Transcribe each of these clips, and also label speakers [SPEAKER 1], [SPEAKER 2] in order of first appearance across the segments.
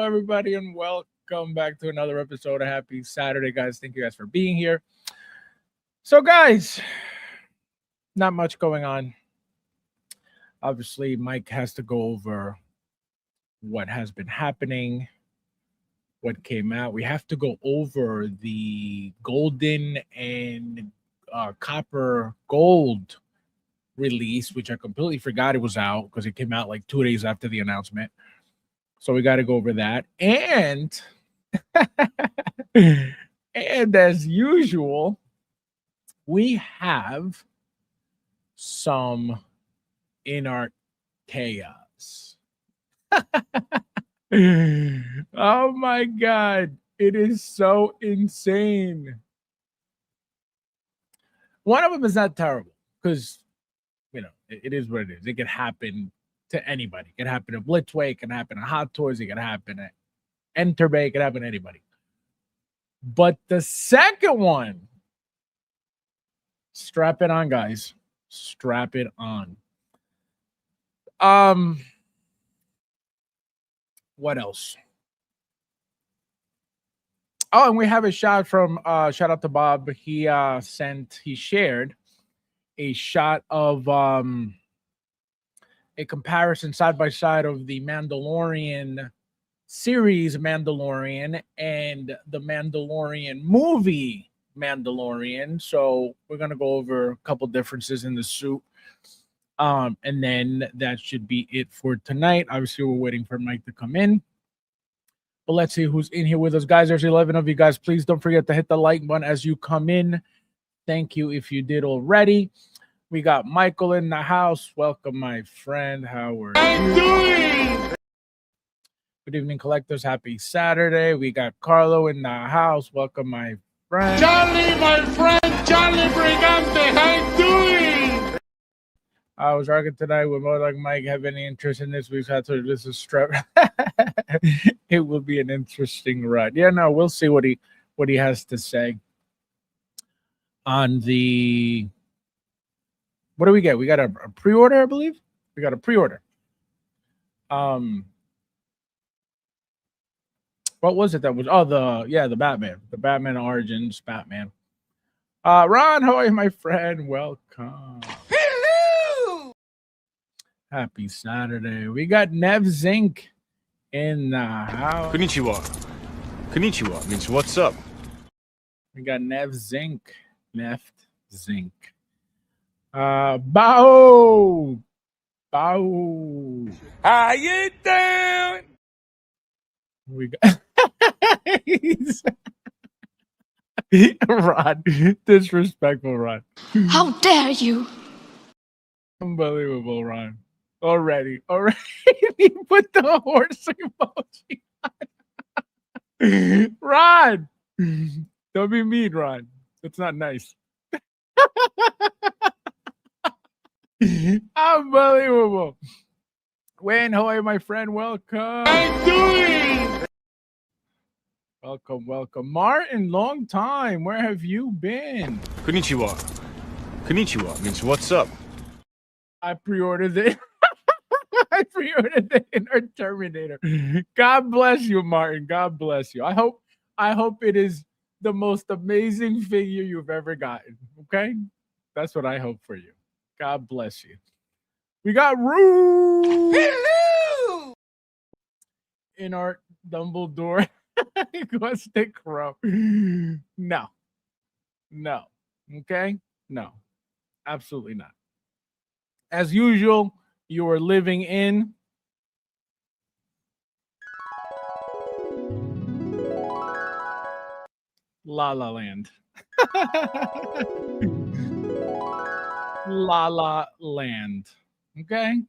[SPEAKER 1] everybody, and welcome back to another episode of Happy Saturday, guys. Thank you guys for being here. So, guys, not much going on. Obviously, Mike has to go over what has been happening, what came out. We have to go over the golden and copper gold release, which I completely forgot it was out because it came out like 2 days after the announcement. So we got to go over that. And and as usual, we have some inner chaos. Oh my God. It is so insane. One of them is not terrible because, it is what it is. It can happen to anybody. It can happen at Blitzway. It can happen at Hot Toys. It can happen at Enterbay. It can happen to anybody. But the second one, strap it on, guys. Strap it on. What else? Oh, and we have a shot from shout out to Bob. He shared a shot of a comparison side by side of the Mandalorian series Mandalorian and the Mandalorian movie Mandalorian. So we're gonna go over a couple differences in the suit. And then that should be it for tonight. Obviously, we're waiting for Mike to come in. But let's see who's in here with us. Guys, there's 11 of you guys. Please don't forget to hit the like button as you come in. Thank you if you did already. We got Michael in the house. Welcome, my friend. How are you doing? Good evening, collectors. Happy Saturday. We got Carlo in the house. Welcome, my friend.
[SPEAKER 2] Charlie, my friend. Charlie Brigante. How you doing?
[SPEAKER 1] I was arguing tonight with more like Mike. Have any interest in this week's Hot Toys? This is strep. It will be an interesting ride. Yeah, no, we'll see what he has to say on the. What do we get? We got a pre-order, I believe. We got a pre-order. What was it that was? Oh, the Batman. The Batman Origins Batman. Ron, how are you, my friend? Welcome.
[SPEAKER 2] Hello.
[SPEAKER 1] Happy Saturday. We got Nev Zink in the house.
[SPEAKER 3] Konnichiwa. Konnichiwa means what's up.
[SPEAKER 1] We got Nev Zink. Neft Zink. Bow.
[SPEAKER 2] How you doing?
[SPEAKER 1] We got Rod. Disrespectful, Rod.
[SPEAKER 4] How dare you?
[SPEAKER 1] Unbelievable, Ron. Already. He put the horse emoji on. Ron. Don't be mean, Ron. That's not nice. Unbelievable. Wayne Hoy, my friend, welcome.
[SPEAKER 2] How you doing?
[SPEAKER 1] Welcome. Martin, long time. Where have you been?
[SPEAKER 3] Konnichiwa. Konnichiwa means what's up.
[SPEAKER 1] I pre-ordered it. I pre-ordered it in our Terminator. God bless you, Martin. God bless you. I hope it is the most amazing figure you've ever gotten. Okay? That's what I hope for you. God bless you. We got Rue.
[SPEAKER 2] Hello.
[SPEAKER 1] In our Dumbledore. Gustic Crow. No. Okay? No. Absolutely not. As usual, you are living in La La Land. La La Land. Okay?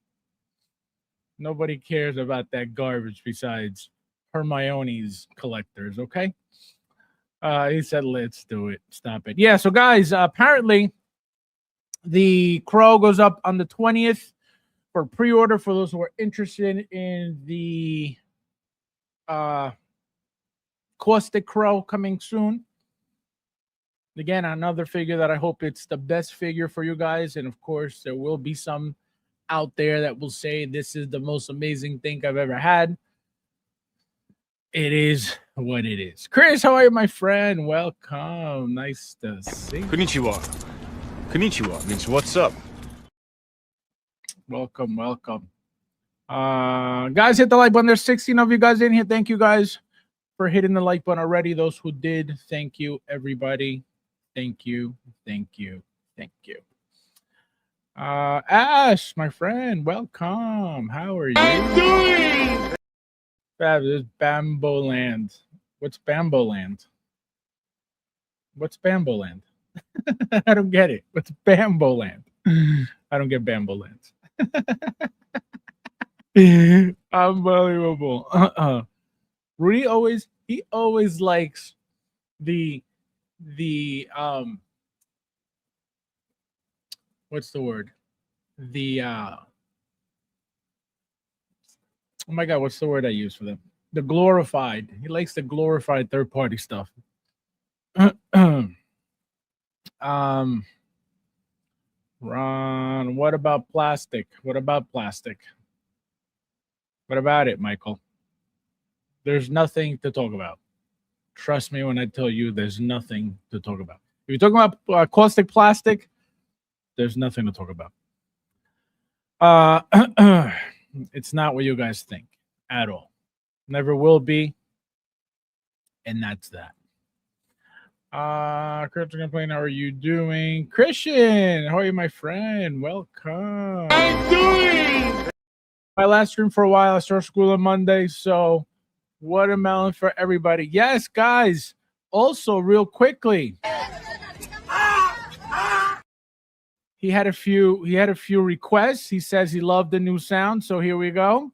[SPEAKER 1] Nobody cares about that garbage besides Hermione's collectors, okay? He said, let's do it. Stop it. Yeah, so guys, apparently the Crow goes up on the 20th for pre-order for those who are interested in the Caustic Crow coming soon. Again, another figure that I hope it's the best figure for you guys. And of course, there will be some out there that will say this is the most amazing thing I've ever had. It is what it is. Chris, how are you, my friend? Welcome. Nice to see you.
[SPEAKER 3] Konnichiwa. Konnichiwa means what's up.
[SPEAKER 1] Welcome. Guys, hit the like button. There's 16 of you guys in here. Thank you guys for hitting the like button already. Those who did, thank you, everybody. Thank you. Ash, my friend, welcome. How are you?
[SPEAKER 2] Doing?
[SPEAKER 1] Fab, there's Bamboland. What's Bamboland? I don't get it. What's Bamboland? I don't get Bamboland. Unbelievable. Rudy always likes the what's the word? Oh my God, what's the word I use for them? The glorified. He likes the glorified third-party stuff. Ron, what about plastic? What about it, Michael? There's nothing to talk about. Trust me when I tell you there's nothing to talk about. If you're talking about caustic plastic, there's nothing to talk about. It's not what you guys think at all. Never will be. And that's that. Crypto Complaint, how are you doing? Christian, how are you, my friend? Welcome.
[SPEAKER 2] Doing?
[SPEAKER 1] My last stream for a while. I start school on Monday, so watermelon for everybody. Yes, guys. Also, real quickly, he had a few requests. He says he loved the new sound, so here we go.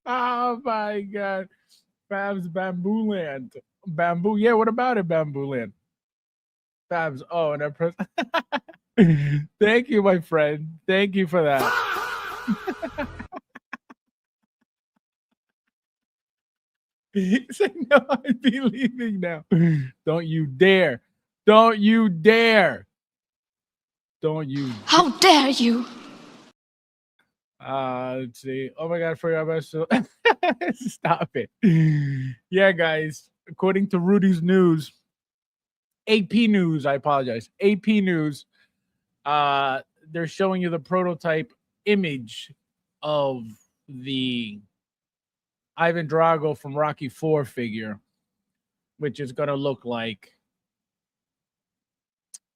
[SPEAKER 1] Oh my God. Fabs Bamboo Bamboo. Yeah, what about it, Bamboo Land? Fabs. Oh, and that thank you, my friend. Thank you for that. He said, no, I'd be leaving now. Don't you dare. Don't you dare. Don't you.
[SPEAKER 4] How dare you?
[SPEAKER 1] Let's see. Oh my God, for your best. Stop it. Yeah, guys. According to Rudy's News, AP News, I apologize. AP News, they're showing you the prototype image of the Ivan Drago from Rocky IV figure, which is going to look like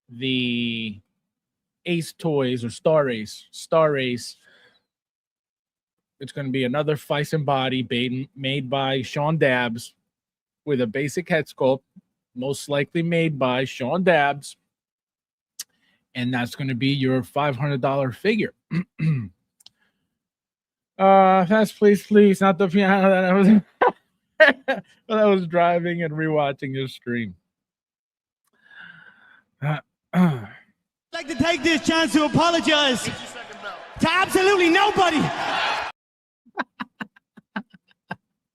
[SPEAKER 1] the Ace Toys or Star Ace. It's going to be another Fison body made by Sean Dabbs with a basic head sculpt, most likely made by Sean Dabbs. And that's going to be your $500 figure. Fast, please, not the piano that I was that I was driving and rewatching your stream.
[SPEAKER 5] I'd like to take this chance to apologize to absolutely nobody.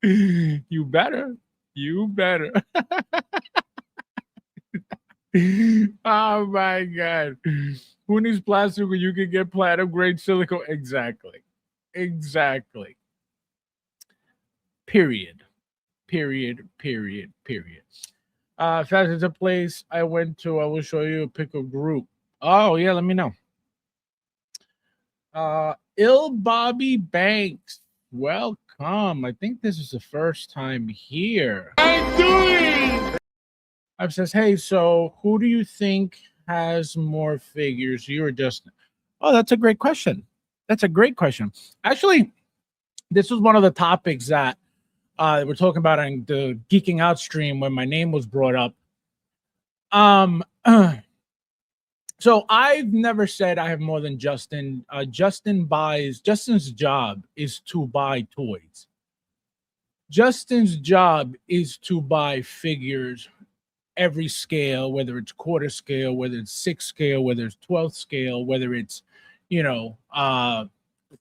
[SPEAKER 1] You better. Oh my God. Who needs plastic when you can get platinum grade silicone? Exactly. Period. If that's a place I went to, I will show you a pic of group. Oh yeah, let me know. Ill Bobby Banks, welcome. I think this is the first time here.
[SPEAKER 2] I'm doing?
[SPEAKER 1] I says, hey, so who do you think has more figures? You or Justin? Oh, that's a great question. Actually, this was one of the topics that we're talking about on the Geeking Out stream when my name was brought up. So I've never said I have more than Justin. Justin's job is to buy toys. Justin's job is to buy figures every scale, whether it's quarter scale, whether it's 6 scale, whether it's 12th scale, whether it's,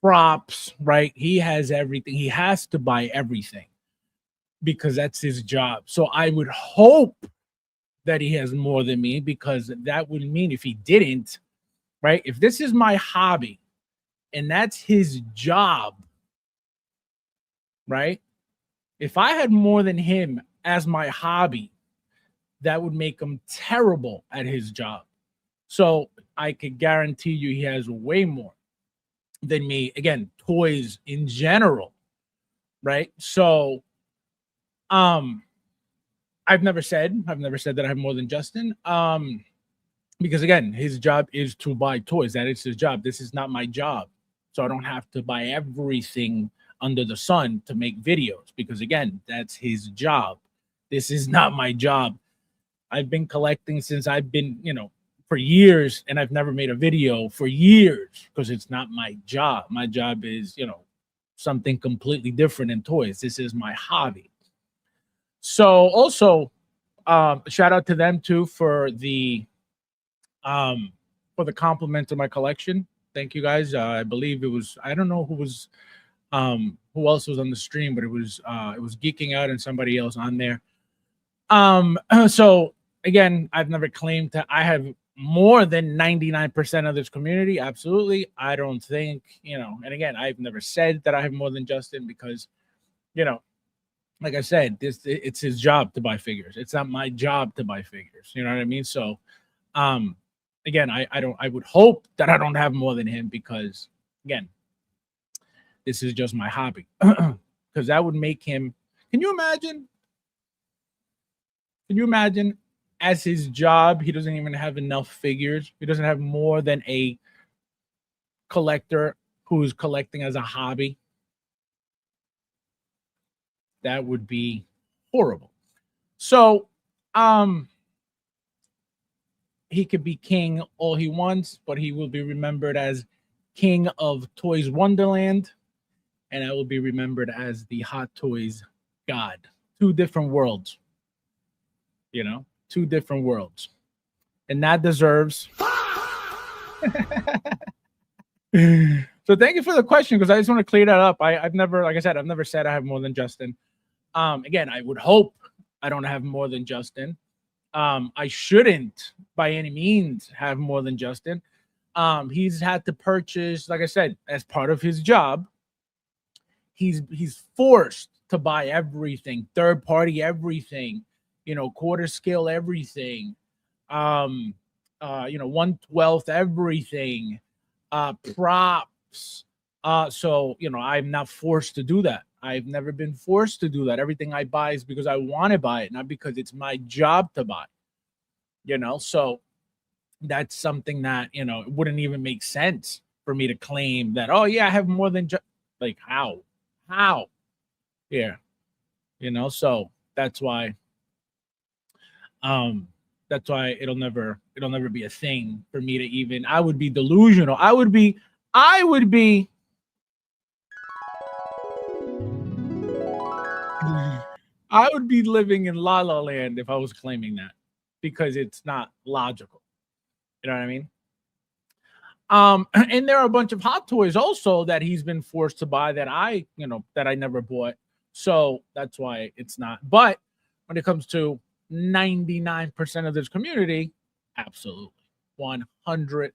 [SPEAKER 1] props, right? He has everything. He has to buy everything because that's his job. So I would hope that he has more than me, because that would mean if he didn't, right? If this is my hobby and that's his job, right? If I had more than him as my hobby, that would make him terrible at his job. So I could guarantee you he has way more than me. Again, toys in general, right? So I've never said that I have more than Justin. Because again, his job is to buy toys. That is his job. This is not my job. So I don't have to buy everything under the sun to make videos, because again, that's his job. This is not my job. I've been collecting since I've been, for years, and I've never made a video for years because it's not my job. My job is, something completely different in toys. This is my hobby. So also, shout out to them too for the compliment to my collection. Thank you guys. I believe it was, I don't know who else was on the stream, but it was Geeking Out and somebody else on there. So again, I've never claimed that I have more than 99% of this community. Absolutely. I don't think, and again, I've never said that I have more than Justin, because, like I said, it's his job to buy figures. It's not my job to buy figures. You know what I mean? So, again, I would hope that I don't have more than him, because again, this is just my hobby. Because that would make him, can you imagine as his job, he doesn't even have enough figures. He doesn't have more than a collector who's collecting as a hobby. That would be horrible. So, he could be king all he wants, but he will be remembered as king of Toys Wonderland, and I will be remembered as the Hot Toys god. Two different worlds. Two different worlds. And that deserves. So thank you for the question, because I just want to clear that up. I've never, like I said, I've never said I have more than Justin. Again, I would hope I don't have more than Justin. I shouldn't by any means have more than Justin. He's had to purchase, like I said, as part of his job, he's forced to buy everything, third party everything, quarter scale everything, 1/12 everything, props. So I'm not forced to do that. I've never been forced to do that. Everything I buy is because I want to buy it, not because it's my job to buy. So that's something that, it wouldn't even make sense for me to claim that, oh yeah, I have more than like how? Yeah. So that's why it'll never be a thing for me to even, I would be delusional. I would be I would be living in La La Land if I was claiming that, because it's not logical. You know what I mean? And there are a bunch of Hot Toys also that he's been forced to buy that I never bought. So that's why it's not. But when it comes to 99% of this community, absolutely 100%.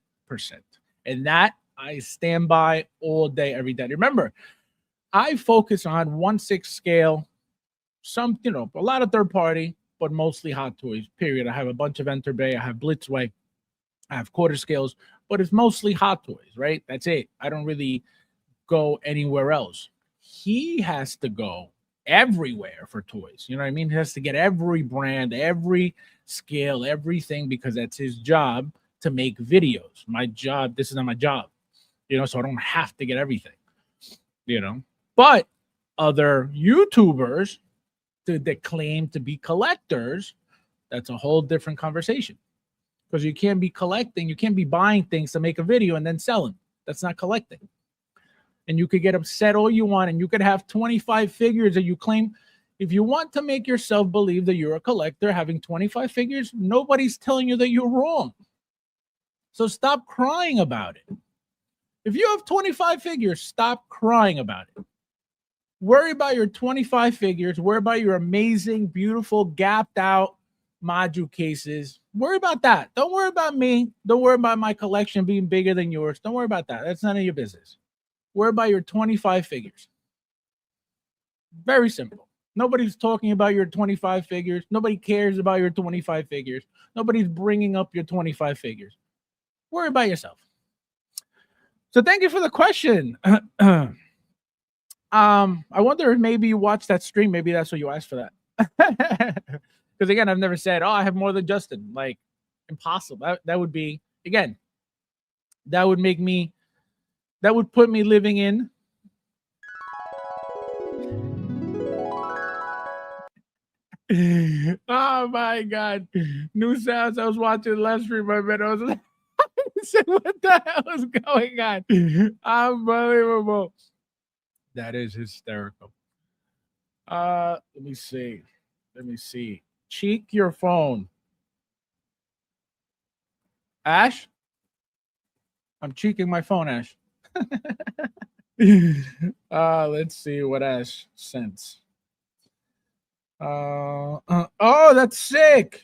[SPEAKER 1] And that I stand by all day, every day. Remember, I focus on 1/6 scale, some, a lot of third party, but mostly Hot Toys, period. I have a bunch of Enter Bay, I have Blitzway, I have quarter scales, but it's mostly Hot Toys, right? That's it. I don't really go anywhere else. He has to go everywhere for toys. You know what I mean? He has to get every brand, every scale, everything, because that's his job to make videos. My job, this is not my job, so I don't have to get everything, But other YouTubers that claim to be collectors, that's a whole different conversation. Because you can't be collecting, you can't be buying things to make a video and then sell them. That's not collecting. And you could get upset all you want, and you could have 25 figures that you claim. If you want to make yourself believe that you're a collector having 25 figures, nobody's telling you that you're wrong. So stop crying about it. If you have 25 figures, stop crying about it. Worry about your 25 figures. Worry about your amazing, beautiful, gapped out, module cases. Worry about that. Don't worry about me. Don't worry about my collection being bigger than yours. Don't worry about that. That's none of your business. Worry about your 25 figures. Very simple. Nobody's talking about your 25 figures. Nobody cares about your 25 figures. Nobody's bringing up your 25 figures. Worry about yourself. So thank you for the question. I wonder if maybe you watched that stream. Maybe that's what you asked for that. Because again, I've never said, oh, I have more than Justin. Like, impossible. That would be, again, that would put me living in oh my god. New sounds. I was watching the last stream. I was like, what the hell is going on? Unbelievable. That is hysterical. Let me see. Cheek your phone. Ash? I'm cheeking my phone, Ash. Let's see what Ash sent. Oh, that's sick.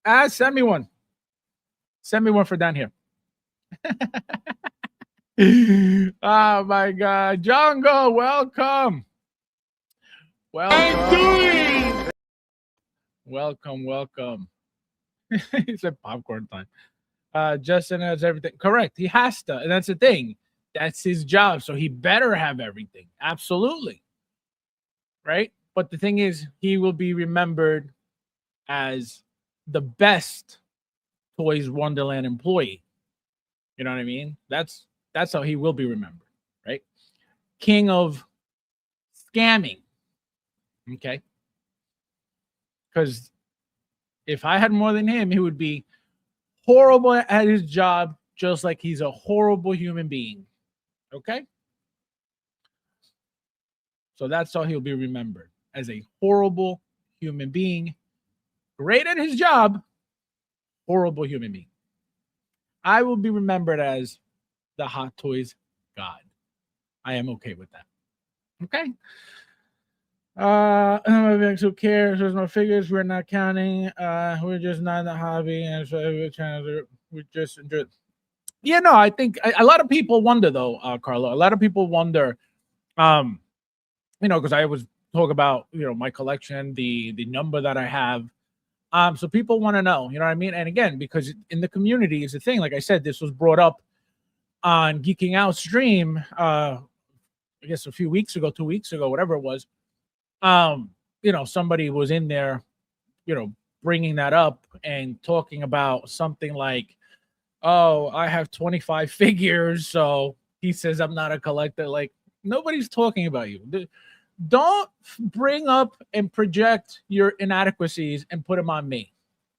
[SPEAKER 1] Ash, send me one. Send me one for down here. Oh my god. Django, welcome. Welcome. He said popcorn time. Justin has everything. Correct. He has to. And that's the thing. That's his job. So he better have everything. Absolutely. Right? But the thing is, he will be remembered as the best Toys Wonderland employee. You know what I mean? That's how he will be remembered, right? King of scamming. Okay. Because if I had more than him, he would be horrible at his job, just like he's a horrible human being. Okay? So that's how he'll be remembered, as a horrible human being, great at his job, horrible human being. I will be remembered as the Hot Toys God. I am okay with that. Okay? Who cares? There's no figures. We're not counting. We're just not in the hobby, and so we just enjoy. Yeah, no, I think a lot of people wonder though, Carlo. A lot of people wonder, because I was talk about my collection, the number that I have. So people want to know, you know what I mean? And again, because in the community is a thing. Like I said, this was brought up on Geeking Out stream. I guess a few weeks ago, 2 weeks ago, whatever it was. Somebody was in there, bringing that up and talking about something like, oh, I have 25 figures. So he says I'm not a collector. Like, nobody's talking about you. Don't bring up and project your inadequacies and put them on me.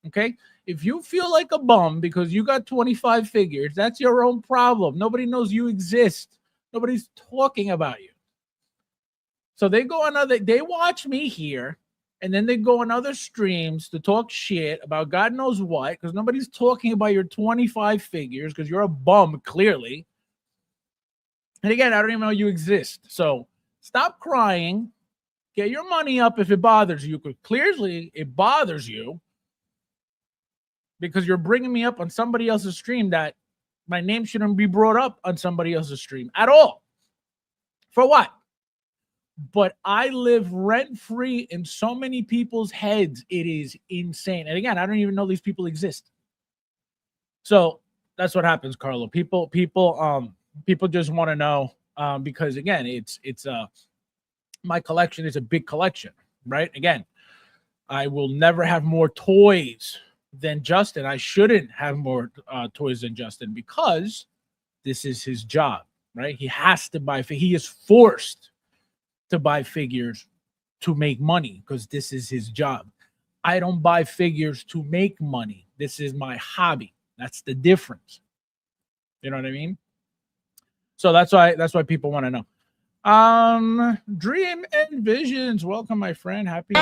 [SPEAKER 1] Okay? If you feel like a bum because you got 25 figures, that's your own problem. Nobody knows you exist. Nobody's talking about you. So they watch me here, and then they go on other streams to talk shit about God knows what, because nobody's talking about your 25 figures because you're a bum, clearly. And again, I don't even know you exist. So stop crying. Get your money up if it bothers you, because clearly it bothers you because you're bringing me up on somebody else's stream that my name shouldn't be brought up on somebody else's stream at all. For what? But I live rent-free in so many people's heads. It is insane. And again, I don't even know these people exist. So that's what happens, Carlo. People just want to know, because again, it's my collection is a big collection, right? Again, I will never have more toys than Justin. I shouldn't have more toys than Justin because this is his job, right? He has to buy. He is forced to buy figures to make money because this is his job. I don't buy figures to make money. This is my hobby. That's the difference. You know what I mean? So that's why people want to know. Dream and Visions. Welcome, my friend. Happy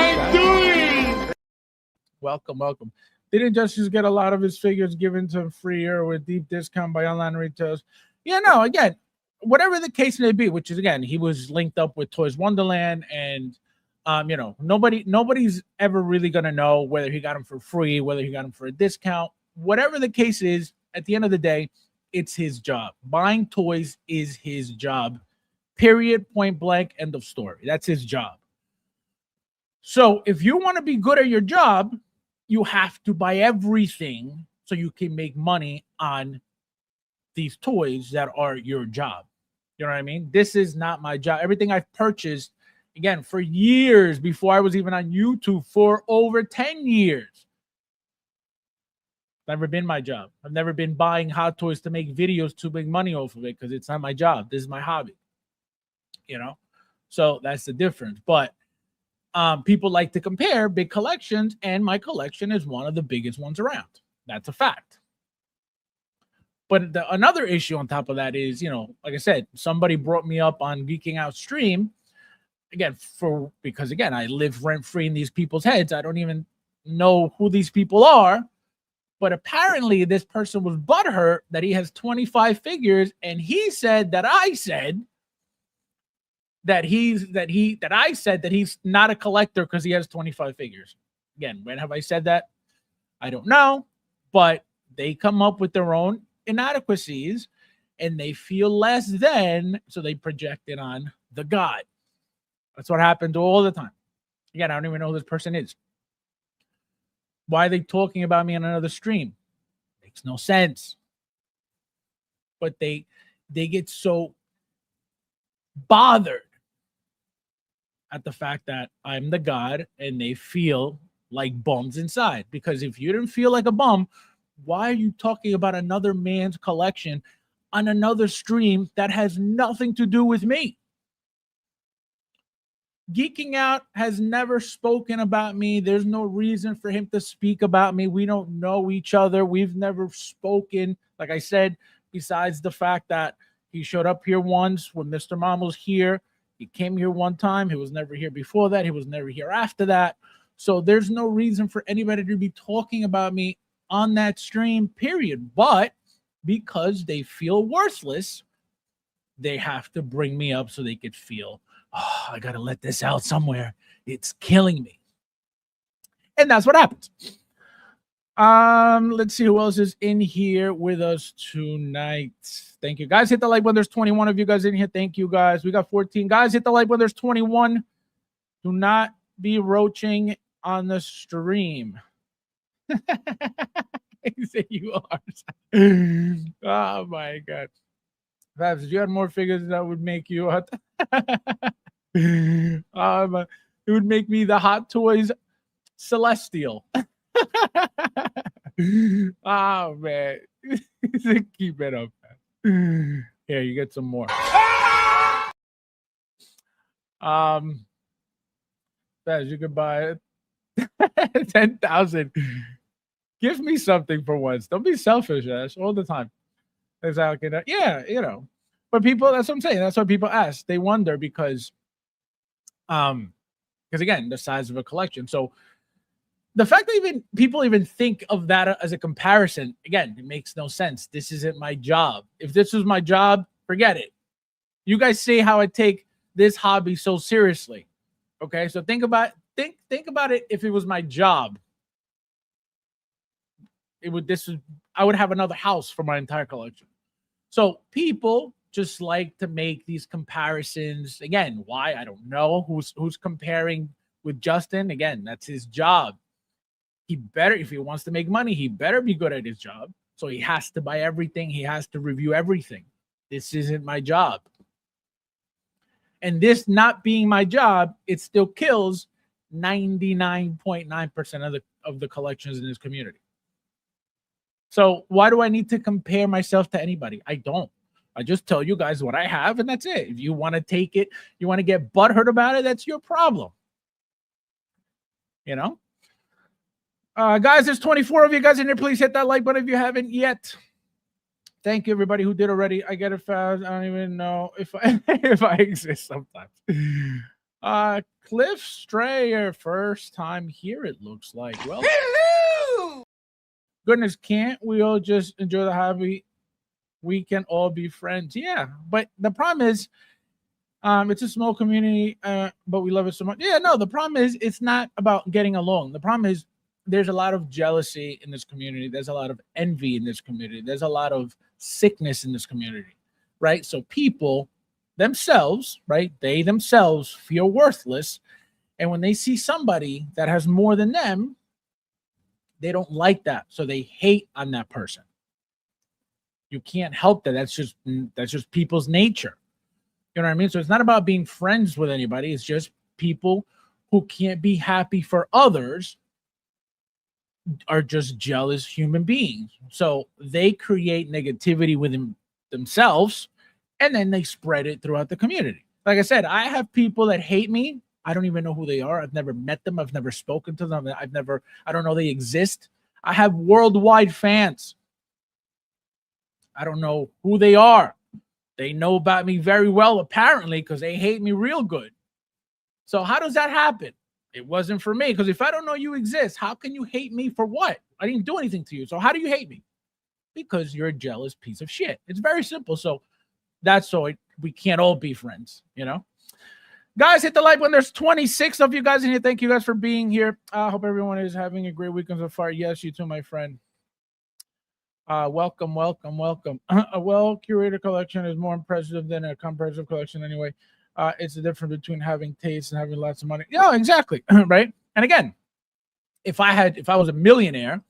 [SPEAKER 1] Welcome. Didn't Justice get a lot of his figures given to him free or with deep discount by online retailers? Yeah, no, again, whatever the case may be, which is, again, he was linked up with Toys Wonderland and You know, nobody's ever really gonna know whether he got them for free, whether he got them for a discount, whatever the case is. At the end of the day, it's his job. Buying toys is his job. Period. Point blank. End of story. That's his job. So if you want to be good at your job, you have to buy everything so you can make money on these toys that are your job. You know what I mean? This is not my job. Everything I've purchased, again, for years before I was even on YouTube, for over 10 years. Never been my job. I've never been buying hot toys to make videos to make money off of it because it's not my job. This is my hobby. You know? So that's the difference. But people like to compare big collections, and my collection is one of the biggest ones around. That's a fact. But another issue on top of that is, you know, like I said, somebody brought me up on Geeking Out stream again because again, I live rent free in these people's heads. I don't even know who these people are, but apparently this person was butthurt that he has 25 figures, and he said that I said that I said that he's not a collector because he has 25 figures. Again, when have I said that? I don't know, but they come up with their own inadequacies and they feel less than, so they project it on the God. That's what happens all the time. Again, I don't even know who this person is. Why are they talking about me on another stream? Makes no sense. But they get so bothered at the fact that I'm the God, and they feel like bums inside. Because if you didn't feel like a bum, why are you talking about another man's collection on another stream that has nothing to do with me? Geeking Out has never spoken about me. There's no reason for him to speak about me. We don't know each other. We've never spoken, like I said, besides the fact that he showed up here once when Mr. Mom was here. He came here one time. He was never here before that. He was never here after that. So there's no reason for anybody to be talking about me on that stream, period. But because they feel worthless, they have to bring me up so they could feel, oh, I got to let this out somewhere. It's killing me. And that's what happens. Let's see who else is in here with us tonight. Thank you, guys. Hit the like when there's 21 of you guys in here. Thank you, guys. We got 14 guys. Hit the like when there's 21. Do not be roaching on the stream. You are. Oh my God. Fabs, if you had more figures, that would make you it would make me the Hot Toys Celestial. Oh man. Keep it up, man. Here, you get some more. Fabs, you could buy 10,000. Give me something for once. Don't be selfish, Ash, all the time. Exactly. Yeah, you know. But people, that's what I'm saying. That's what people ask. They wonder because again, the size of a collection. So the fact that people even think of that as a comparison, again, it makes no sense. This isn't my job. If this was my job, forget it. You guys see how I take this hobby so seriously. Okay, so think about it. If it was my job, I would have another house for my entire collection. So people just like to make these comparisons. Again, why? I don't know. Who's comparing with Justin? Again, that's his job. He better, if he wants to make money, he better be good at his job. So he has to buy everything. He has to review everything. This isn't my job. And this not being my job, it still kills 99.9% of the collections in this community. So why do I need to compare myself to anybody? I don't. I just tell you guys what I have, and that's it. If you want to take it, you want to get butthurt about it, that's your problem. You know? Guys, there's 24 of you guys in here. Please hit that like button if you haven't yet. Thank you, everybody who did already. I get it fast. I don't even know if I exist sometimes. Cliff Strayer, first time here, it looks like. Well, hello! Goodness, can't we all just enjoy the hobby? We can all be friends. Yeah, but the problem is, It's a small community, but we love it so much. Yeah, no, the problem is it's not about getting along. The problem is there's a lot of jealousy in this community. There's a lot of envy in this community. There's a lot of sickness in this community, right? So people themselves, right? They themselves feel worthless. And when they see somebody that has more than them, they don't like that. So they hate on that person. You can't help that. That's just people's nature. You know what I mean? So it's not about being friends with anybody. It's just people who can't be happy for others are just jealous human beings. So they create negativity within themselves and then they spread it throughout the community. Like I said, I have people that hate me. I don't even know who they are. I've never met them. I've never spoken to them. I don't know they exist. I have worldwide fans. I don't know who they are. They know about me very well, apparently, because they hate me real good. So how does that happen? It wasn't for me, because if I don't know you exist, how can you hate me for what? I didn't do anything to you. So how do you hate me? Because you're a jealous piece of shit. It's very simple. So that's so we can't all be friends, you know? Guys, hit the like when there's 26 of you guys in here. Thank you guys for being here. I hope everyone is having a great weekend so far. Yes, you too, my friend. Welcome. A well-curated collection is more impressive than a comprehensive collection anyway. It's the difference between having taste and having lots of money. Yeah, exactly. Right. And again, if I was a millionaire,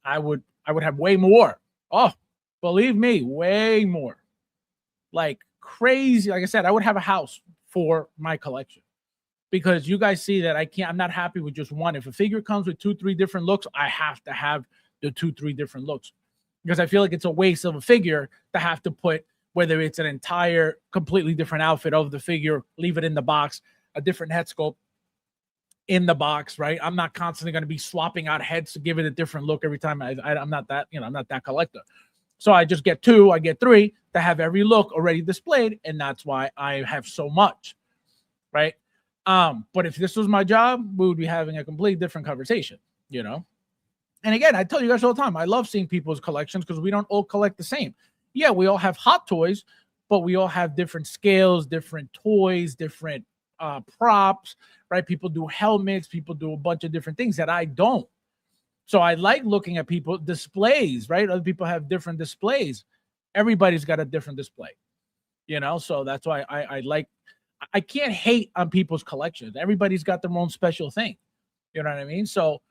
[SPEAKER 1] I would have way more. Oh, believe me, way more. Like crazy. Like I said, I would have a house for my collection, because you guys see that I'm not happy with just one. If a figure comes with 2-3 different looks, I have to have the 2-3 different looks, because I feel like it's a waste of a figure to have to put, whether it's an entire completely different outfit of the figure, leave it in the box, a different head sculpt in the box, right? I'm not constantly going to be swapping out heads to give it a different look every time. I'm not that, I'm not that collector. So I just get 2, I get 3 to have every look already displayed. And that's why I have so much, right? But if this was my job, we would be having a completely different conversation, And again, I tell you guys all the time, I love seeing people's collections because we don't all collect the same. Yeah, we all have hot toys, but we all have different scales, different toys, different props, right? People do helmets, people do a bunch of different things that I don't. So I like looking at people displays, right? Other people have different displays. Everybody's got a different display, So that's why I can't hate on people's collections. Everybody's got their own special thing. You know what I mean? So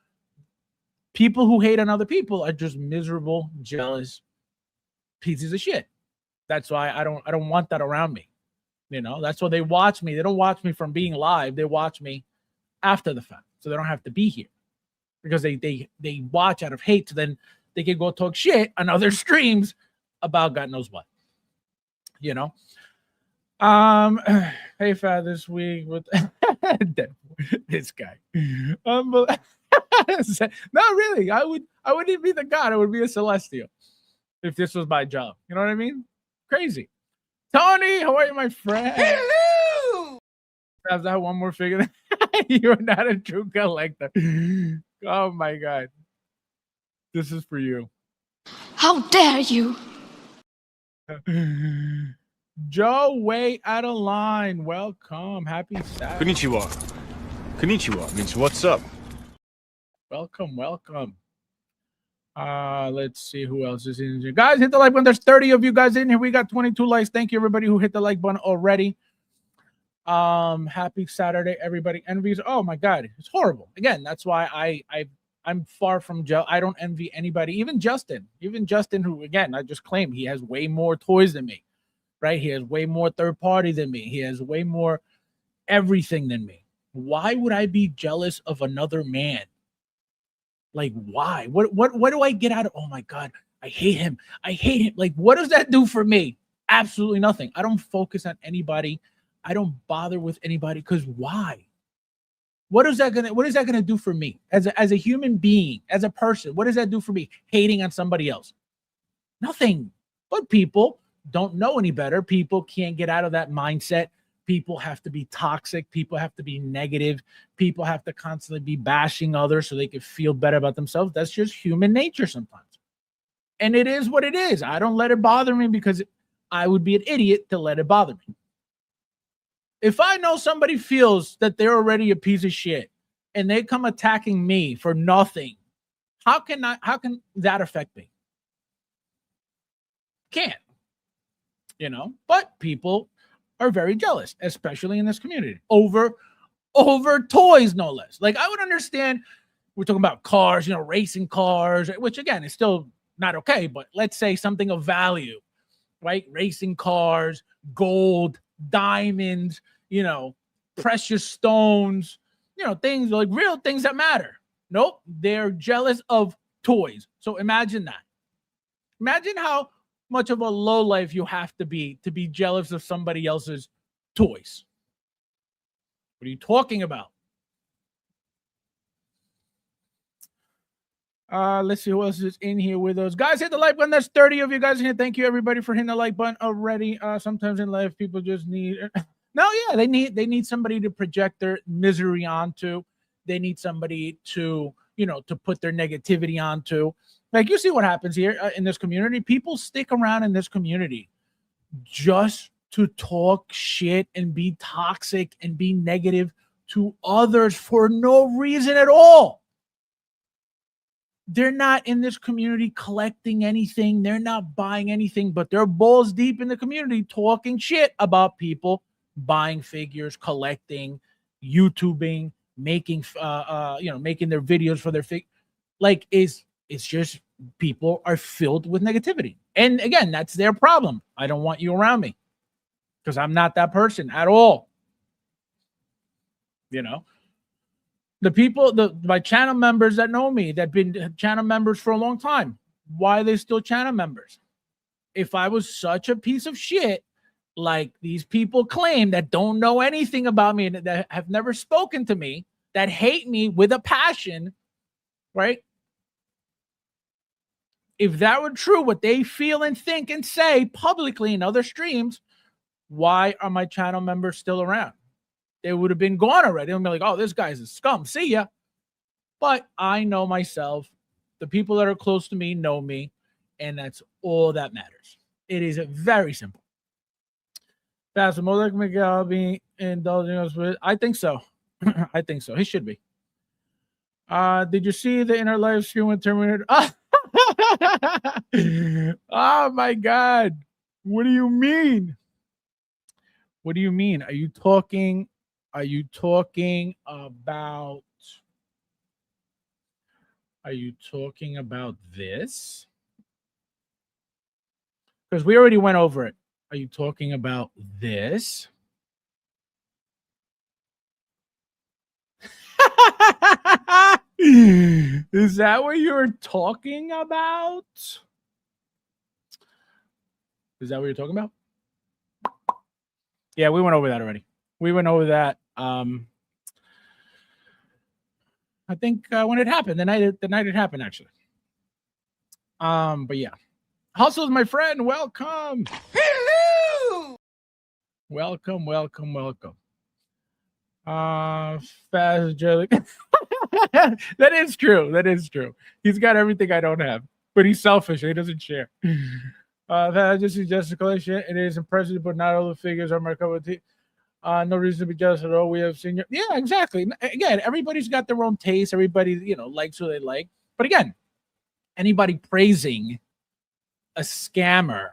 [SPEAKER 1] people who hate on other people are just miserable, jealous pieces of shit. That's why I don't want that around me. That's why they watch me. They don't watch me from being live. They watch me after the fact, so they don't have to be here, because they watch out of hate. So then they can go talk shit on other streams about God knows what. Hey, Fad, this week with this guy. Not really. I wouldn't be the god. I would be a celestial if this was my job. You know what I mean? Crazy. Tony, how are you, my friend?
[SPEAKER 4] Hello.
[SPEAKER 1] Have that one more figure. You're not a true collector. Oh my god. This is for you.
[SPEAKER 4] How dare you?
[SPEAKER 1] Joe, way out of line. Welcome. Happy Saturday.
[SPEAKER 3] Konnichiwa means what's up?
[SPEAKER 1] Welcome. Let's see who else is in here. Guys, hit the like button. There's 30 of you guys in here. We got 22 likes. Thank you, everybody who hit the like button already. Happy Saturday, everybody. Envies. Oh my god, it's horrible. Again, that's why I'm far from I don't envy anybody. Even Justin, who again I just claimed he has way more toys than me. Right? He has way more third party than me. He has way more everything than me. Why would I be jealous of another man? Like, why? What do I get out of? Oh my god, I hate him. Like, what does that do for me? Absolutely nothing. I don't focus on anybody. I don't bother with anybody, because why? What is that gonna do for me as a human being, as a person? What does that do for me? Hating on somebody else? Nothing. But people don't know any better. People can't get out of that mindset. People have to be toxic. People have to be negative. People have to constantly be bashing others so they can feel better about themselves. That's just human nature sometimes. And it is what it is. I don't let it bother me, because I would be an idiot to let it bother me. If I know somebody feels that they're already a piece of shit and they come attacking me for nothing, how can that affect me? Can't. But people are very jealous, especially in this community, over toys, no less. Like, I would understand we're talking about cars, racing cars, which again is still not okay, but let's say something of value, right? Racing cars, gold, diamonds, precious stones, things like real things that matter. Nope, they're jealous of toys. So imagine that. Imagine how much of a low life you have to be jealous of somebody else's toys. What are you talking about? Let's see who else is in here with us. Guys, hit the like button. That's 30 of you guys in here. Thank you, everybody, for hitting the like button already. Sometimes in life, people just need they need somebody to project their misery onto. They need somebody to put their negativity onto. Like, you see what happens here in this community. People stick around in this community just to talk shit and be toxic and be negative to others for no reason at all. They're not in this community collecting anything. They're not buying anything, but they're balls deep in the community talking shit about people buying figures, collecting, YouTubing, making making their videos for their like it's just people are filled with negativity. And again, that's their problem. I don't want you around me because I'm not that person at all. The people, my channel members that know me, that been channel members for a long time, why are they still channel members? If I was such a piece of shit, like these people claim that don't know anything about me and that have never spoken to me, that hate me with a passion, right? If that were true, what they feel and think and say publicly in other streams, why are my channel members still around? They would have been gone already. They'll be like, oh, this guy's a scum. See ya. But I know myself. The people that are close to me know me. And that's all that matters. It is very simple. Pastor Molek Miguel being indulging us with. I think so. I think so. He should be. Did you see the inner live stream when Terminator? Oh my God. What do you mean? What do you mean? Are you talking about this? Because we already went over it. Are you talking about this? Is that what you're talking about? Is that what you're talking about? Yeah, we went over that already. We went over that. I think when it happened, the night it happened, actually. But yeah. Hustle's my friend. Welcome.
[SPEAKER 4] Hello.
[SPEAKER 1] Welcome. Fast. That is true. He's got everything I don't have, but he's selfish. He doesn't share. Just suggest a collection. It is impressive, but not all the figures are my cup of tea. No reason to be jealous at all. We have seen yeah, exactly. Again, everybody's got their own taste. Everybody, likes who they like. But again, anybody praising a scammer,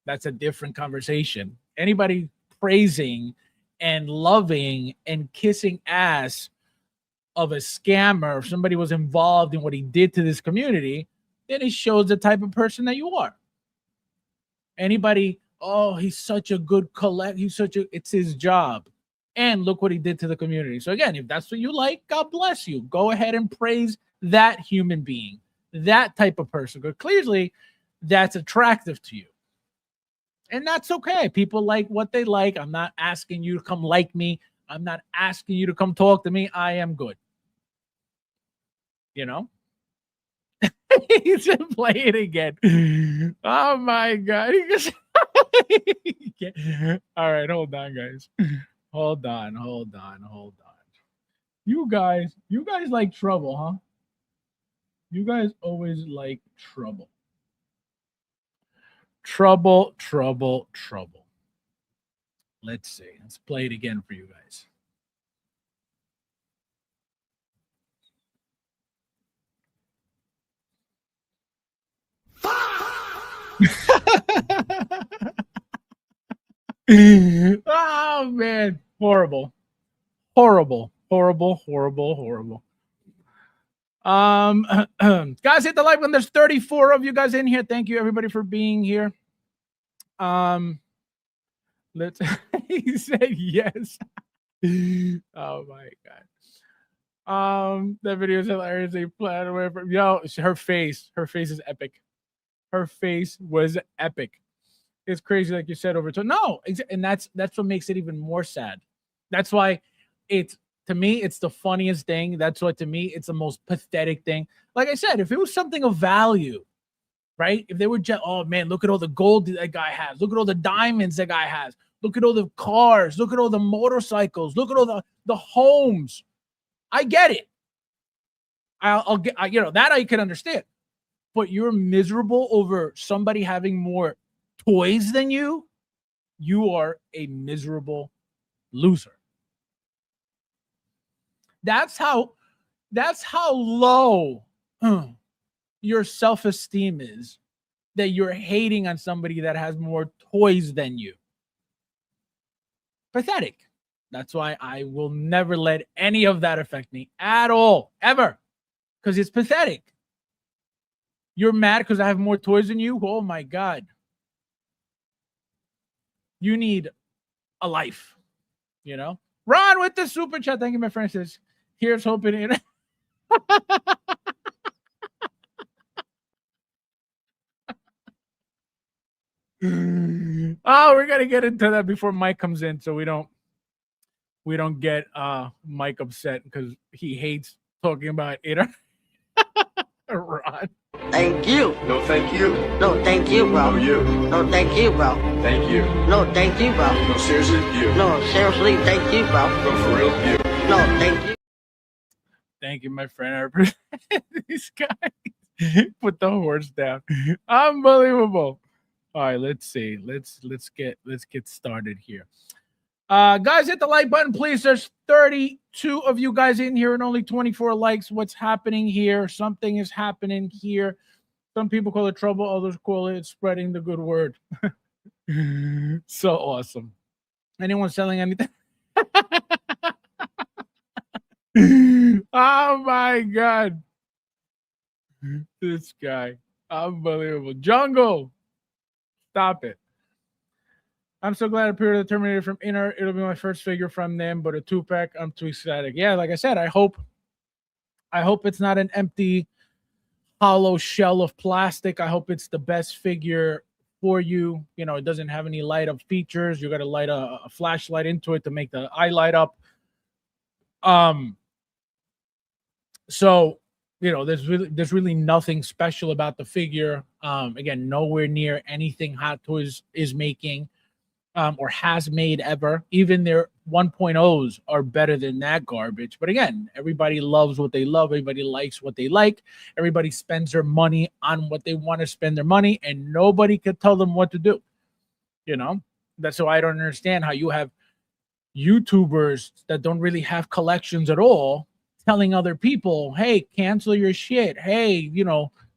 [SPEAKER 1] that's a different conversation. Anybody praising and loving and kissing ass of a scammer, if somebody was involved in what he did to this community, then it shows the type of person that you are. Anybody, oh, he's such a good it's his job. And look what he did to the community. So again, if that's what you like, God bless you. Go ahead and praise that human being, that type of person. Because clearly that's attractive to you. And that's okay. People like what they like. I'm not asking you to come like me. I'm not asking you to come talk to me. I am good. He's just playing again. Oh my God. He just all right, hold on, guys. Hold on. You guys like trouble, huh? You guys always like trouble. Trouble. Let's see. Let's play it again for you guys. Oh man, horrible. Guys, hit the like when there's 34 of you guys in here. Thank you everybody for being here. Let's he said yes. Oh my god. That video is hilarious. They plan away from her face is epic. Her face was epic. It's crazy, like you said, over to no, and that's what makes it even more sad. That's why it's, to me, it's the funniest thing. That's what, to me, it's the most pathetic thing. Like I said, if it was something of value, right? If they were just, oh man, look at all the gold that guy has. Look at all the diamonds that guy has. Look at all the cars. Look at all the motorcycles. Look at all the homes. I get it. I'll get, that I can understand. But you're miserable over somebody having more toys than you. You are a miserable loser. That's how low your self-esteem is, that you're hating on somebody that has more toys than you. Pathetic. That's why I will never let any of that affect me at all, ever, because it's pathetic. You're mad because I have more toys than you? Oh my God. You need a life, Ron with the super chat. Thank you, my friend. Says, here's hoping it. Oh, we're gonna get into that before Mike comes in, so we don't get Mike upset because he hates talking about it. Ron.
[SPEAKER 4] Thank you.
[SPEAKER 2] No, thank you.
[SPEAKER 4] No, thank you, bro.
[SPEAKER 2] No, you.
[SPEAKER 4] No, thank you, bro.
[SPEAKER 2] Thank you.
[SPEAKER 4] No, thank you, bro.
[SPEAKER 2] No, seriously, you.
[SPEAKER 4] No, seriously, thank you, bro.
[SPEAKER 2] No, for real, you.
[SPEAKER 4] No, thank you.
[SPEAKER 1] Thank you, my friend. I appreciate these guys. Put the horse down. Unbelievable. All right, let's see. Let's get started here. Guys, hit the like button, please. There's 32 of you guys in here and only 24 likes. What's happening here? Something is happening here. Some people call it trouble. Others call it spreading the good word. So awesome. Anyone selling anything? Oh my God. This guy. Unbelievable. Jungle. Stop it. I'm so glad I appeared the Terminator from Inner. It'll be my first figure from them, but a 2-pack. I'm too ecstatic. Yeah, like I said, I hope it's not an empty, hollow shell of plastic. I hope it's the best figure for you. It doesn't have any light up features. You got to light a flashlight into it to make the eye light up. So there's really nothing special about the figure. Again, nowhere near anything Hot Toys is making. Or has made ever. Even their 1.0s are better than that garbage. But again, everybody loves what they love. Everybody likes what they like. Everybody spends their money on what they want to spend their money, and nobody can tell them what to do. That's why I don't understand how you have YouTubers that don't really have collections at all telling other people, hey, cancel your shit. Hey,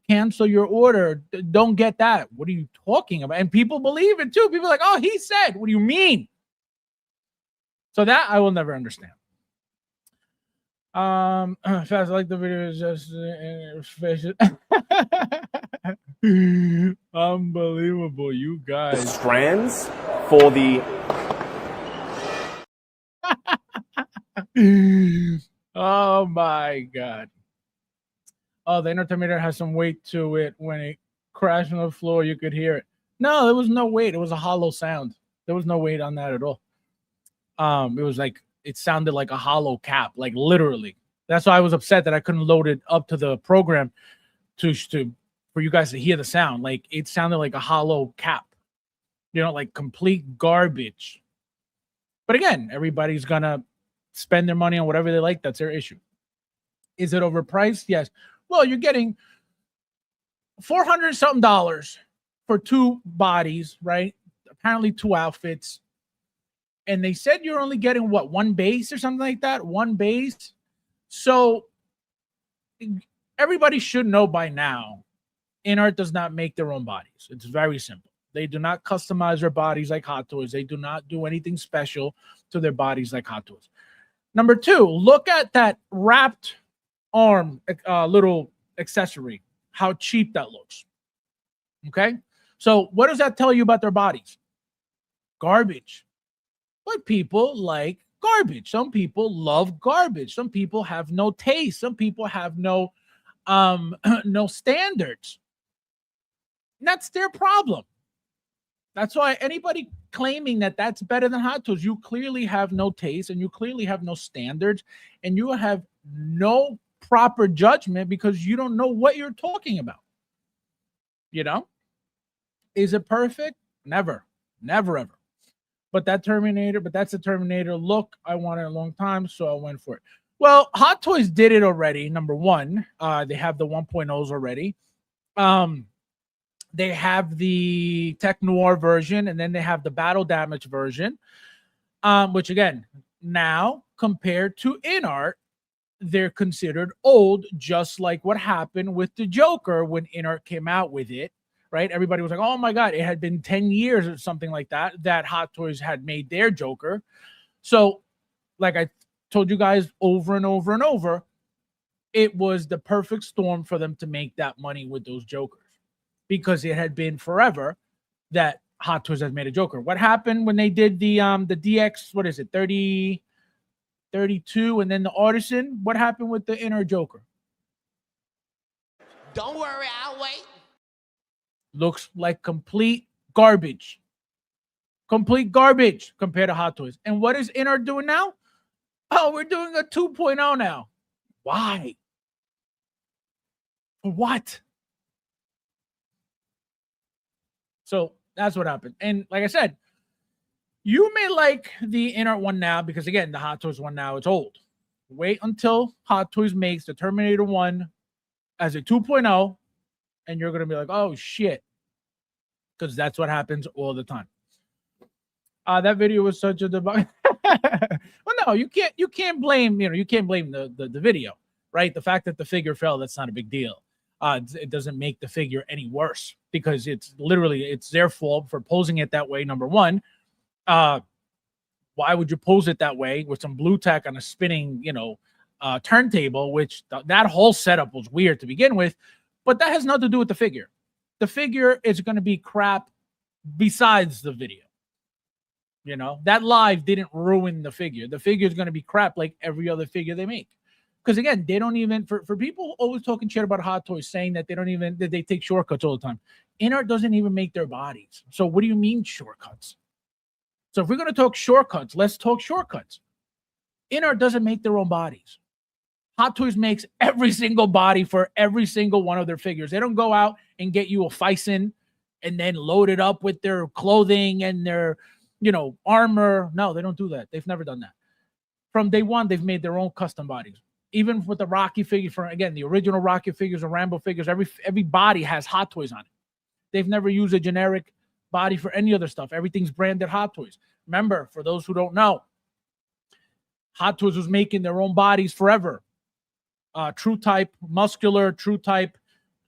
[SPEAKER 1] cancel your order. Don't get that. What are you talking about? And people believe it too. People are like, oh, he said. What do you mean? So that I will never understand. Fast, I like the video. Just unbelievable, you guys.
[SPEAKER 6] Strands for the
[SPEAKER 1] Oh my God. Oh, the Inner Terminator has some weight to it. When it crashed on the floor, you could hear it. No, there was no weight. It was a hollow sound. There was no weight on that at all. It was like, it sounded like a hollow cap, like literally. That's why I was upset that I couldn't load it up to the program to for you guys to hear the sound. Like, it sounded like a hollow cap, like complete garbage. But again, everybody's gonna spend their money on whatever they like. That's their issue. Is it overpriced? Yes. Well, you're getting $400 something for 2 bodies, right? Apparently 2 outfits. And they said you're only getting what, one base or something like that? One base. So everybody should know by now, InArt does not make their own bodies. It's very simple. They do not customize their bodies like Hot Toys. They do not do anything special to their bodies like Hot Toys. Number two, look at that wrapped arm little accessory, how cheap that looks. Okay? So what does that tell you about their bodies? Garbage. But people like garbage. Some people love garbage. Some people have no taste. Some people have no no standards. And that's their problem. That's why anybody claiming that that's better than Hot Toys, you clearly have no taste and you clearly have no standards and you have no proper judgment because you don't know what you're talking about. You know? Is it perfect? Never. Never, ever. But that's the Terminator look I wanted a long time, so I went for it. Well, Hot Toys did it already. Number one, they have the 1.0s already. They have the Tech Noir version, and then they have the Battle Damage version, which again, now compared to InArt, they're considered old, just like what happened with the Joker when InArt came out with it, right? Everybody was like, oh my God, it had been 10 years or something like that, that Hot Toys had made their Joker. So, like I told you guys over and over and over, it was the perfect storm for them to make that money with those Jokers. Because it had been forever that Hot Toys has made a Joker. What happened when they did the DX, what is it, 30, 32, and then the Artisan? What happened with the inner Joker?
[SPEAKER 7] Don't worry, I'll wait.
[SPEAKER 1] Looks like complete garbage. Complete garbage compared to Hot Toys. And what is InArt doing now? Oh, we're doing a 2.0 now. Why? For what? So that's what happened. And like I said, you may like the InArt one now because, again, the Hot Toys one now, it's old. Wait until Hot Toys makes the Terminator 1 as a 2.0, and you're going to be like, oh, shit. Because that's what happens all the time. That video was such a debug. Well, no, you can't blame the video, right? The fact that the figure fell, that's not a big deal. It doesn't make the figure any worse because it's their fault for posing it that way. Number one, why would you pose it that way with some blue tack on a spinning, turntable, which that whole setup was weird to begin with, but that has nothing to do with the figure. The figure is going to be crap besides the video. That live didn't ruin the figure. The figure is going to be crap like every other figure they make. Because again, they don't even, for people always talking shit about Hot Toys, saying that they take shortcuts all the time. InArt doesn't even make their bodies. So what do you mean shortcuts? So if we're going to talk shortcuts, let's talk shortcuts. InArt doesn't make their own bodies. Hot Toys makes every single body for every single one of their figures. They don't go out and get you a Fison and then load it up with their clothing and their, armor. No, they don't do that. They've never done that. From day one, they've made their own custom bodies. Even with the Rocky figure, the original Rocky figures and Rambo figures, every body has Hot Toys on it. They've never used a generic body for any other stuff. Everything's branded Hot Toys. Remember, for those who don't know, Hot Toys was making their own bodies forever. True type, muscular, true type,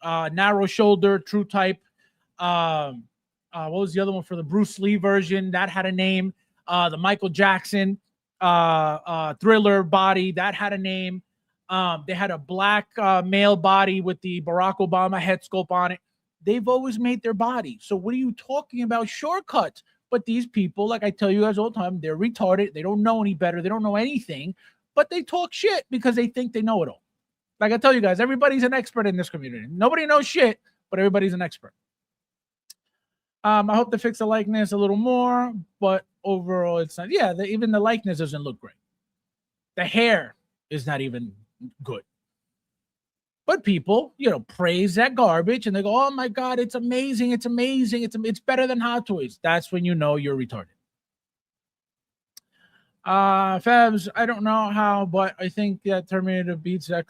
[SPEAKER 1] narrow shoulder, true type. What was the other one for the Bruce Lee version? That had a name. The Michael Jackson Thriller body, that had a name. They had a black male body with the Barack Obama head sculpt on it. They've always made their body. So what are you talking about shortcuts? But these people, like I tell you guys all the time, they're retarded. They don't know any better. They don't know anything, but they talk shit because they think they know it all. Like I tell you guys, everybody's an expert in this community. Nobody knows shit, but everybody's an expert. I hope to fix the likeness a little more, but overall it's not. Yeah, even the likeness doesn't look great. The hair is not even good. But people, praise that garbage and they go, oh my God, it's amazing. It's amazing. It's better than Hot Toys. That's when you know you're retarded. Fabs, I don't know how, but I think that Terminator beats that.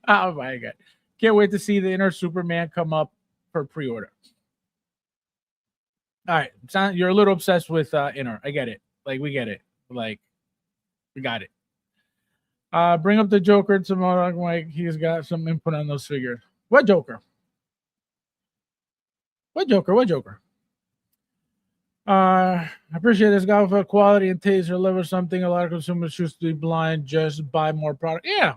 [SPEAKER 1] Oh my God. Can't wait to see the inner Superman come up for pre-order. All right. You're a little obsessed with inner. I get it. Like, we get it. Like, we got it. Bring up the Joker tomorrow, Mike. He's got some input on those figures. What Joker? What Joker? What Joker? I appreciate this guy for quality and taste or liver something. A lot of consumers choose to be blind, just buy more product. Yeah,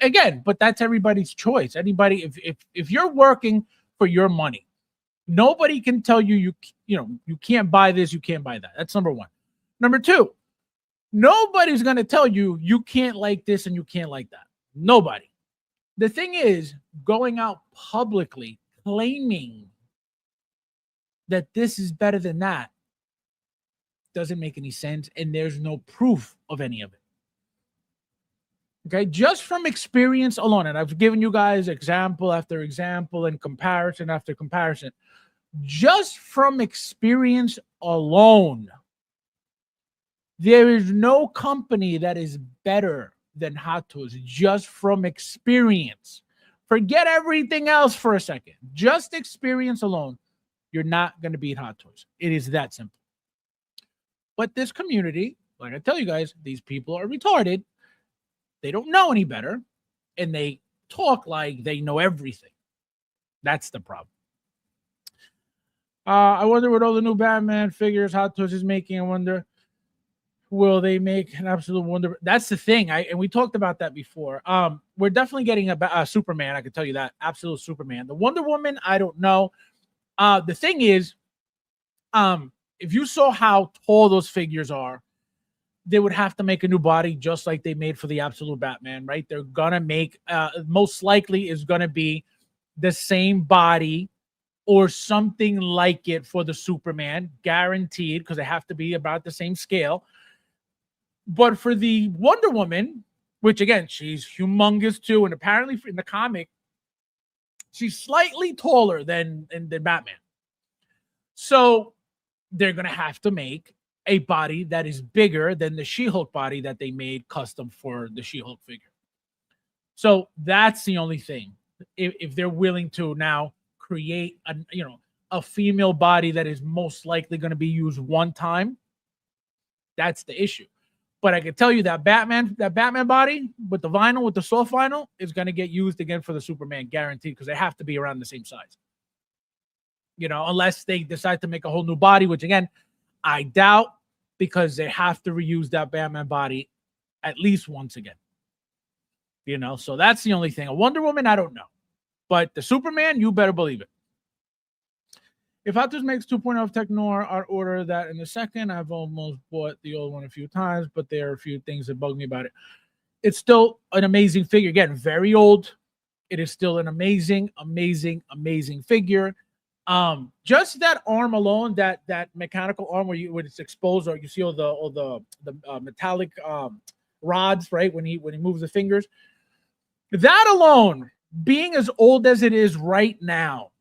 [SPEAKER 1] again, but that's everybody's choice. Anybody, if you're working for your money, nobody can tell you you can't buy this, you can't buy that. That's number one. Number two, nobody's gonna tell you you can't like this and you can't like that. Nobody. The thing is, going out publicly claiming that this is better than that doesn't make any sense, and there's no proof of any of it. Okay, just from experience alone, and I've given you guys example after example and comparison after comparison, just from experience alone, there is no company that is better than Hot Toys, just from experience. Forget everything else for a second. Just experience alone, you're not going to beat Hot Toys. It is that simple. But this community, like I tell you guys, these people are retarded. They don't know any better, and they talk like they know everything. That's the problem. I wonder what all the new Batman figures Hot Toys is making. I wonder, will they make an absolute wonder? That's the thing. And we talked about that before. We're definitely getting a Superman. I can tell you that. Absolute Superman. The Wonder Woman, I don't know. The thing is, if you saw how tall those figures are, they would have to make a new body just like they made for the Absolute Batman, right? They're going to make, most likely is going to be the same body or something like it for the Superman, guaranteed, because they have to be about the same scale. But for the Wonder Woman, which again, she's humongous too, and apparently in the comic, she's slightly taller than Batman. So they're going to have to make a body that is bigger than the She-Hulk body that they made custom for the She-Hulk figure. So that's the only thing. If they're willing to now create a female body that is most likely going to be used one time, that's the issue. But I can tell you that Batman body with the vinyl, with the soft vinyl, is going to get used again for the Superman, guaranteed, because they have to be around the same size. Unless they decide to make a whole new body, which again, I doubt, because they have to reuse that Batman body at least once again. So that's the only thing. A Wonder Woman, I don't know. But the Superman, you better believe it. If Hot Toys makes 2.0 of Tech Noir, I'll order that in a second. I've almost bought the old one a few times, but there are a few things that bug me about it. It's still an amazing figure. Again, very old. It is still an amazing, amazing, amazing figure. Just that arm alone, that mechanical arm when it's exposed, or you see all the metallic rods, right? When he moves the fingers, that alone, being as old as it is right now,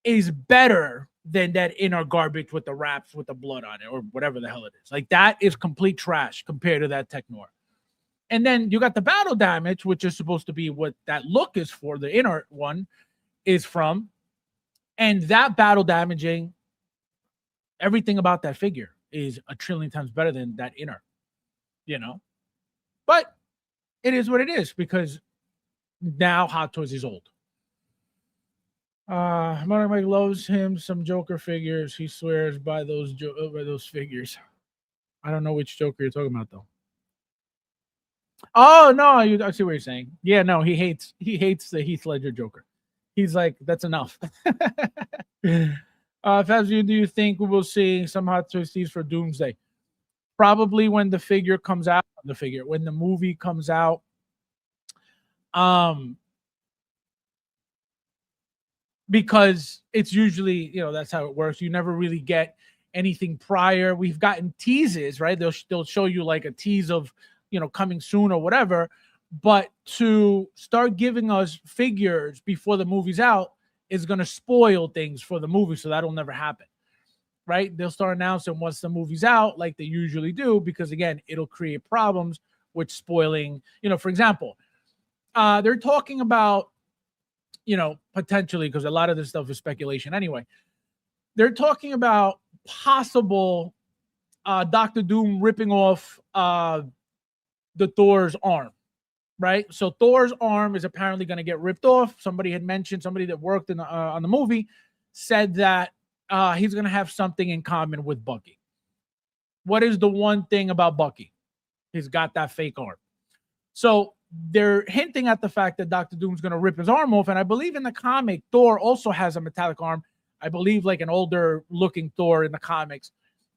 [SPEAKER 1] is better than that inner garbage with the wraps with the blood on it or whatever the hell it is. Like, that is complete trash compared to that Tech Noir. And then you got the battle damage, which is supposed to be what that look is for. The inner one is from. And that battle damaging, everything about that figure is a trillion times better than that inner, But it is what it is, because now Hot Toys is old. Mike loves him some Joker figures. He swears by those figures. I don't know which Joker you're talking about, though. Oh no, I see what you're saying. Yeah, no, he hates the Heath Ledger Joker. He's like, that's enough. Fabs, do you think we will see some Hot Toys tees for Doomsday? Probably when the figure comes out. When the movie comes out. Because it's usually, that's how it works. You never really get anything prior. We've gotten teases, right? They'll show you like a tease of, coming soon or whatever. But to start giving us figures before the movie's out is going to spoil things for the movie. So that'll never happen, right? They'll start announcing once the movie's out, like they usually do, because again, it'll create problems with spoiling. For example, they're talking about, potentially, because a lot of this stuff is speculation anyway. They're talking about possible Doctor Doom ripping off the Thor's arm, right? So Thor's arm is apparently going to get ripped off. Somebody had mentioned, somebody that worked in on the movie said that he's going to have something in common with Bucky. What is the one thing about Bucky? He's got that fake arm. So they're hinting at the fact that Doctor Doom's going to rip his arm off. And I believe in the comic, Thor also has a metallic arm. I believe like an older looking Thor in the comics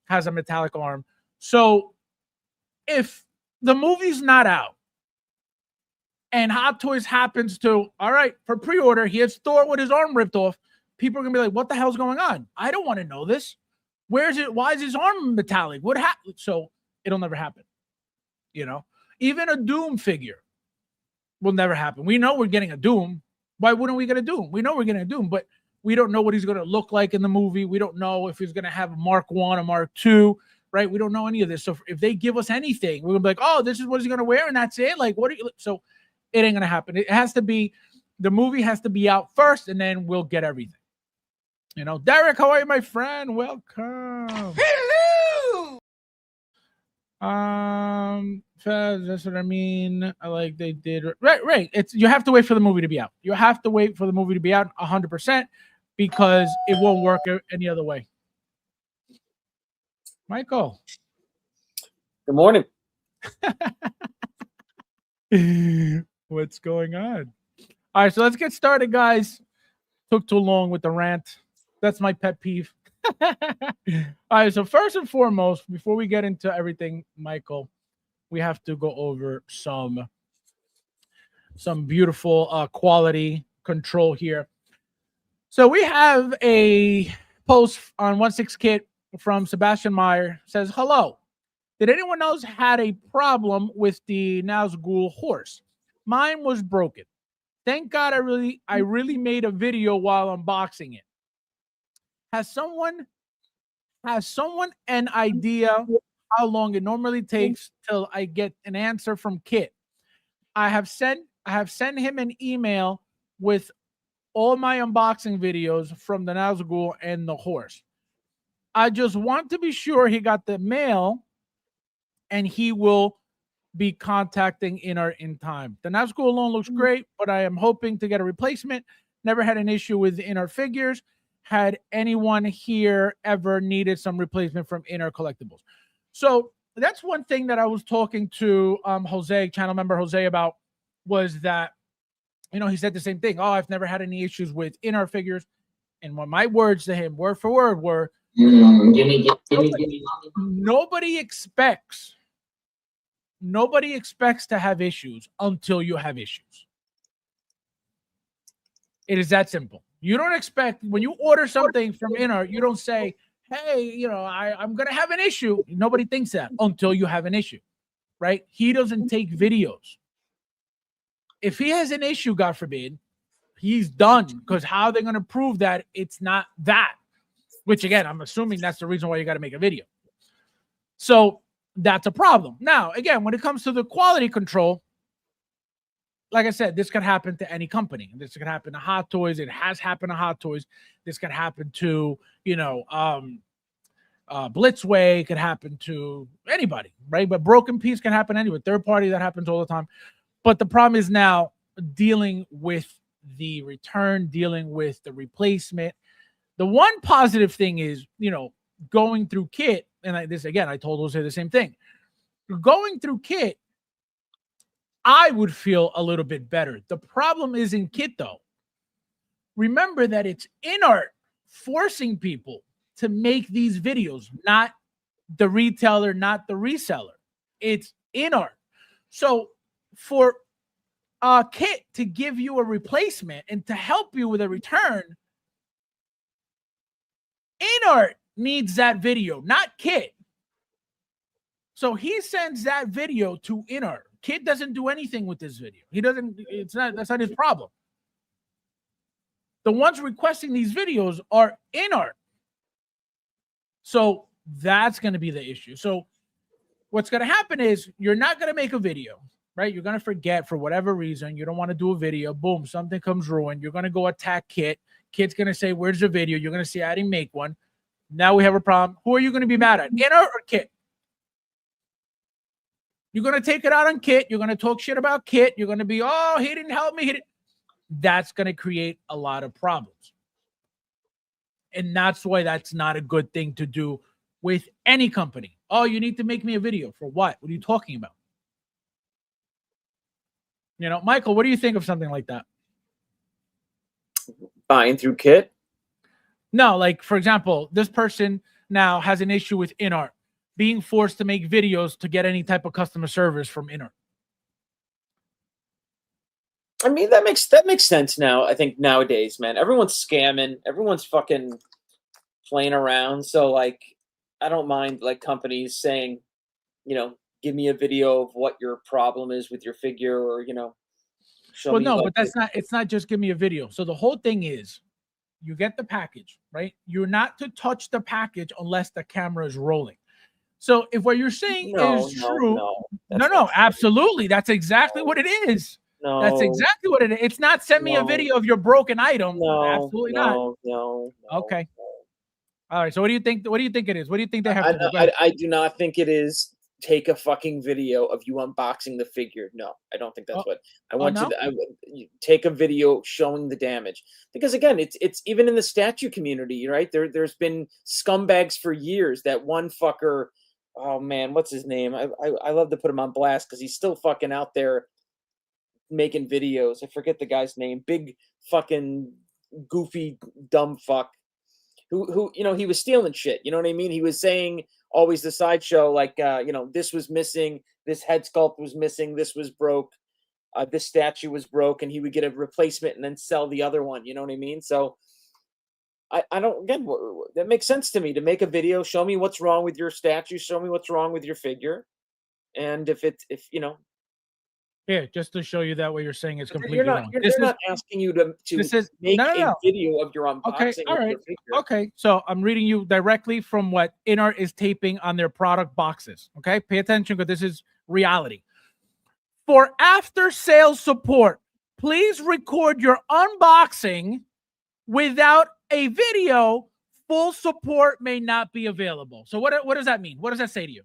[SPEAKER 1] has a metallic arm. So if the movie's not out and Hot Toys happens to, all right, for pre-order, he has Thor with his arm ripped off, people are going to be like, what the hell's going on? I don't want to know this. Where is it? Why is his arm metallic? What happened? So it'll never happen. You know, even a Doom figure will never happen. We know we're getting a Doom. Why wouldn't we get a Doom? We know we're getting a Doom, but we don't know what he's going to look like in the movie. We don't know if he's going to have a Mark 1 or Mark 2, right? We don't know any of this. So if they give us anything, we're going to be like, oh, this is what he's going to wear, and that's it? Like, what are you? So it ain't going to happen. It has to be, the movie has to be out first, and then we'll get everything. You know, Derek, how are you, my friend? Welcome.
[SPEAKER 7] Hello.
[SPEAKER 1] That's what I mean. I like they did right. It's you have to wait for the movie to be out. You have to wait for the movie to be out 100% because it won't work any other way. Michael.
[SPEAKER 6] Good morning.
[SPEAKER 1] What's going on? All right, so let's get started, guys. Took too long with the rant. That's my pet peeve. All right, so first and foremost, before we get into everything, Michael, we have to go over some beautiful quality control here. So we have a post on 16 Kit from Sebastian Meyer. Says, hello. Did anyone else had a problem with the Nazgul horse? Mine was broken. Thank God I really made a video while unboxing it. Has someone an idea how long it normally takes till I get an answer from Kit? I have sent him an email with all my unboxing videos from the Nazgul and the horse. I just want to be sure he got the mail and he will be contacting Inner in time. The Nazgul alone looks great, but I am hoping to get a replacement. Never had an issue with Inner figures. Had anyone here ever needed some replacement from Inner Collectibles? So that's one thing that I was talking to Jose, channel member Jose, about, was that, you know, he said the same thing. Oh, I've never had any issues with Inner figures. And when my words to him, word for word, were nobody expects to have issues until you have issues. It is that simple. You don't expect, when you order something from Inner, you don't say, hey, you know, I'm going to have an issue. Nobody thinks that until you have an issue, right? He doesn't take videos. If he has an issue, God forbid, he's done, because how are they going to prove that it's not that? Which, again, I'm assuming that's the reason why you got to make a video. So that's a problem. Now, again, when it comes to the quality control, like I said, this could happen to any company. This could happen to Hot Toys. It has happened to Hot Toys. This could happen to, you know, Blitzway. It could happen to anybody, right? But broken piece can happen anywhere. Third party, that happens all the time. But the problem is now dealing with the return, dealing with the replacement. The one positive thing is, you know, going through Kit, and I told Jose the same thing. Going through Kit, I would feel a little bit better. The problem is in Kit, though. Remember that it's InArt forcing people to make these videos, not the retailer, not the reseller. It's InArt. So for Kit to give you a replacement and to help you with a return, InArt needs that video, not Kit. So he sends that video to InArt. Kid doesn't do anything with this video. He doesn't, that's not his problem. The ones requesting these videos are InArt. So that's going to be the issue. So what's going to happen is you're not going to make a video, right? You're going to forget for whatever reason. You don't want to do a video. Boom, something comes ruined. You're going to go attack Kit. Kit's going to say, where's the video? You're going to say, I didn't make one. Now we have a problem. Who are you going to be mad at? Inner or Kit? You're going to take it out on Kit. You're going to talk shit about Kit. You're going to be, oh, he didn't help me. That's going to create a lot of problems. And that's why that's not a good thing to do with any company. Oh, you need to make me a video. For what? What are you talking about? You know, Michael, what do you think of something like that?
[SPEAKER 6] Buying through Kit?
[SPEAKER 1] No, like, for example, this person now has an issue with InArt being forced to make videos to get any type of customer service from InArt.
[SPEAKER 6] I mean, that makes sense now. I think nowadays, man, everyone's scamming, everyone's fucking playing around. So, like, I don't mind like companies saying, you know, give me a video of what your problem is with your figure, or show me.
[SPEAKER 1] Well, no,
[SPEAKER 6] like,
[SPEAKER 1] but that's not. It's not just give me a video. So the whole thing is, you get the package, right? You're not to touch the package unless the camera is rolling. So if what you're saying is true, no, absolutely, that's exactly what it is.
[SPEAKER 6] No,
[SPEAKER 1] that's exactly what it is. It's not send me a video of your broken item.
[SPEAKER 6] No,
[SPEAKER 1] absolutely not.
[SPEAKER 6] No.
[SPEAKER 1] Okay. All right. So what do you think? What do you think it is? What do you think they have to do?
[SPEAKER 6] I do not think it is. Take a fucking video of you unboxing the figure. No, I don't think that's what I want to. I would take a video showing the damage, because again, it's even in the statue community, right? There's been scumbags for years. That one fucker, oh man, what's his name? I love to put him on blast because he's still fucking out there making videos. I forget the guy's name. Big fucking goofy dumb fuck who he was stealing shit. You know what I mean? He was saying always the sideshow, like, this was missing, this head sculpt was missing, this was broke, this statue was broke, and he would get a replacement and then sell the other one. You know what I mean? So I don't, again, that makes sense to me, to make a video, show me what's wrong with your statue, show me what's wrong with your figure. And if
[SPEAKER 1] yeah, just to show you that what you're saying is completely
[SPEAKER 6] wrong. They're not asking you to make a video of your unboxing.
[SPEAKER 1] Okay, all right.
[SPEAKER 6] Your figure.
[SPEAKER 1] Okay, so I'm reading you directly from what InArt is taping on their product boxes. Okay, pay attention because this is reality. For after-sales support, please record your unboxing without a video. Full support may not be available. So what does that mean? What does that say to you?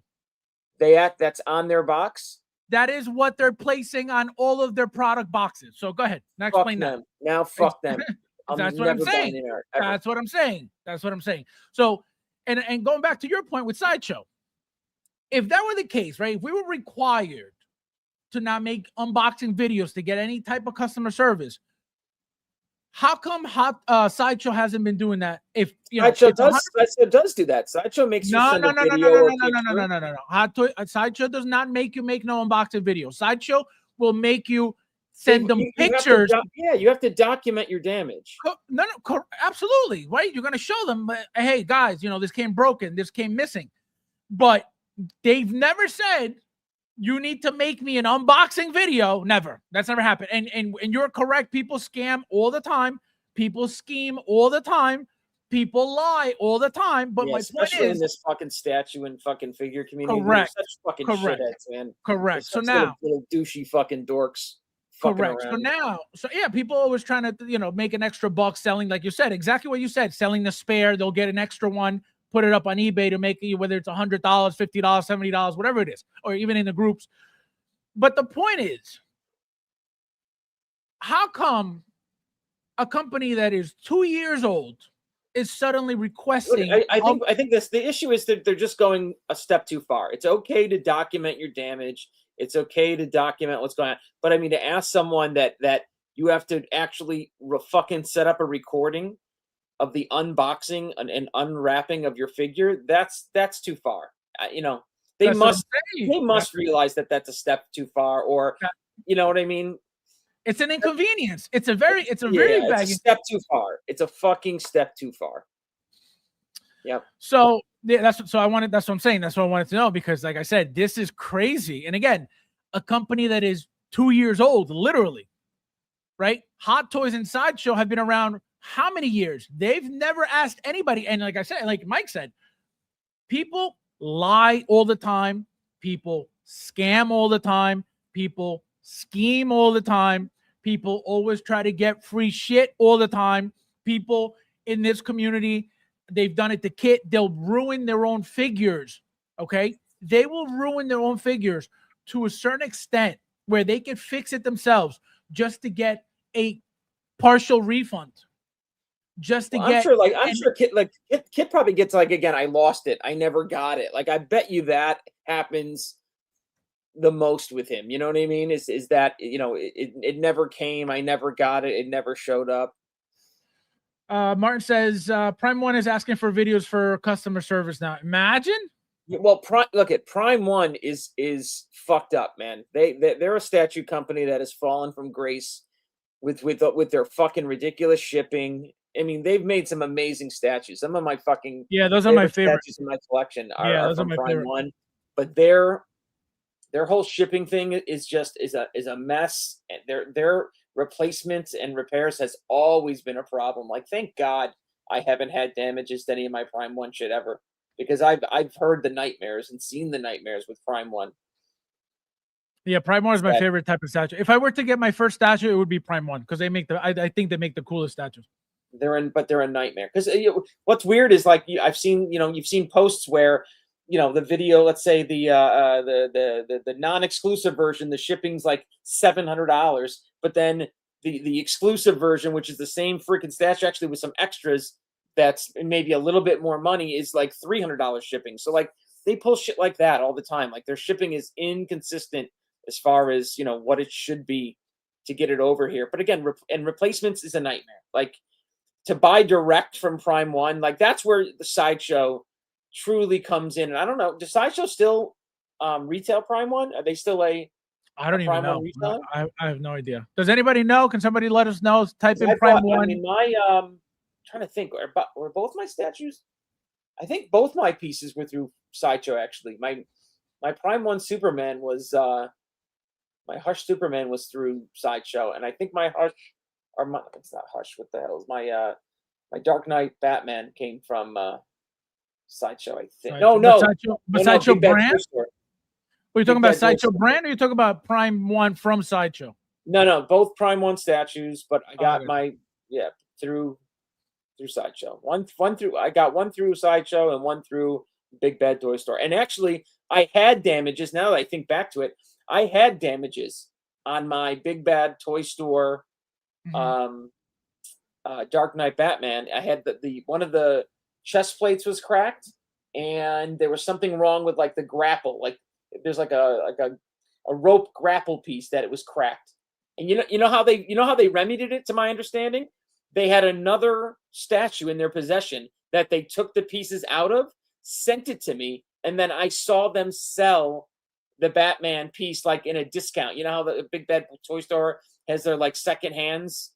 [SPEAKER 6] That's on their box?
[SPEAKER 1] That is what they're placing on all of their product boxes. So go ahead. Now explain that.
[SPEAKER 6] Now fuck them.
[SPEAKER 1] That's what I'm saying. That's what I'm saying. That's what I'm saying. So, and going back to your point with Sideshow, if that were the case, right? If we were required to not make unboxing videos to get any type of customer service, how come Sideshow hasn't been doing that? If
[SPEAKER 6] Sideshow does do that. Sideshow makes you send a video.
[SPEAKER 1] No. Sideshow does not make you make no unboxing video. Sideshow will make you send them pictures.
[SPEAKER 6] You have to document your damage.
[SPEAKER 1] No, absolutely, right? You're gonna show them, hey guys, this came broken, this came missing, but they've never said you need to make me an unboxing video. Never. That's never happened. And you're correct. People scam all the time. People scheme all the time. People lie all the time. But my point is,
[SPEAKER 6] in this fucking statue and fucking figure community,
[SPEAKER 1] correct.
[SPEAKER 6] Such fucking shitheads, man.
[SPEAKER 1] Correct. So now,
[SPEAKER 6] little douchey fucking dorks.
[SPEAKER 1] Correct. So yeah, people always trying to make an extra buck selling, like you said, exactly what you said, selling the spare. They'll get an extra one, put it up on eBay to make you, whether it's $100, $50, $70, whatever it is, or even in the groups. But the point is, how come a company that is 2 years old is suddenly requesting?
[SPEAKER 6] I think the issue is that they're just going a step too far. It's okay to document your damage. It's okay to document what's going on. But I mean, to ask someone that you have to actually fucking set up a recording of the unboxing and unwrapping of your figure, that's too far. They must realize that that's a step too far, or you know what I mean?
[SPEAKER 1] It's an inconvenience. It's a very bad
[SPEAKER 6] step too far. It's a fucking step too far. Yep.
[SPEAKER 1] So that's what I'm saying. That's what I wanted to know, because like I said, this is crazy. And again, a company that is 2 years old, literally, right? Hot Toys and Sideshow have been around how many years? They've never asked anybody. And like I said, like Mike said, people lie all the time. People scam all the time. People scheme all the time. People always try to get free shit all the time. People in this community They've done it to Kit. They'll ruin their own figures. Okay. They will ruin their own figures to a certain extent where they can fix it themselves just to get a partial refund. Just to get,
[SPEAKER 6] I'm sure Kit probably gets like, again, I lost it. I never got it. Like, I bet you that happens the most with him. You know what I mean? Is that, it never came. I never got it. It never showed up.
[SPEAKER 1] Martin says Prime One is asking for videos for customer service now. Imagine.
[SPEAKER 6] Well, Prime One is fucked up, man. They're a statue company that has fallen from grace with their fucking ridiculous shipping. I mean, they've made some amazing statues. Some of my fucking
[SPEAKER 1] those are my favorite
[SPEAKER 6] statues in my collection are
[SPEAKER 1] those
[SPEAKER 6] from
[SPEAKER 1] are my
[SPEAKER 6] Prime
[SPEAKER 1] favorite.
[SPEAKER 6] One, but their whole shipping thing is a mess. And their replacements and repairs has always been a problem. Like, thank God I haven't had damages to any of my Prime One shit ever, because I've heard the nightmares and seen the nightmares with Prime One.
[SPEAKER 1] Yeah, Prime One is my favorite type of statue. If I were to get my first statue, it would be Prime One, because they make I think they make the coolest statues.
[SPEAKER 6] They're a nightmare. Because what's weird is, like, I've seen, you've seen posts where, the video, let's say the non-exclusive version, the shipping's like $700, but then the exclusive version, which is the same freaking statue, actually with some extras, that's maybe a little bit more money, is like $300 shipping. So, like, they pull shit like that all the time. Like, their shipping is inconsistent as far as, what it should be to get it over here. But again, replacements is a nightmare. Like, to buy direct from Prime One, like, that's where the Sideshow truly comes in. And I don't know, does Sideshow still retail Prime One? Are they still I
[SPEAKER 1] don't even know. I have no idea. Does anybody know? Can somebody let us know? Type in Prime One.
[SPEAKER 6] I mean, my trying to think, were both my statues? I think both my pieces were through Sideshow, actually. My Prime One Superman was my Hush Superman was through Sideshow, and I think my Hush, it's not Hush, what the hell is my Dark Knight Batman came from Sideshow, I think.
[SPEAKER 1] Sideshow brand? Were you talking about Sideshow brand, or are you talking about Prime One from Sideshow?
[SPEAKER 6] No, both Prime One statues, but I got through Sideshow. I got one through Sideshow and one through Big Bad Toy Store. And actually, I had damages. Now that I think back to it, I had damages on my Big Bad Toy Store Dark Knight Batman. I had the one of the chest plates was cracked, and there was something wrong with, like, the grapple. Like, there's like a rope grapple piece that it was cracked. And you know how they remedied it, to my understanding? They had another statue in their possession that they took the pieces out of, sent it to me, and then I saw them sell the Batman piece, like, in a discount. You know how the Big Bad Toy Store has their, like, second hands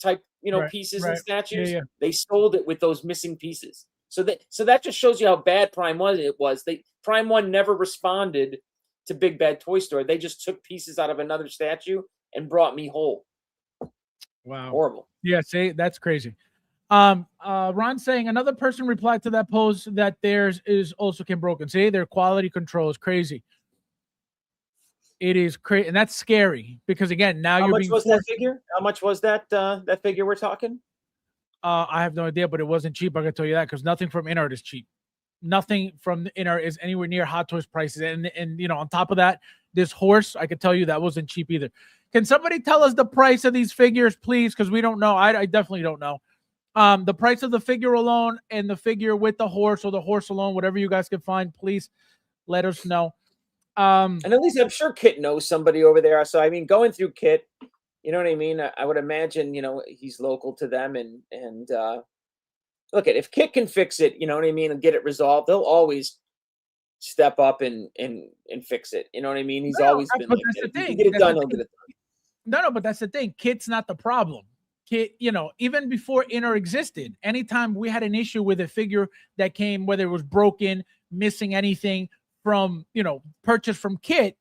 [SPEAKER 6] type, pieces and statues?
[SPEAKER 1] Yeah.
[SPEAKER 6] They sold it with those missing pieces. So that just shows you how bad Prime One it was. Prime One never responded to Big Bad Toy Store. They just took pieces out of another statue and brought me whole.
[SPEAKER 1] Wow.
[SPEAKER 6] Horrible.
[SPEAKER 1] Yeah, see, that's crazy. Ron saying another person replied to that post that theirs is also came broken. See, their quality control is crazy. It is crazy, and that's scary, because, again, now
[SPEAKER 6] How
[SPEAKER 1] you're
[SPEAKER 6] much
[SPEAKER 1] being
[SPEAKER 6] was that figure? How much was that that figure we're talking?
[SPEAKER 1] I have no idea, but it wasn't cheap. I can tell you that, because nothing from InArt is cheap. Nothing from InArt is anywhere near Hot Toys prices. And on top of that, this horse, I can tell you that wasn't cheap either. Can somebody tell us the price of these figures, please? Because we don't know. I definitely don't know. The price of the figure alone and the figure with the horse, or the horse alone, whatever you guys can find, please let us know.
[SPEAKER 6] And at least I'm sure Kit knows somebody over there. So, I mean, going through Kit, you know what I mean? I would imagine, he's local to them, and look, if Kit can fix it, you know what I mean, and get it resolved, they'll always step up and fix it. You know what I mean? He's always been like that. If he can get it done, he'll get it done.
[SPEAKER 1] No, but that's the thing. Kit's not the problem. Kit, even before InArt existed, anytime we had an issue with a figure that came, whether it was broken, missing anything from, purchased from Kit,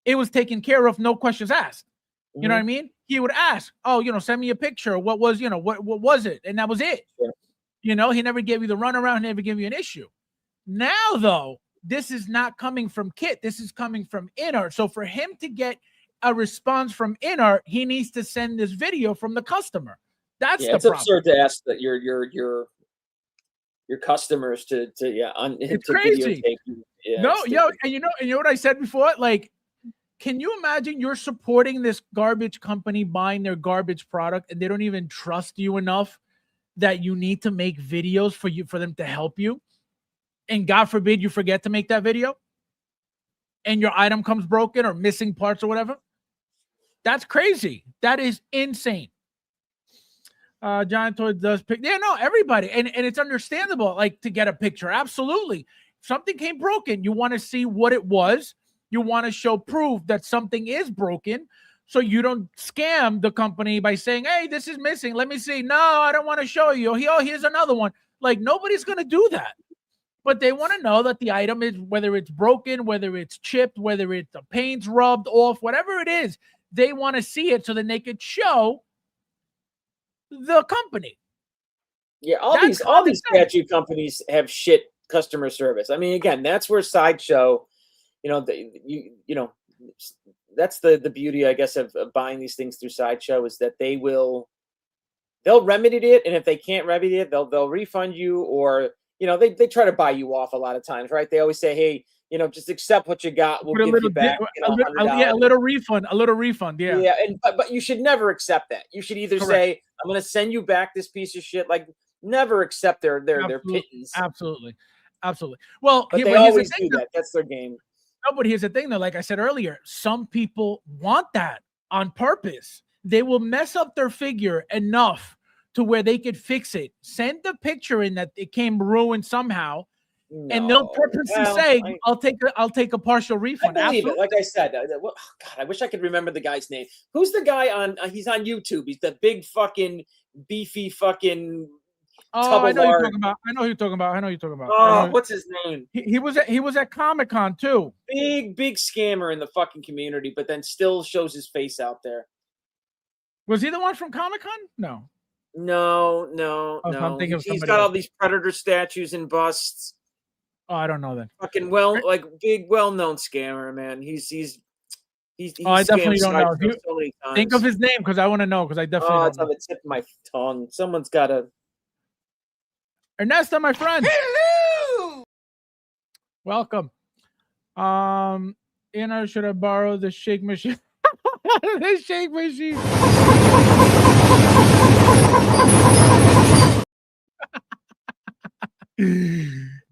[SPEAKER 1] it was taken care of, no questions asked. You know what I mean? He would ask, send me a picture. What was, what was it? And that was it.
[SPEAKER 6] Sure.
[SPEAKER 1] He never gave you the runaround, never gave you an issue. Now, though, this is not coming from Kit. This is coming from InArt. So for him to get a response from InArt, he needs to send this video from the customer. That's the problem.
[SPEAKER 6] It's absurd to ask that your your customers to
[SPEAKER 1] It's
[SPEAKER 6] to
[SPEAKER 1] crazy.
[SPEAKER 6] videotape you. Yeah,
[SPEAKER 1] No,
[SPEAKER 6] it's
[SPEAKER 1] yo,
[SPEAKER 6] stupid.
[SPEAKER 1] and you know what I said before? Like, can you imagine you're supporting this garbage company buying their garbage product and they don't even trust you enough that you need to make videos for them to help you? And God forbid you forget to make that video and your item comes broken or missing parts or whatever. That's crazy. That is insane. Giant Toy does pick. Yeah, no, everybody. And it's understandable, like, to get a picture. Absolutely. If something came broken, you want to see what it was. You want to show proof that something is broken. So you don't scam the company by saying, hey, this is missing. Let me see. No, I don't want to show you. Oh, here's another one. Like, nobody's going to do that. But they want to know that the item is, whether it's broken, whether it's chipped, whether it's the paint's rubbed off, whatever it is, they want to see it so then they could show the company.
[SPEAKER 6] Yeah, all these statue companies have shit customer service. I mean, again, that's where Sideshow, that's the beauty, I guess, of buying these things through Sideshow, is that they'll remedy it, and if they can't remedy it, they'll refund you, or they try to buy you off a lot of times, right? They always say, hey, just accept what you got. We'll give you back
[SPEAKER 1] a little refund. Yeah.
[SPEAKER 6] Yeah, but you should never accept that. You should either say, I'm going to send you back this piece of shit. Like, never accept their pittance.
[SPEAKER 1] Absolutely. Well,
[SPEAKER 6] but they always do that. That's their game.
[SPEAKER 1] No, but here's the thing, though. Like I said earlier, some people want that on purpose. They will mess up their figure enough to where they could fix it. Send the picture in that it came ruined somehow. No. And they'll purposely say, I'll take a partial refund.
[SPEAKER 6] I believe it. Like I said, God, I wish I could remember the guy's name. Who's the guy on? He's on YouTube. He's the big fucking beefy fucking.
[SPEAKER 1] Oh, I know who you're talking about.
[SPEAKER 6] Oh, what's his name?
[SPEAKER 1] He was at Comic-Con too.
[SPEAKER 6] Big scammer in the fucking community, but then still shows his face out there.
[SPEAKER 1] Was he the one from Comic-Con? No.
[SPEAKER 6] I'm thinking he's got all these Predator statues and busts.
[SPEAKER 1] Oh, I don't know that.
[SPEAKER 6] Fucking big, well-known scammer, man. He's
[SPEAKER 1] I definitely don't know.
[SPEAKER 6] So many times.
[SPEAKER 1] Think of his name, because I want to know, because I definitely don't
[SPEAKER 6] it's on the tip of my tongue. Someone's got to.
[SPEAKER 1] Ernesto, my friend.
[SPEAKER 7] Hello.
[SPEAKER 1] Welcome. Should I borrow the shake machine? The shake machine.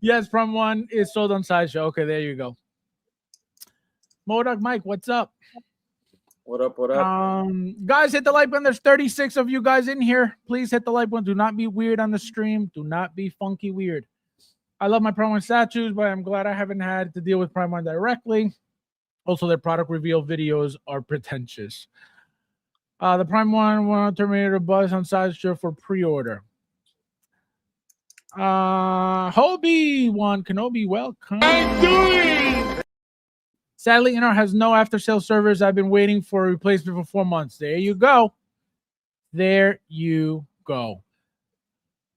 [SPEAKER 1] Yes, from one is sold on Sideshow. Okay, there you go. Modoc Mike, what's up?
[SPEAKER 6] What up?
[SPEAKER 1] Guys, hit the like button. There's 36 of you guys in here. Please hit the like button. Do not be weird on the stream. Do not be funky weird. I love my Prime 1 statues, but I'm glad I haven't had to deal with Prime 1 directly. Also, their product reveal videos are pretentious. The Prime 1 Terminator buzz on Sideshow for pre-order. Hobie One Kenobi, welcome. Sadly, has no after-sale servers. I've been waiting for a replacement for 4 months. There you go.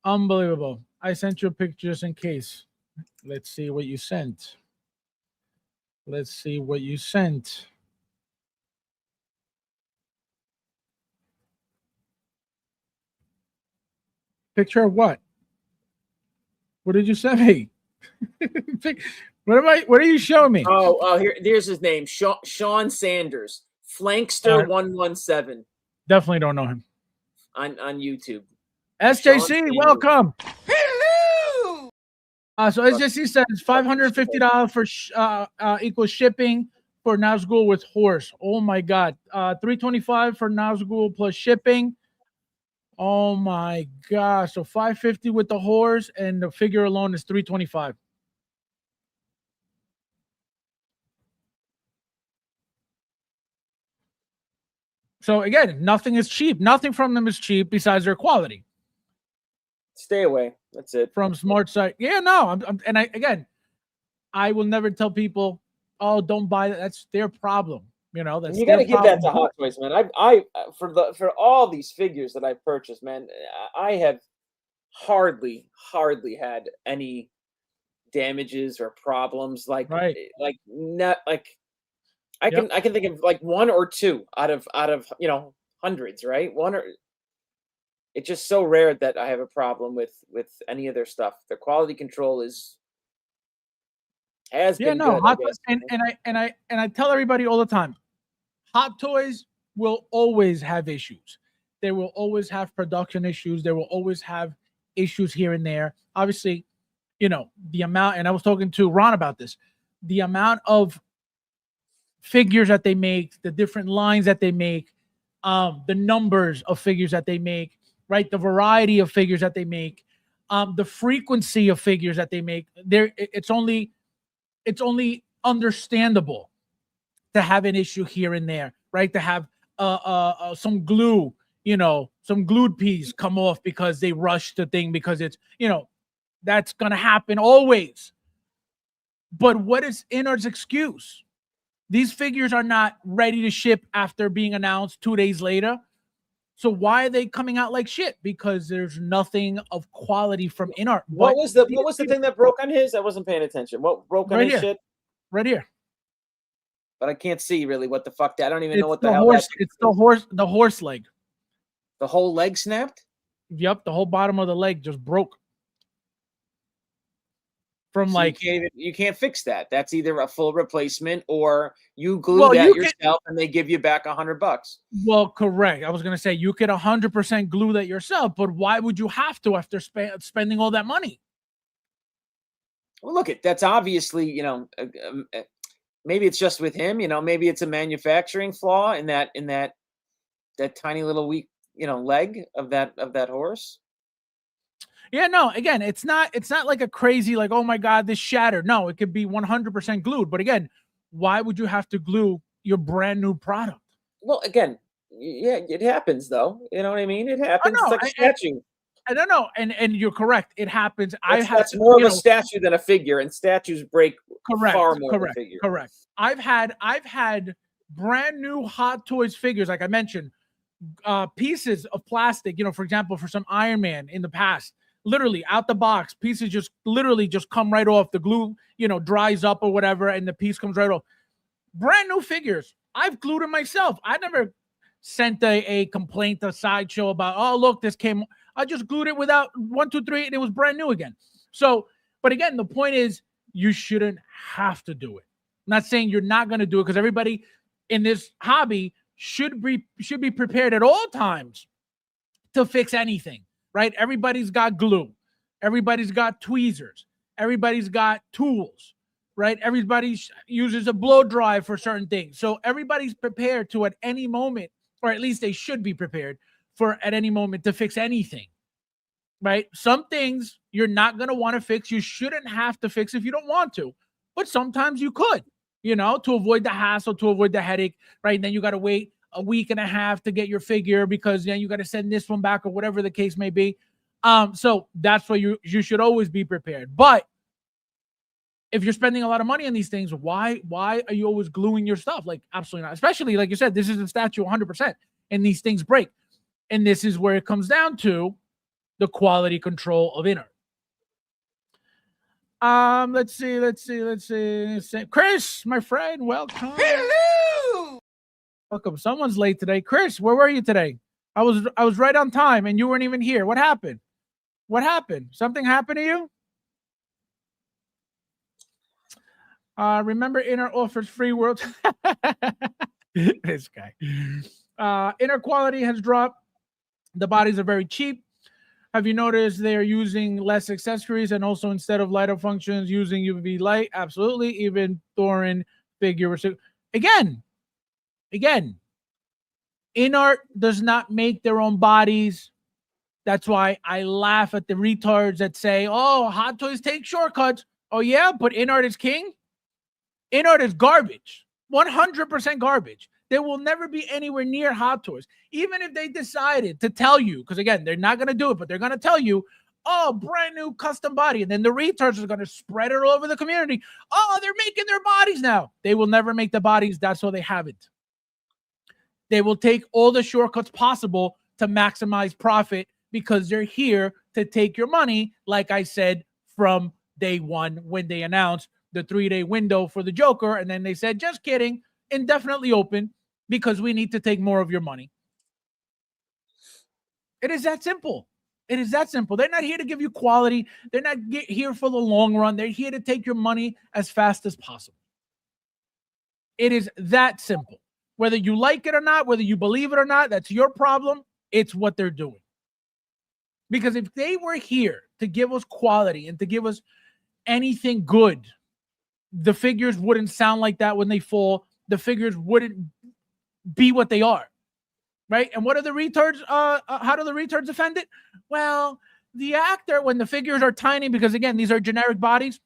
[SPEAKER 1] Unbelievable. I sent you a picture just in case. Let's see what you sent. Picture of what? What did you send me? What are you showing me?
[SPEAKER 6] Here's his name. Sean Sanders. Flankster 117.
[SPEAKER 1] Definitely don't know him.
[SPEAKER 6] On YouTube.
[SPEAKER 1] SJC, welcome.
[SPEAKER 7] Hello.
[SPEAKER 1] So SJC says $550 for equals shipping for Nazgul with horse. Oh my God. $325 for Nazgul plus shipping. Oh my gosh. So $550 with the horse, and the figure alone is $325. So again, nothing is cheap. Nothing from them is cheap besides their quality.
[SPEAKER 6] Stay away. That's it.
[SPEAKER 1] From Smart Site. Yeah, no. I will never tell people, oh, don't buy that. That's their problem. That's
[SPEAKER 6] you got to give that to Hot Toys, man. I for all these figures that I've purchased, man, I have hardly had any damages or problems. I can think of like one or two out of hundreds, right? it's just so rare that I have a problem with any of their stuff. Their quality control has been good.
[SPEAKER 1] Hot Toys, and I tell everybody all the time, Hot Toys will always have issues. They will always have production issues. They will always have issues here and there. Obviously, the amount, and I was talking to Ron about this, the amount of figures that they make, the different lines that they make, the numbers of figures that they make, right? The variety of figures that they make, the frequency of figures that they make. It's only understandable to have an issue here and there, right? To have some glue, some glued piece come off because they rushed the thing, because it's, that's going to happen always. But what is Inart's excuse? These figures are not ready to ship after being announced 2 days later. So why are they coming out like shit? Because there's nothing of quality from Inart.
[SPEAKER 6] What was the thing that broke on his? I wasn't paying attention. What broke on his shit?
[SPEAKER 1] Right here.
[SPEAKER 6] But I can't see really what the fuck that. I don't even know what the hell
[SPEAKER 1] horse. It's the horse leg.
[SPEAKER 6] The whole leg snapped?
[SPEAKER 1] Yep, the whole bottom of the leg just broke. From
[SPEAKER 6] So you can't fix that. That's either a full replacement or you glue yourself and they give you back $100.
[SPEAKER 1] Well, correct. I was gonna say you could 100% glue that yourself, but why would you have to after spending all that money?
[SPEAKER 6] Well, look, that's obviously maybe it's just with him. Maybe it's a manufacturing flaw in that tiny little weak leg of that horse.
[SPEAKER 1] Yeah, no, again, it's not like a crazy, like, oh my God, this shattered. No, it could be 100% glued. But again, why would you have to glue your brand new product?
[SPEAKER 6] Well, again, yeah, it happens though. You know what I mean? It happens. It's like a statue.
[SPEAKER 1] I don't know. And you're correct. It happens.
[SPEAKER 6] That's more of a statue than a figure, and statues break far more than a figure.
[SPEAKER 1] Correct. I've had brand new Hot Toys figures, like I mentioned, pieces of plastic, for example, for some Iron Man in the past. Literally out the box, pieces just come right off. The glue, dries up or whatever, and the piece comes right off. Brand new figures. I've glued them myself. I never sent a complaint to Sideshow about, oh, look, this came. I just glued it without 1, 2, 3, and it was brand new again. So, but again, the point is you shouldn't have to do it. I'm not saying you're not going to do it, because everybody in this hobby should be prepared at all times to fix anything. Right? Everybody's got glue. Everybody's got tweezers. Everybody's got tools, right? Everybody uses a blow dry for certain things. So everybody's prepared to at any moment, or at least they should be prepared for at any moment to fix anything, right? Some things you're not going to want to fix. You shouldn't have to fix if you don't want to, but sometimes you could, to avoid the hassle, to avoid the headache, right? And then you got to wait a week and a half to get your figure, because then you got to send this one back or whatever the case may be. So that's why you should always be prepared. But if you're spending a lot of money on these things, why are you always gluing your stuff? Like, absolutely not. Especially, like you said, this is a statue 100%, and these things break. And this is where it comes down to the quality control of Inart. Let's see. Chris, my friend, welcome.
[SPEAKER 7] Hello!
[SPEAKER 1] Welcome. Someone's late today. Chris, where were you today? I was right on time and you weren't even here. What happened? Something happened to you? Remember, Inart offers free world. This guy. Inart quality has dropped. The bodies are very cheap. Have you noticed they are using less accessories, and also instead of light up functions using UV light? Absolutely. Even Thorin figure. Again, Inart does not make their own bodies. That's why I laugh at the retards that say, oh, Hot Toys take shortcuts. Oh, yeah, but Inart is king? Inart is garbage. 100% garbage. They will never be anywhere near Hot Toys. Even if they decided to tell you, because again, they're not going to do it, but they're going to tell you, oh, brand new custom body. And then the retards are going to spread it all over the community. Oh, they're making their bodies now. They will never make the bodies. That's why they haven't. They will take all the shortcuts possible to maximize profit, because they're here to take your money, like I said, from day one when they announced the 3-day window for the Joker. And then they said, just kidding, indefinitely open, because we need to take more of your money. It is that simple. It is that simple. They're not here to give you quality. They're not here for the long run. They're here to take your money as fast as possible. It is that simple. Whether you like it or not, whether you believe it or not, that's your problem. It's what they're doing. Because if they were here to give us quality and to give us anything good, the figures wouldn't sound like that when they fall. The figures wouldn't be what they are. Right? And what are the retards? How do the retards defend it? Well, the actor, when the figures are tiny, because again, these are generic bodies.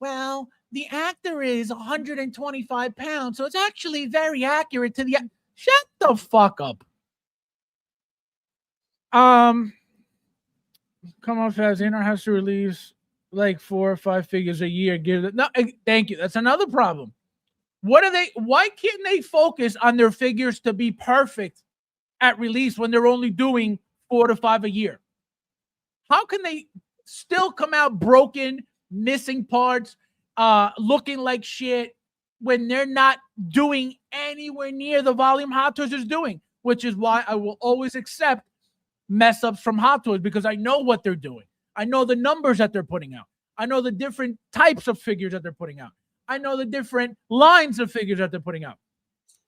[SPEAKER 1] Well, the actor is 125 pounds, so it's actually very accurate to the. Shut the fuck up. Come on, Faz. Inner has to release like 4 or 5 figures a year. Give it. No, thank you. That's another problem. What are they? Why can't they focus on their figures to be perfect at release when they're only doing 4 to 5 a year? How can they still come out broken, missing parts, looking like shit when they're not doing anywhere near the volume Hot Toys is doing? Which is why I will always accept mess ups from Hot Toys, because I know what they're doing. I know the numbers that they're putting out. I know the different types of figures that they're putting out. I know the different lines of figures that they're putting out.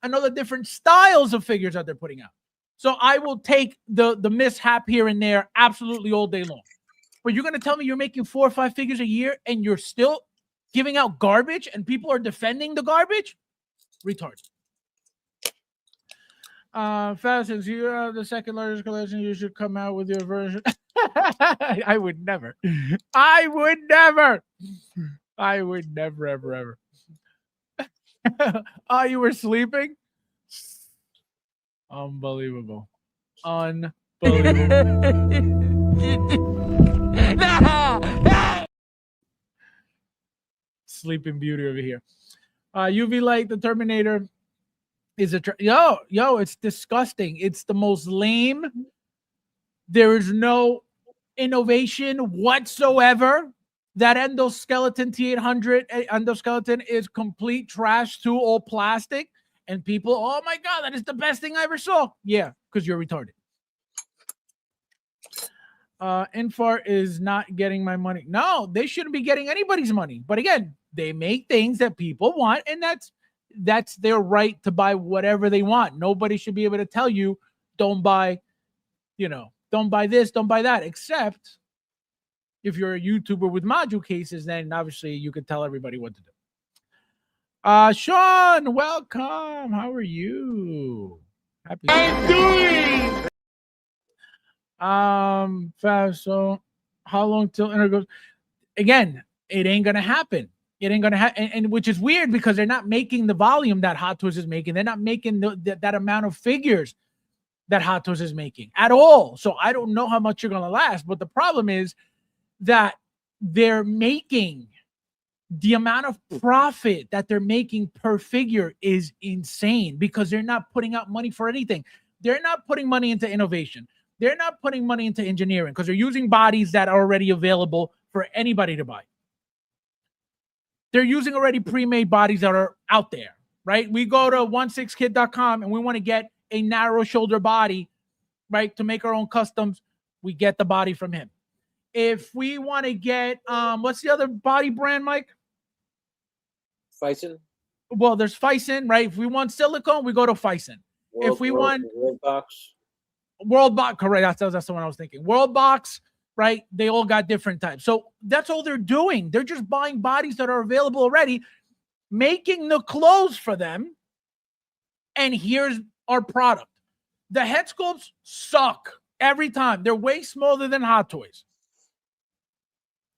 [SPEAKER 1] I know the different styles of figures that they're putting out. So I will take the mishap here and there absolutely all day long. But you're going to tell me you're making 4 or 5 figures a year and you're still giving out garbage and people are defending the garbage? Retard. Fast, since you have the second largest collection, you should come out with your version. I would never. I would never. I would never, ever, ever. Oh, you were sleeping? Unbelievable. Sleeping Beauty over here. UV light, the Terminator is a yo, it's disgusting. It's the most lame. There is no innovation whatsoever. That endoskeleton T800 endoskeleton is complete trash too, all plastic. And people, oh my God, that is the best thing I ever saw. Yeah, because you're retarded. Infar is not getting my money. No, they shouldn't be getting anybody's money. But again, they make things that people want, and that's their right to buy whatever they want. Nobody should be able to tell you, don't buy, don't buy this, don't buy that, except if you're a YouTuber with module cases, then obviously you could tell everybody what to do. Sean, welcome. How are you? Happy
[SPEAKER 2] I'm doing.
[SPEAKER 1] Fast. So how long till Inter goes? Again, it ain't gonna happen. It ain't gonna happen, and which is weird because they're not making the volume that Hot Toys is making. They're not making that amount of figures that Hot Toys is making at all. So I don't know how much you're gonna last. But the problem is that they're making the amount of profit that they're making per figure is insane because they're not putting out money for anything. They're not putting money into innovation. They're not putting money into engineering because they're using bodies that are already available for anybody to buy. They're using already pre-made bodies that are out there, right? We go to 16kid.com and we want to get a narrow shoulder body, right? To make our own customs, we get the body from him. If we want to get, what's the other body brand, Mike?
[SPEAKER 6] Fison?
[SPEAKER 1] Well, there's Fison, right? If we want silicone, we go to Fison. If we want World Box, correct? That's the one I was thinking. World Box, right? They all got different types. So that's all they're doing. They're just buying bodies that are available already, making the clothes for them. And here's our product. The head sculpts suck every time. They're way smaller than Hot Toys.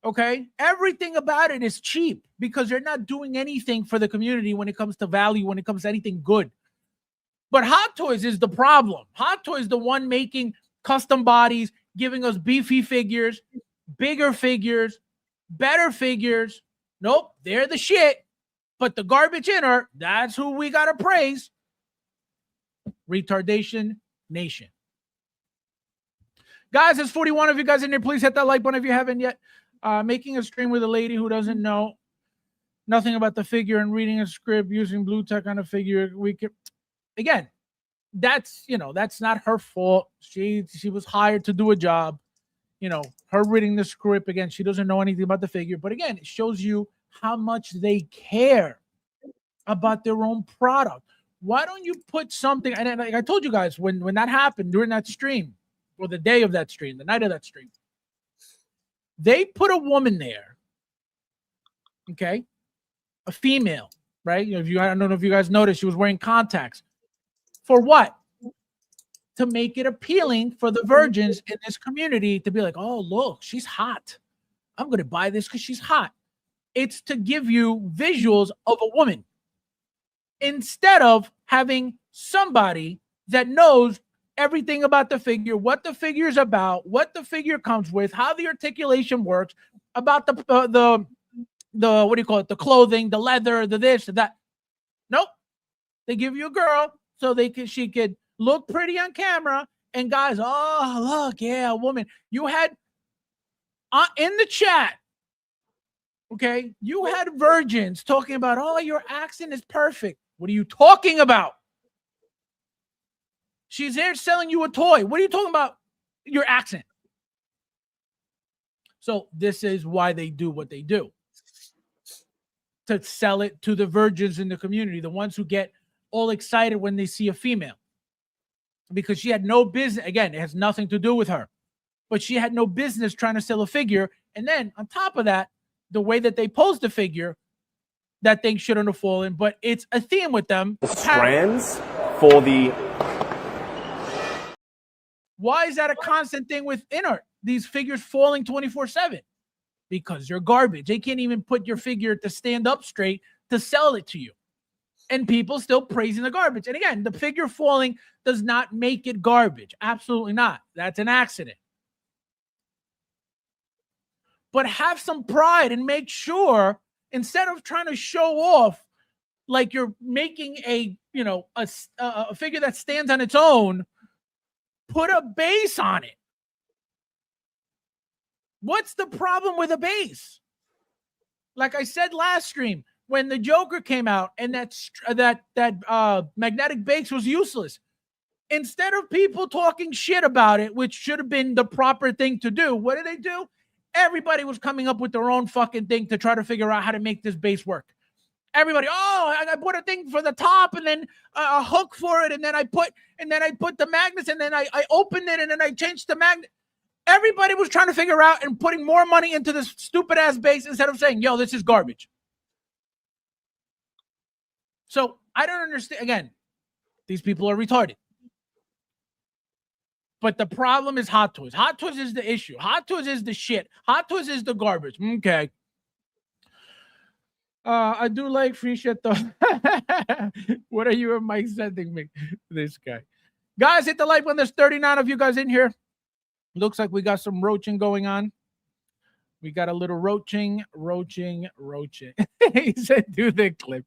[SPEAKER 1] Okay? Everything about it is cheap because they're not doing anything for the community when it comes to value, when it comes to anything good. But Hot Toys is the problem. Hot Toys is the one making custom bodies, giving us beefy figures, bigger figures, better figures. Nope, they're the shit. But the garbage inner, that's who we got to praise. Retardation Nation. Guys, there's 41 of you guys in there. Please hit that like button if you haven't yet. Making a stream with a lady who doesn't know nothing about the figure and reading a script using blue tech on a figure. We could, again, that's that's not her fault. She was hired to do a job. Her reading the script again, she doesn't know anything about the figure. But again, it shows you how much they care about their own product. Why don't you put something? And like I told you guys, when that happened during that stream, or the day of that stream, the night of that stream, they put a woman there, okay, a female, right? I don't know if you guys noticed, she was wearing contacts. For what? To make it appealing for the virgins in this community to be like, oh, look, she's hot. I'm going to buy this because she's hot. It's to give you visuals of a woman instead of having somebody that knows everything about the figure, what the figure is about, what the figure comes with, how the articulation works, about the what do you call it? The clothing, the leather, the this, the that. Nope. They give you a girl so she could look pretty on camera, and guys, oh, look, yeah, a woman. You had in the chat, okay, you had virgins talking about, oh, your accent is perfect. What are you talking about? She's there selling you a toy. What are you talking about? Your accent. So this is why they do what they do. To sell it to the virgins in the community, the ones who get all excited when they see a female. Because she had no business. Again, it has nothing to do with her. But she had no business trying to sell a figure. And then on top of that, the way that they posed the figure, that thing shouldn't have fallen. But it's a theme with them.
[SPEAKER 8] Strands for the...
[SPEAKER 1] Why is that a constant thing with Inart? These figures falling 24/7? Because you're garbage. They can't even put your figure to stand up straight to sell it to you. And people still praising the garbage. And again, the figure falling does not make it garbage. Absolutely not. That's an accident. But have some pride and make sure, instead of trying to show off like you're making a figure that stands on its own, put a base on it. What's the problem with a base? Like I said last stream, when the Joker came out and that magnetic base was useless, instead of people talking shit about it, which should have been the proper thing to do, what did they do? Everybody was coming up with their own fucking thing to try to figure out how to make this base work. Everybody, I put a thing for the top and then a hook for it, and then I put the magnets, and then I opened it, and then I changed the magnet. Everybody was trying to figure out and putting more money into this stupid ass base instead of saying, yo, this is garbage. So I don't understand. Again, these people are retarded. But the problem is Hot Toys. Hot Toys is the issue. Hot Toys is the shit. Hot Toys is the garbage. Okay. I do like free shit though. What are you and Mike sending me? This guy. Guys, hit the like when there's 39 of you guys in here. Looks like we got some roaching going on. We got a little roaching. He said, do the clip.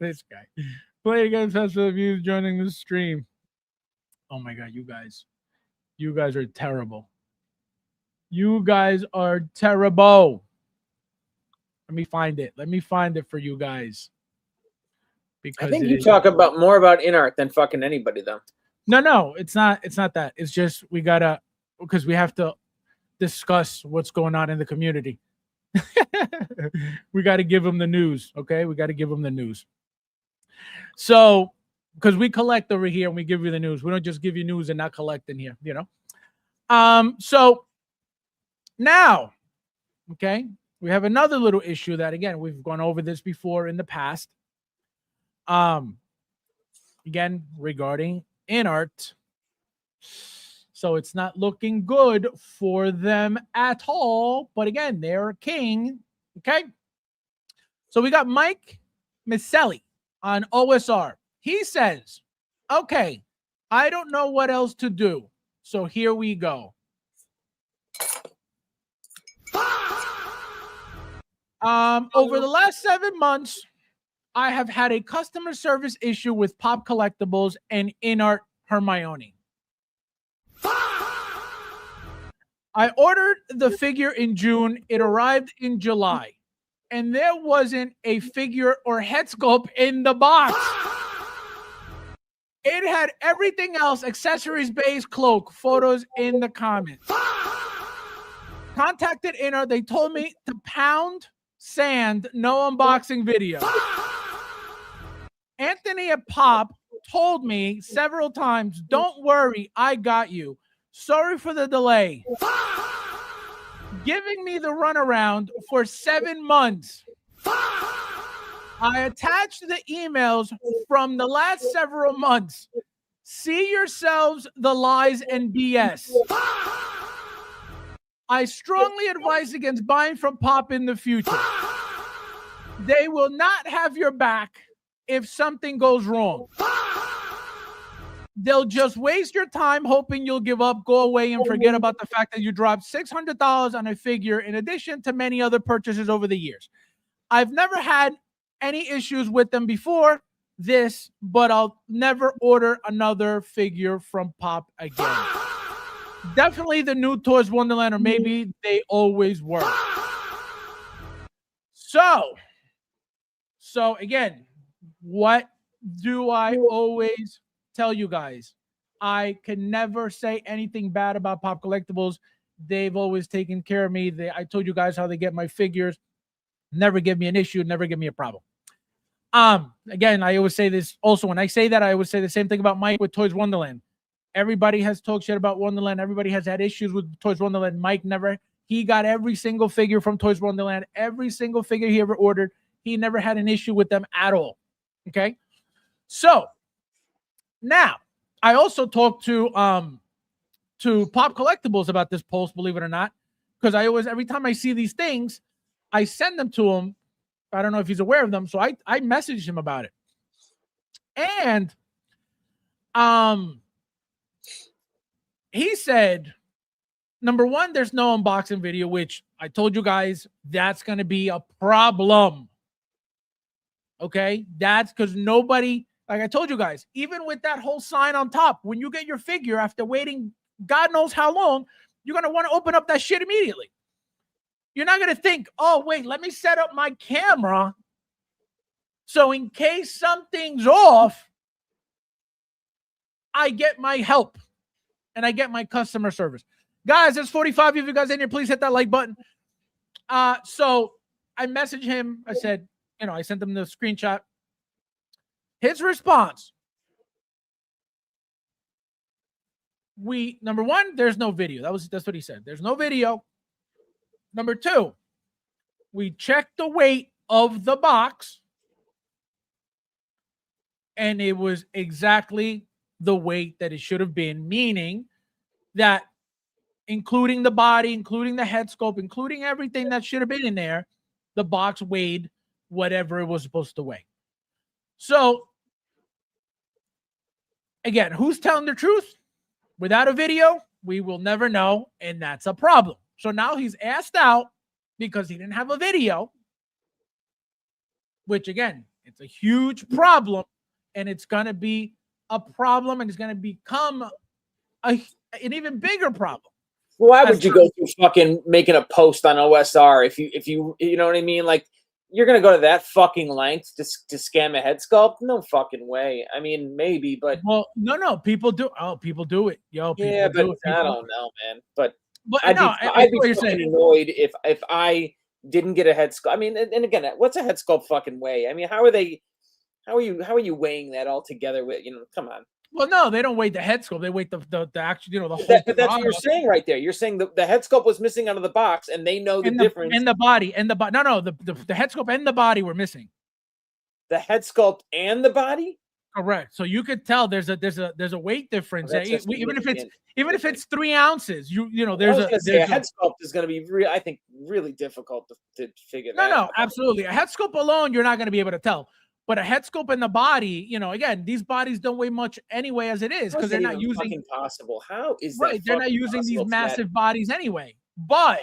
[SPEAKER 1] This guy. Play against Festival Views joining the stream. Oh my God, you guys. You guys are terrible. You guys are terrible. Let me find it. Let me find it for you guys. Because
[SPEAKER 6] I think you talk about more about Inart than fucking anybody, though.
[SPEAKER 1] No, it's not. It's not that. It's just we gotta, because we have to discuss what's going on in the community. We got to give them the news. Okay, we got to give them the news. So, because we collect over here and we give you the news, we don't just give you news and not collect in here. So now, okay. We have another little issue that, again, we've gone over this before in the past. Again, regarding Inart. So it's not looking good for them at all. But again, they're king. Okay. So we got Mike Misselli on OSR. He says, okay, I don't know what else to do. So here we go. Over the last 7 months, I have had a customer service issue with Pop Collectibles and Inart Hermione. I ordered the figure in June. It arrived in July. And there wasn't a figure or head sculpt in the box. It had everything else, accessories, base, cloak, photos in the comments. Contacted Inner. They told me to pound sand, no unboxing video. Anthony at Pop told me several times, don't worry, I got you. Sorry for the delay. Giving me the runaround for 7 months. I attached the emails from the last several months. See yourselves the lies and BS. I strongly advise against buying from Pop in the future. They will not have your back if something goes wrong. They'll just waste your time hoping you'll give up, go away, and forget about the fact that you dropped $600 on a figure in addition to many other purchases over the years. I've never had any issues with them before this, but I'll never order another figure from Pop again. Definitely the new Toys Wonderland, or maybe they always were. So again, what do I always tell you guys? I can never say anything bad about Pop Collectibles. They've always taken care of me. I told you guys how they get my figures. Never give me an issue, never give me a problem. Again, I always say this also. When I say that, I always say the same thing about Mike with Toys Wonderland. Everybody has talked shit about Wonderland. Everybody has had issues with Toys Wonderland. Mike never. He got every single figure from Toys Wonderland. Every single figure he ever ordered. He never had an issue with them at all. Okay? So, now, I also talked to Pop Collectibles about this post, believe it or not, because every time I see these things, I send them to him. I don't know if he's aware of them, so I messaged him about it. And he said, number one, there's no unboxing video, which I told you guys that's going to be a problem. Okay? That's because nobody, like I told you guys, even with that whole sign on top, when you get your figure after waiting God knows how long, you're going to want to open up that shit immediately. You're not going to think, oh, wait, let me set up my camera so in case something's off, I get my help and I get my customer service. Guys, there's 45 of you guys in here. Please hit that like button. So I messaged him. I said, I sent him the screenshot. His response, number one, there's no video. That's what he said. There's no video. Number two, we checked the weight of the box, and it was exactly the weight that it should have been, meaning that including the body, including the head sculpt, including everything that should have been in there, the box weighed whatever it was supposed to weigh. So, again, who's telling the truth? Without a video, we will never know, and that's a problem. So now he's asked out because he didn't have a video, which, again, it's a huge problem, and it's going to be a problem, and it's going to become an even bigger problem.
[SPEAKER 6] Why would you go through fucking making a post on OSR if you know what I mean? Like, you're going to go to that fucking length to scam a head sculpt? No fucking way. I mean, maybe, but... Well,
[SPEAKER 1] no. People do. Oh, people do it. Yo, people
[SPEAKER 6] yeah, but
[SPEAKER 1] do it.
[SPEAKER 6] I don't know, man. But
[SPEAKER 1] I'd
[SPEAKER 6] be fucking annoyed if I didn't get a head sculpt. I mean, and again, what's a head sculpt fucking weigh? I mean, how are you weighing that all together with, come on.
[SPEAKER 1] Well, no, they don't weigh the head sculpt. They weigh the actual, the whole.
[SPEAKER 6] But that's what you're saying right there. You're saying the head sculpt was missing out of the box, and they know the difference.
[SPEAKER 1] And the body, no, the head sculpt and the body were missing.
[SPEAKER 6] The head sculpt and the body.
[SPEAKER 1] Correct. So you could tell there's a weight difference. Even if it's 3 ounces, there's
[SPEAKER 6] a head sculpt is going to be really difficult to figure that out.
[SPEAKER 1] No, absolutely. A head sculpt alone, you're not going to be able to tell. But a head sculpt in the body, again, these bodies don't weigh much anyway as it is because they're not using.
[SPEAKER 6] Impossible. How is that?
[SPEAKER 1] Right, they're not using these massive bodies anyway. But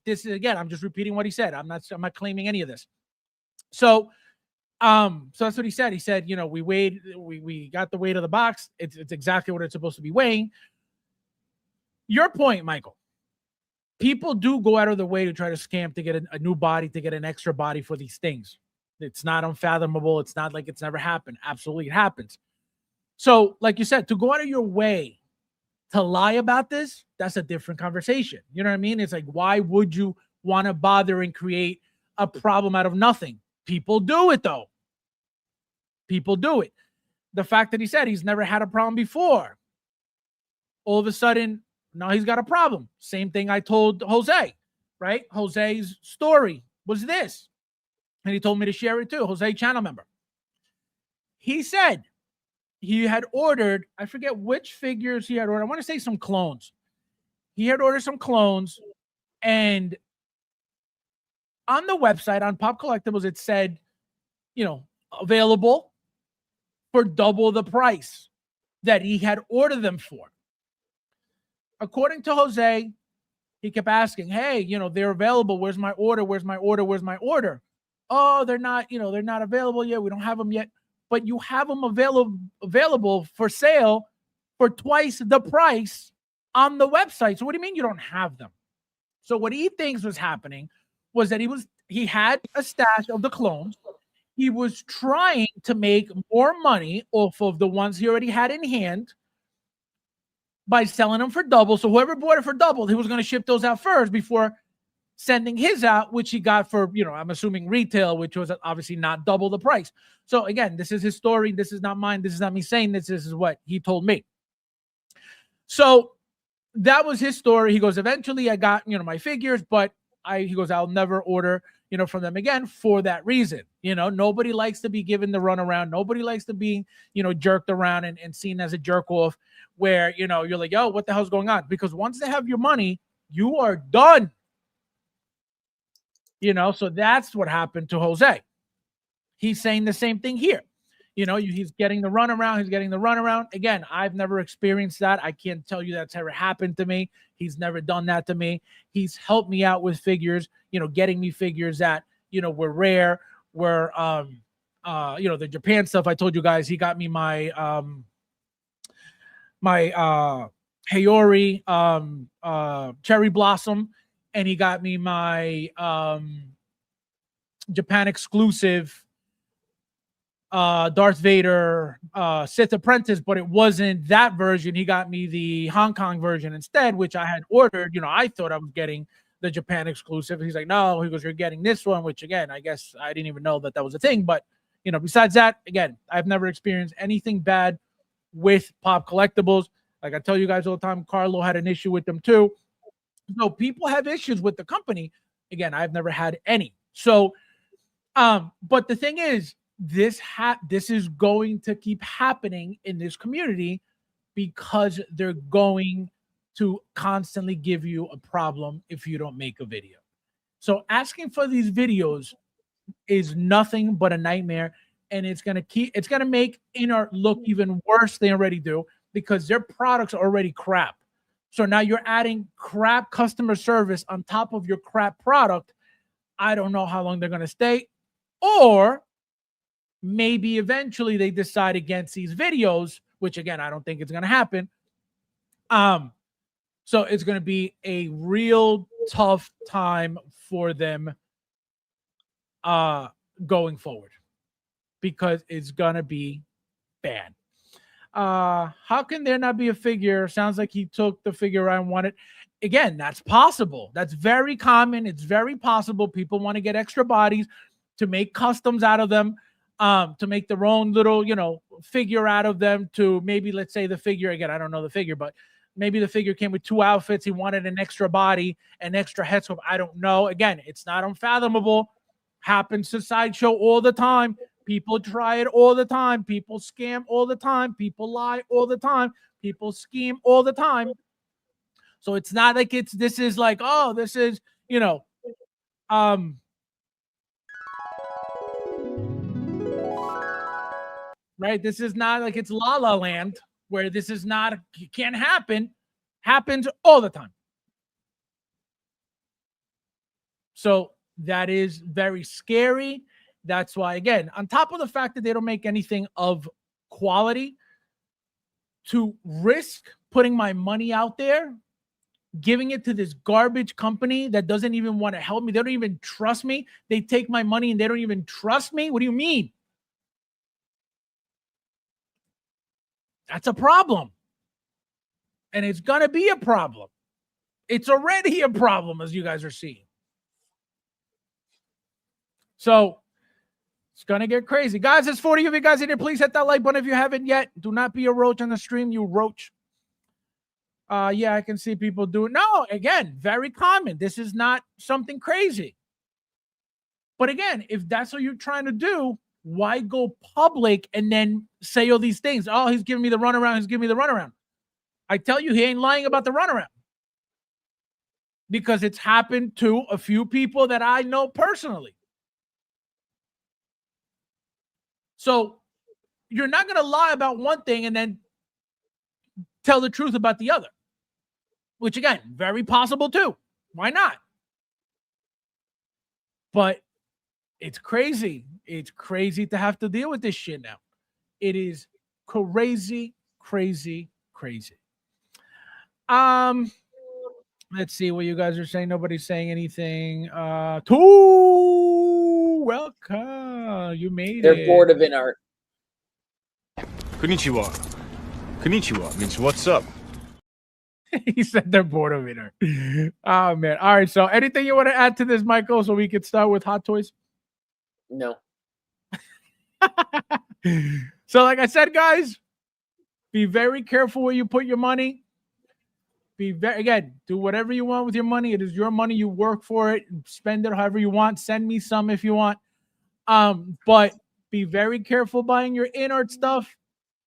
[SPEAKER 1] this is, again, I'm just repeating what he said. I'm not claiming any of this. So that's what he said. He said, we got the weight of the box. It's exactly what it's supposed to be weighing. Your point, Michael. People do go out of their way to try to scam to get a new body, to get an extra body for these things. It's not unfathomable. It's not like it's never happened. Absolutely, it happens. So, like you said, to go out of your way to lie about this, that's a different conversation. You know what I mean? It's like, why would you want to bother and create a problem out of nothing? People do it, though. People do it. The fact that he said he's never had a problem before, all of a sudden, now he's got a problem. Same thing I told Jose, right? Jose's story was this. And he told me to share it too. Jose, channel member. He said he had ordered, I forget which figures he had ordered. I want to say some clones. He had ordered some clones, and on the website, on Pop Collectibles, it said, available for double the price that he had ordered them for. According to Jose, he kept asking, hey, they're available. Where's my order? Where's my order? Where's my order? Oh, they're not available yet. We don't have them yet. But you have them available for sale for twice the price on the website. So what do you mean you don't have them? So what he thinks was happening was that he had a stash of the clones. He was trying to make more money off of the ones he already had in hand by selling them for double. So whoever bought it for double, he was going to ship those out first before sending his out, which he got for, I'm assuming retail, which was obviously not double the price. So again, this is his story. This is not mine. This is not me saying this. This is what he told me. So that was his story. He goes, eventually I got, my figures, but he goes, I'll never order, from them again for that reason. Nobody likes to be given the runaround. Nobody likes to be, jerked around and seen as a jerk off where, you're like, yo, what the hell's going on? Because once they have your money, you are done. So that's what happened to Jose. He's saying the same thing here. He's getting the runaround. He's getting the runaround. Again, I've never experienced that. I can't tell you that's ever happened to me. He's never done that to me. He's helped me out with figures, getting me figures that, were rare, were, the Japan stuff. I told you guys, he got me my Hayori Cherry Blossom, and he got me my Japan exclusive Darth Vader Sith Apprentice, but it wasn't that version. He got me the Hong Kong version instead, which I had ordered. I thought I was getting the Japan exclusive. He's like, no, he goes, you're getting this one, which again, I guess I didn't even know that was a thing. But, besides that, again, I've never experienced anything bad with Pop Collectibles. Like I tell you guys all the time, Carlo had an issue with them too. So people have issues with the company. Again, I've never had any. So, but the thing is, this is going to keep happening in this community because they're going to constantly give you a problem if you don't make a video. So asking for these videos is nothing but a nightmare, and it's going to make InArt look even worse than they already do because their products are already crap. So now you're adding crap customer service on top of your crap product. I don't know how long they're going to stay, or maybe eventually they decide against these videos, which again, I don't think it's going to happen. So it's going to be a real tough time for them going forward because it's going to be bad. How can there not be a figure? Sounds like he took the figure I wanted. Again, that's possible. That's very common. It's very possible. People want to get extra bodies to make customs out of them. To make their own little, figure out of them, to maybe, let's say the figure, again, I don't know the figure, but maybe the figure came with 2 outfits. He wanted an extra body, an extra head sculpt. I don't know. Again, it's not unfathomable. Happens to Sideshow all the time. People try it all the time. People scam all the time. People lie all the time. People scheme all the time. So it's not like this is like, oh, this is, right? This is not like it's La La Land where this is not, it can't happen. Happens all the time. So that is very scary. That's why, again, on top of the fact that they don't make anything of quality, to risk putting my money out there, giving it to this garbage company that doesn't even want to help me. They don't even trust me. They take my money and they don't even trust me. What do you mean? That's a problem. And it's going to be a problem. It's already a problem, as you guys are seeing. So it's going to get crazy. Guys, there's 40 of you guys in here. Please hit that like button if you haven't yet. Do not be a roach on the stream, you roach. Yeah, I can see people do it. No, again, very common. This is not something crazy. But again, if that's what you're trying to do, why go public and then say all these things? Oh, he's giving me the runaround. He's giving me the runaround. I tell you, he ain't lying about the runaround. Because it's happened to a few people that I know personally. So you're not going to lie about one thing and then tell the truth about the other. Which, again, very possible too. Why not? But it's crazy. It's crazy to have to deal with this shit now. It is crazy, crazy, crazy. Let's see what you guys are saying. Nobody's saying anything. Welcome. You made it.
[SPEAKER 6] They're bored of art.
[SPEAKER 3] Konnichiwa. Konnichiwa means what's up.
[SPEAKER 1] He said they're bored of it. Oh, man. All right. So anything you want to add to this, Michael, so we could start with Hot Toys?
[SPEAKER 6] No.
[SPEAKER 1] So like I said, guys, be very careful where you put your money. Again, do whatever you want with your money. It is your money. You work for it. Spend it however you want. Send me some if you want. But be very careful buying your in-art stuff.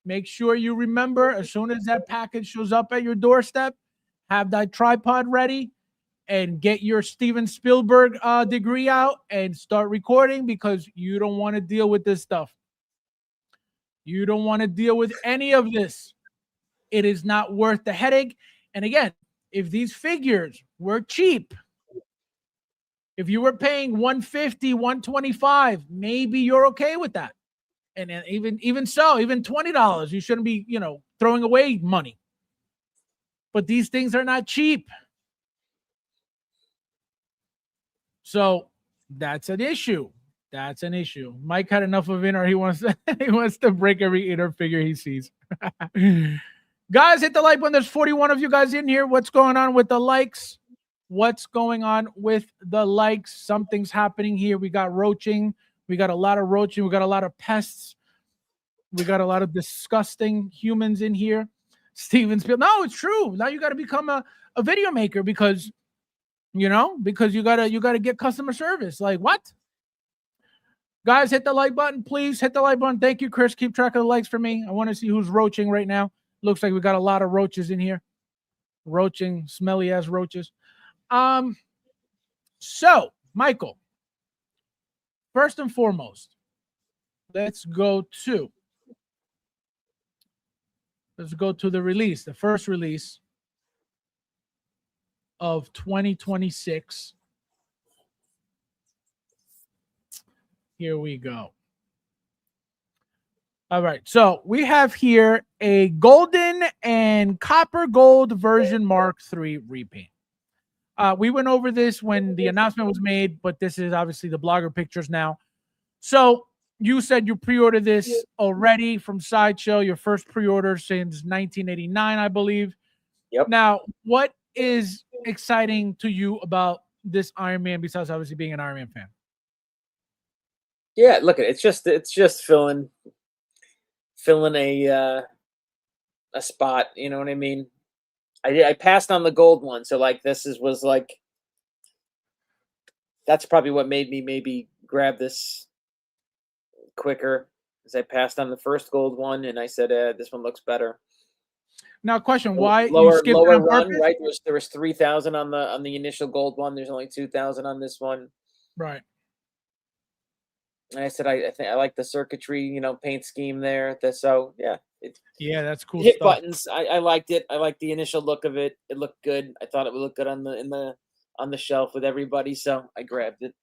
[SPEAKER 1] Make sure you remember, as soon as that package shows up at your doorstep, have that tripod ready and get your Steven Spielberg degree out and start recording, because you don't want to deal with this stuff. You don't want to deal with any of this. It is not worth the headache. And again, if these figures were cheap, if you were paying $150, $125, maybe you're okay with that. And even so, even $20, you shouldn't be, throwing away money. But these things are not cheap. So that's an issue. That's an issue. Mike had enough of it, or he wants to break every inner figure he sees. Guys, hit the like button. There's 41 of you guys in here. What's going on with the likes? What's going on with the likes? Something's happening here. We got roaching. We got a lot of roaching. We got a lot of pests. We got a lot of disgusting humans in here. Steven Spielberg. No, it's true. Now you got to become a video maker because you gotta get customer service. Like what? Guys, hit the like button, please. Hit the like button. Thank you, Chris. Keep track of the likes for me. I want to see who's roaching right now. Looks like we got a lot of roaches in here. Roaching, smelly ass roaches. So, Michael, first and foremost, let's go to the release, the first release of 2026. Here we go. All right, so we have here a golden and copper gold version Mark III repaint. We went over this when the announcement was made, but this is obviously the blogger pictures now. So you said you pre-ordered this already from Sideshow, your first pre-order since 1989, I believe.
[SPEAKER 6] Yep.
[SPEAKER 1] Now, what is exciting to you about this Iron Man, besides obviously being an Iron Man fan?
[SPEAKER 6] Yeah, look at it. It's just filling a spot. You know what I mean? I passed on the gold one, so like was like that's probably what made me maybe grab this quicker, because I passed on the first gold one and I said this one looks better.
[SPEAKER 1] Now, question: why
[SPEAKER 6] lower
[SPEAKER 1] you skipped it on
[SPEAKER 6] run?
[SPEAKER 1] purpose?
[SPEAKER 6] Right, there was 3,000 on the initial gold one. There's only 2,000 on this one.
[SPEAKER 1] Right.
[SPEAKER 6] And I said I think I like the circuitry, paint scheme there. So yeah,
[SPEAKER 1] yeah, that's cool.
[SPEAKER 6] Hit
[SPEAKER 1] stuff.
[SPEAKER 6] buttons. I liked it. I liked the initial look of it. It looked good. I thought it would look good on the shelf with everybody. So I grabbed it.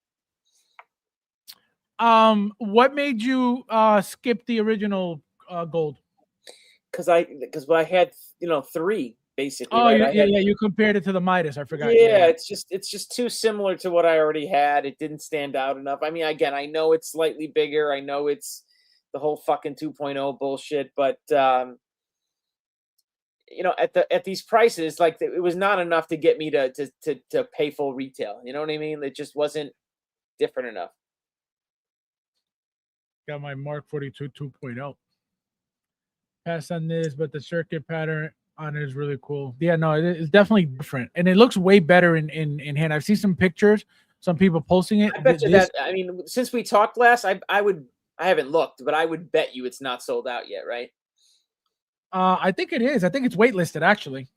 [SPEAKER 1] What made you skip the original gold?
[SPEAKER 6] Because I had 3 basically.
[SPEAKER 1] Oh,
[SPEAKER 6] right?
[SPEAKER 1] yeah, you compared it to the Midas. I forgot.
[SPEAKER 6] Yeah, it's just too similar to what I already had. It didn't stand out enough. I mean, again, I know it's slightly bigger. I know it's the whole fucking 2.0 bullshit, but at these prices, like it was not enough to get me to pay full retail. You know what I mean? It just wasn't different enough.
[SPEAKER 1] Got my Mark 42 2.0. Pass on this, but the circuit pattern on it is really cool. Yeah, no, it's definitely different, and it looks way better in hand. I've seen some pictures, some people posting it.
[SPEAKER 6] I bet you that. I mean, since we talked last, I haven't looked, but I would bet you it's not sold out yet, right?
[SPEAKER 1] I think it is. I think it's waitlisted actually.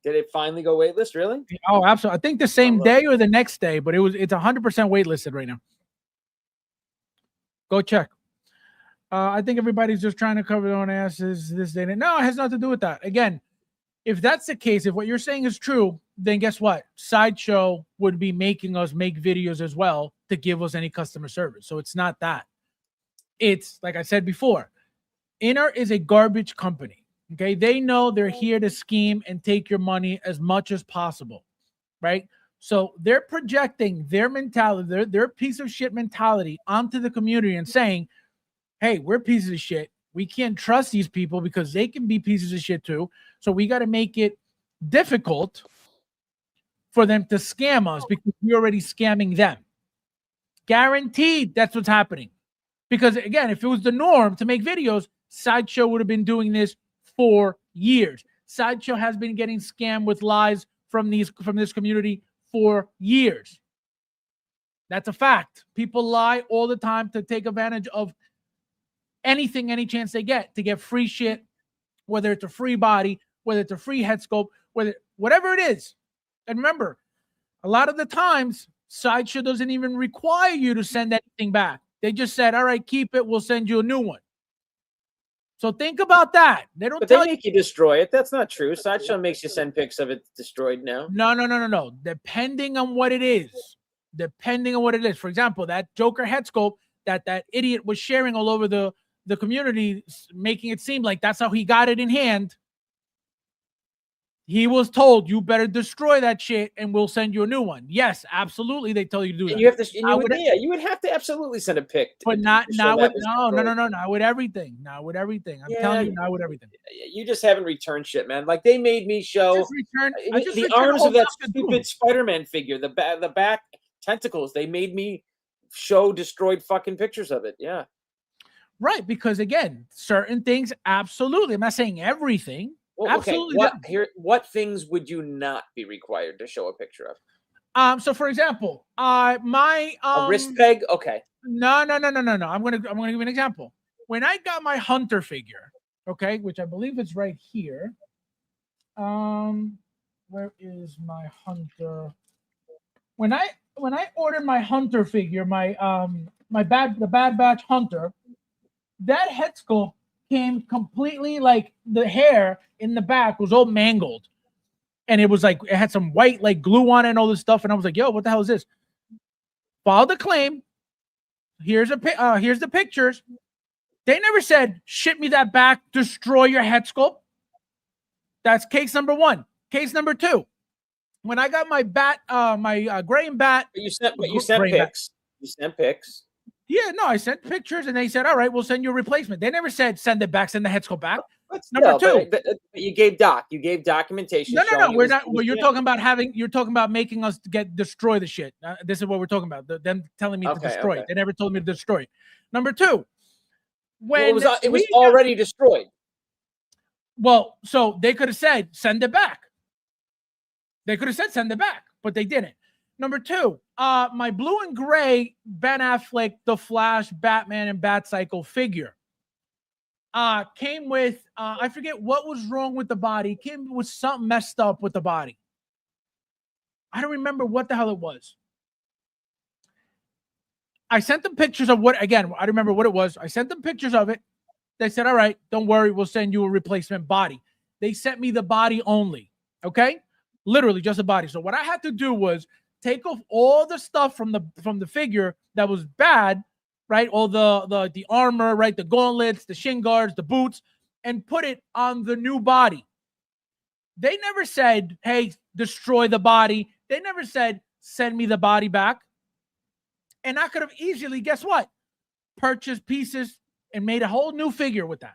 [SPEAKER 6] Did it finally go waitlist? Really?
[SPEAKER 1] Oh, absolutely. I think the same day or the next day, but it's 100% waitlisted right now. Go check. I think everybody's just trying to cover their own asses this day. No, it has nothing to do with that. Again, if that's the case, if what you're saying is true, then guess what? Sideshow would be making us make videos as well to give us any customer service. So it's not that. It's like I said before, Inner is a garbage company. Okay, they know they're here to scheme and take your money as much as possible, right? So they're projecting their mentality, their piece of shit mentality onto the community and saying, hey, we're pieces of shit. We can't trust these people because they can be pieces of shit too. So we got to make it difficult for them to scam us because we're already scamming them. Guaranteed that's what's happening. Because again, if it was the norm to make videos, Sideshow would have been doing this for years. Sideshow has been getting scammed with lies from this community for years. That's a fact. People lie all the time to take advantage of anything, any chance they get to get free shit, whether it's a free body, whether it's a free head sculpt, whatever it is. And remember, a lot of the times, Sideshow doesn't even require you to send anything back. They just said, all right, keep it. We'll send you a new one. So think about that. They don't.
[SPEAKER 6] But they make you destroy it. That's not true. Sideshow makes you send pics of it destroyed now.
[SPEAKER 1] No. Depending on what it is. For example, that Joker head sculpt that idiot was sharing all over the community, making it seem like that's how he got it in hand. He was told, you better destroy that shit and we'll send you a new one. Yes, absolutely. They tell you to do that.
[SPEAKER 6] You have to, you would have to absolutely send a pic.
[SPEAKER 1] But not with everything. Not with everything. I'm telling you, not with everything.
[SPEAKER 6] You just haven't returned shit, man. Like they made me show the arms of that stupid Spider-Man figure, the back tentacles. They made me show destroyed fucking pictures of it. Yeah.
[SPEAKER 1] Right, because again, certain things, absolutely. I'm not saying everything.
[SPEAKER 6] Well,
[SPEAKER 1] absolutely.
[SPEAKER 6] Okay. What things would you not be required to show a picture of?
[SPEAKER 1] So for example, my
[SPEAKER 6] a wrist peg. Okay.
[SPEAKER 1] No. I'm gonna give you an example. When I got my Hunter figure, okay, which I believe is right here. Where is my Hunter? When I ordered my Hunter figure, the Bad Batch Hunter, that head sculpt came completely like the hair in the back was all mangled. And it was like, it had some white like glue on it and all this stuff. And I was like, yo, what the hell is this? Filed a claim. Here's the pictures. They never said, ship me that back, destroy your head sculpt. That's case number one. Case number two. When I got my bat, my gray and bat.
[SPEAKER 6] You sent pics. You sent pics.
[SPEAKER 1] Yeah, no, I sent pictures and they said, all right, we'll send you a replacement. They never said send it back, send the head sculpt back. Number two.
[SPEAKER 6] But you gave documentation.
[SPEAKER 1] No, we're not. Well, you're talking about making us destroy the shit. This is what we're talking about. Them telling me to destroy it. They never told me to destroy it. Number two. When
[SPEAKER 6] it was already destroyed.
[SPEAKER 1] Well, so they could have said, send it back. They could have said, send it back, but they didn't. Number two, my blue and gray Ben Affleck, The Flash, Batman, and Batcycle figure came with, I forget what was wrong with the body. Came with something messed up with the body. I don't remember what the hell it was. I sent them pictures of what, again, I remember what it was. I sent them pictures of it. They said, all right, don't worry, we'll send you a replacement body. They sent me the body only, okay? Literally just the body. So what I had to do was take off all the stuff from the figure that was bad, right? All the armor, right? The gauntlets, the shin guards, the boots, and put it on the new body. They never said, hey, destroy the body. They never said, send me the body back. And I could have easily, guess what? Purchased pieces and made a whole new figure with that.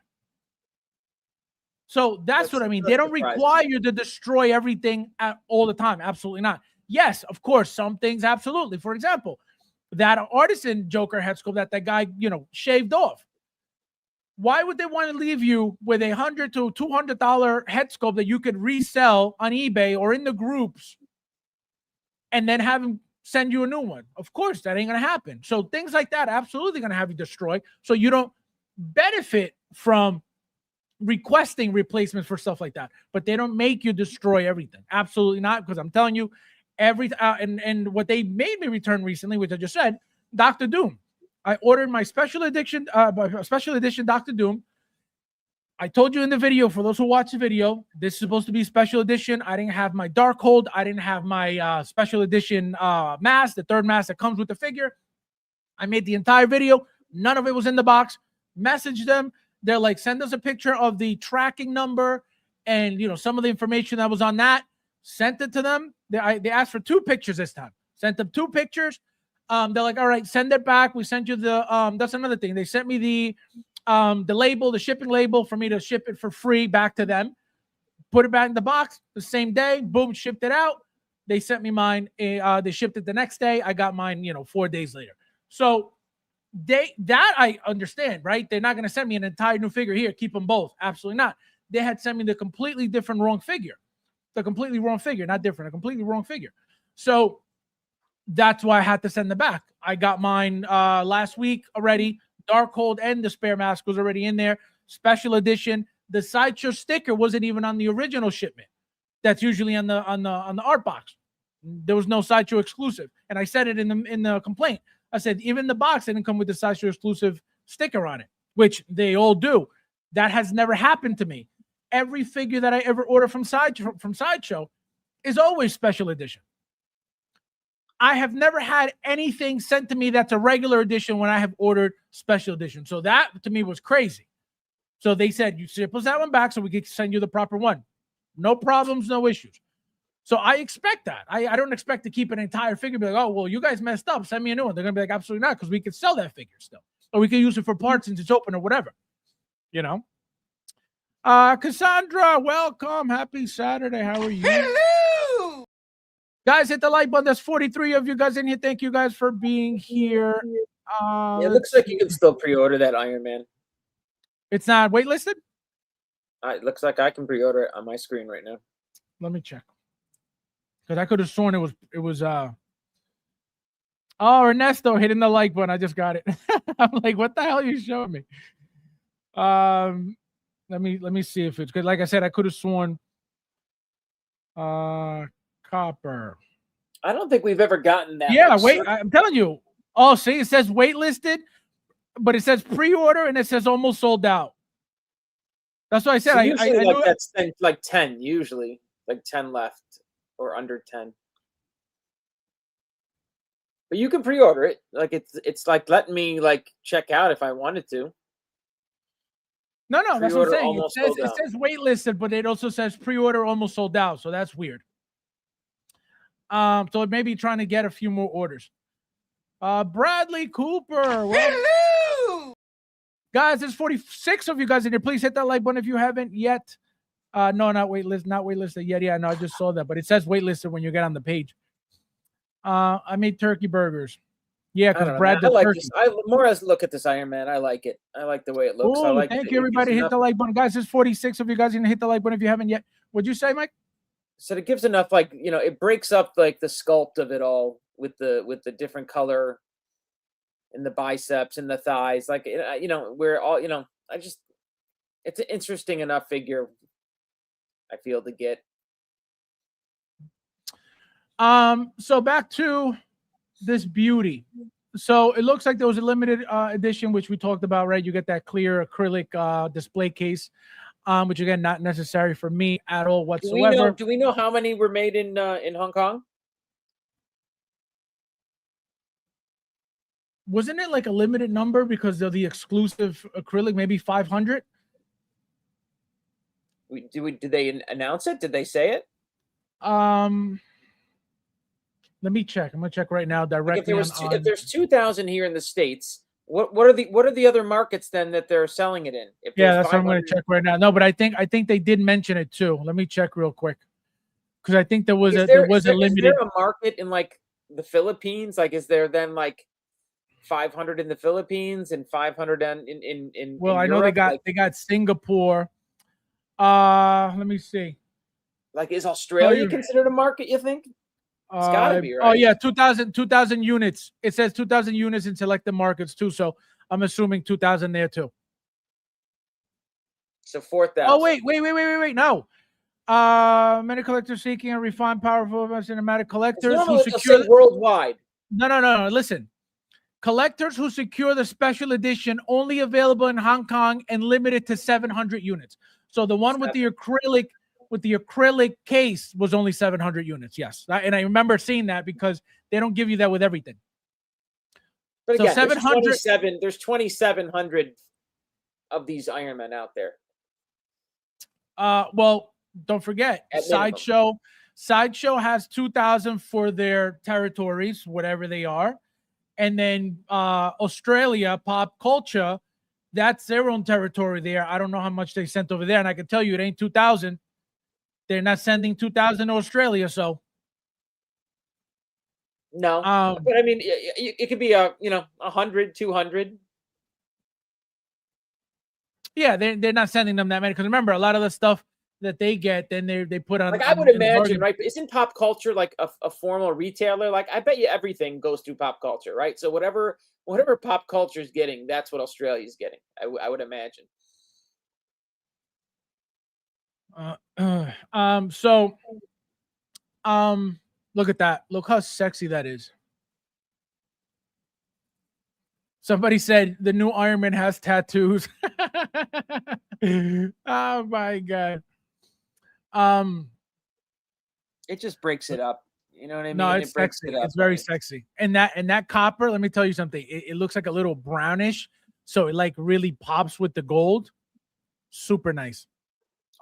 [SPEAKER 1] So that's what I mean. They don't require you to destroy everything all the time. Absolutely not. Yes, of course, some things absolutely. For example, that artisan Joker head sculpt that guy, shaved off. Why would they want to leave you with $100 to $200 head sculpt that you could resell on eBay or in the groups and then have him send you a new one? Of course, that ain't going to happen. So things like that absolutely going to have you destroy. So you don't benefit from requesting replacements for stuff like that. But they don't make you destroy everything. Absolutely not. Because I'm telling you, and what they made me return recently, which I just said, Dr. Doom. I ordered my special edition Dr. Doom. I told you in the video, for those who watch the video, this is supposed to be special edition. I didn't have my Darkhold. I didn't have my special edition mask, the third mask that comes with the figure. I made the entire video. None of it was in the box. Messaged them. They're like, send us a picture of the tracking number and, some of the information that was on that. Sent it to them. They asked for 2 pictures this time. Sent them 2 pictures. They're like, all right, send it back. We sent you the, that's another thing. They sent me the label, the shipping label for me to ship it for free back to them. Put it back in the box the same day. Boom, shipped it out. They sent me mine. They shipped it the next day. I got mine, 4 days later. So that I understand, right? They're not going to send me an entire new figure here. Keep them both. Absolutely not. They had sent me the completely different wrong figure. The completely wrong figure, not different, a completely wrong figure. So that's why I had to send them back. I got mine last week already. Darkhold and the spare mask was already in there. Special edition. The Sideshow sticker wasn't even on the original shipment. That's usually on the art box. There was no Sideshow exclusive, and I said it in the complaint. I said even the box didn't come with the Sideshow exclusive sticker on it, which they all do. That has never happened to me. Every figure that I ever order from Sideshow is always special edition. I have never had anything sent to me that's a regular edition when I have ordered special edition. So that to me was crazy. So they said, you ship us that one back so we can send you the proper one. No problems, no issues. So I expect that. I don't expect to keep an entire figure and be like, oh, well, you guys messed up. Send me a new one. They're going to be like, absolutely not, because we could sell that figure still. Or we could use it for parts since it's open or whatever. Cassandra, welcome. Happy Saturday. How are you?
[SPEAKER 7] Hello!
[SPEAKER 1] Guys, hit the like button. There's 43 of you guys in here. Thank you guys for being here.
[SPEAKER 6] It looks like you can still pre-order that Iron Man.
[SPEAKER 1] It's not waitlisted?
[SPEAKER 6] It looks like I can pre-order it on my screen right now.
[SPEAKER 1] Let me check. Because I could have sworn it was Oh, Ernesto hitting the like button. I just got it. I'm like, what the hell are you showing me? Let me see if it's good. Like I said, I could have sworn copper.
[SPEAKER 6] I don't think we've ever gotten that.
[SPEAKER 1] Yeah, wait, I'm telling you. Oh, see, it says waitlisted, but it says pre-order and it says almost sold out. That's what I said.
[SPEAKER 6] So
[SPEAKER 1] I
[SPEAKER 6] like that's like 10 usually, like 10 left or under 10. But you can pre-order it. Like it's like letting me like check out if I wanted to.
[SPEAKER 1] No, that's what I'm saying. It
[SPEAKER 6] It
[SPEAKER 1] says waitlisted, but it also says pre-order almost sold out. So that's weird. So it may be trying to get a few more orders. Bradley Cooper.
[SPEAKER 7] Hello!
[SPEAKER 1] Guys, there's 46 of you guys in here. Please hit that like button if you haven't yet. No, not waitlisted yet. Yeah, no, I just saw that, but it says waitlisted when you get on the page. I made turkey burgers. Yeah, because Brad
[SPEAKER 6] I like
[SPEAKER 1] turkey.
[SPEAKER 6] this. I more or less look at this Iron Man. I like it. I like the way it looks.
[SPEAKER 1] Ooh,
[SPEAKER 6] I like
[SPEAKER 1] thank you, everybody. Hit the like button. Guys, there's 46 of you guys going to hit the like button if you haven't yet. What'd you say, Mike?
[SPEAKER 6] So it gives enough, like, it breaks up like the sculpt of it all with the different color in the biceps and the thighs. Like, we're all, it's an interesting enough figure, I feel, to get.
[SPEAKER 1] So back to this beauty. So it looks like there was a limited edition, which we talked about, right? You get that clear acrylic display case, which again, not necessary for me at all whatsoever.
[SPEAKER 6] Do we know how many were made in Hong Kong?
[SPEAKER 1] Wasn't it like a limited number because of the exclusive acrylic, maybe 500?
[SPEAKER 6] Did they announce it? Did they say it?
[SPEAKER 1] Let me check. I'm gonna check right now directly.
[SPEAKER 6] Like if there's 2,000 here in the States, What are the other markets then that they're selling it in? If
[SPEAKER 1] Yeah,
[SPEAKER 6] there's
[SPEAKER 1] that's what I'm going
[SPEAKER 6] 500
[SPEAKER 1] to check right now. No, but I think they did mention it too. Let me check real quick because I think there was a
[SPEAKER 6] is
[SPEAKER 1] limited.
[SPEAKER 6] there a market in like the Philippines? Like, is there then like 500 in the Philippines and 500 in
[SPEAKER 1] Well, I know
[SPEAKER 6] Europe?
[SPEAKER 1] they got Singapore. Let me see.
[SPEAKER 6] Like, is Australia considered a market? You think? It's got to be, right?
[SPEAKER 1] Oh yeah, 2,000 units. It says 2,000 units in selected markets too. So I'm assuming 2,000 there too.
[SPEAKER 6] So 4,000.
[SPEAKER 1] Oh wait. No. Many collectors seeking a refined, powerful cinematic collectors who secure
[SPEAKER 6] worldwide.
[SPEAKER 1] No. Listen, collectors who secure the special edition only available in Hong Kong and limited to 700 units. So the one with the acrylic case was only 700 units. Yes, and I remember seeing that because they don't give you that with everything.
[SPEAKER 6] But
[SPEAKER 1] so
[SPEAKER 6] again,
[SPEAKER 1] 700.
[SPEAKER 6] There's 2,700 of these Iron Men out there.
[SPEAKER 1] Well, don't forget, Sideshow has 2,000 for their territories, whatever they are. And then Australia, Pop Culture, that's their own territory there. I don't know how much they sent over there. And I can tell you it ain't 2,000. They're not sending 2,000 to Australia. So.
[SPEAKER 6] No. But I mean, it could be 100, 200.
[SPEAKER 1] Yeah, they're not sending them that many. Because remember, a lot of the stuff that they get, then they put on.
[SPEAKER 6] Like, I would imagine, right? Isn't Pop Culture like a formal retailer? Like, I bet you everything goes through Pop Culture, right? So whatever Pop Culture is getting, that's what Australia's getting. I would imagine.
[SPEAKER 1] Look at that. Look how sexy that is. Somebody said the new Iron Man has tattoos. Oh my god.
[SPEAKER 6] It just breaks it up. You know what I mean?
[SPEAKER 1] No, it's sexy. It's very sexy. And that copper, let me tell you something. It looks like a little brownish, so it like really pops with the gold. Super nice.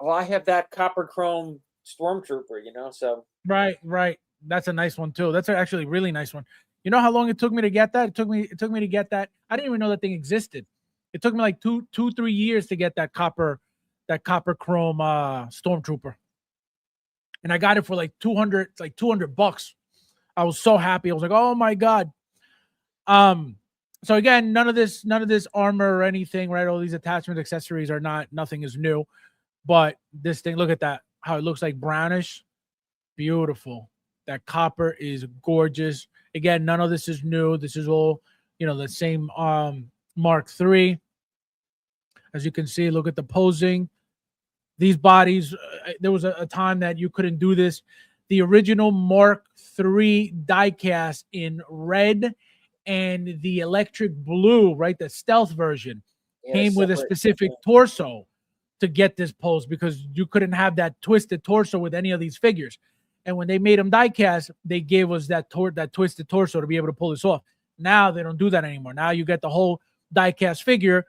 [SPEAKER 6] Well, I have that copper chrome Stormtrooper, so.
[SPEAKER 1] Right. That's a nice one too. That's actually a really nice one. You know how long it took me to get that? It took me to get that. I didn't even know that thing existed. It took me like 3 years to get that copper chrome Stormtrooper. And I got it for like $200. I was so happy. I was like, oh my God. So again, none of this armor or anything, right? All these attachments, accessories nothing is new. But this thing, look at that. How it looks like brownish. Beautiful. That copper is gorgeous. Again, none of this is new. This is all, the same Mark III. As you can see, look at the posing. These bodies, there was a time that you couldn't do this. The original Mark III diecast in red and the electric blue, right? The stealth version came with a specific torso to get this pose because you couldn't have that twisted torso with any of these figures. And when they made them diecast, they gave us that twisted torso to be able to pull this off. Now they don't do that anymore. Now you get the whole diecast figure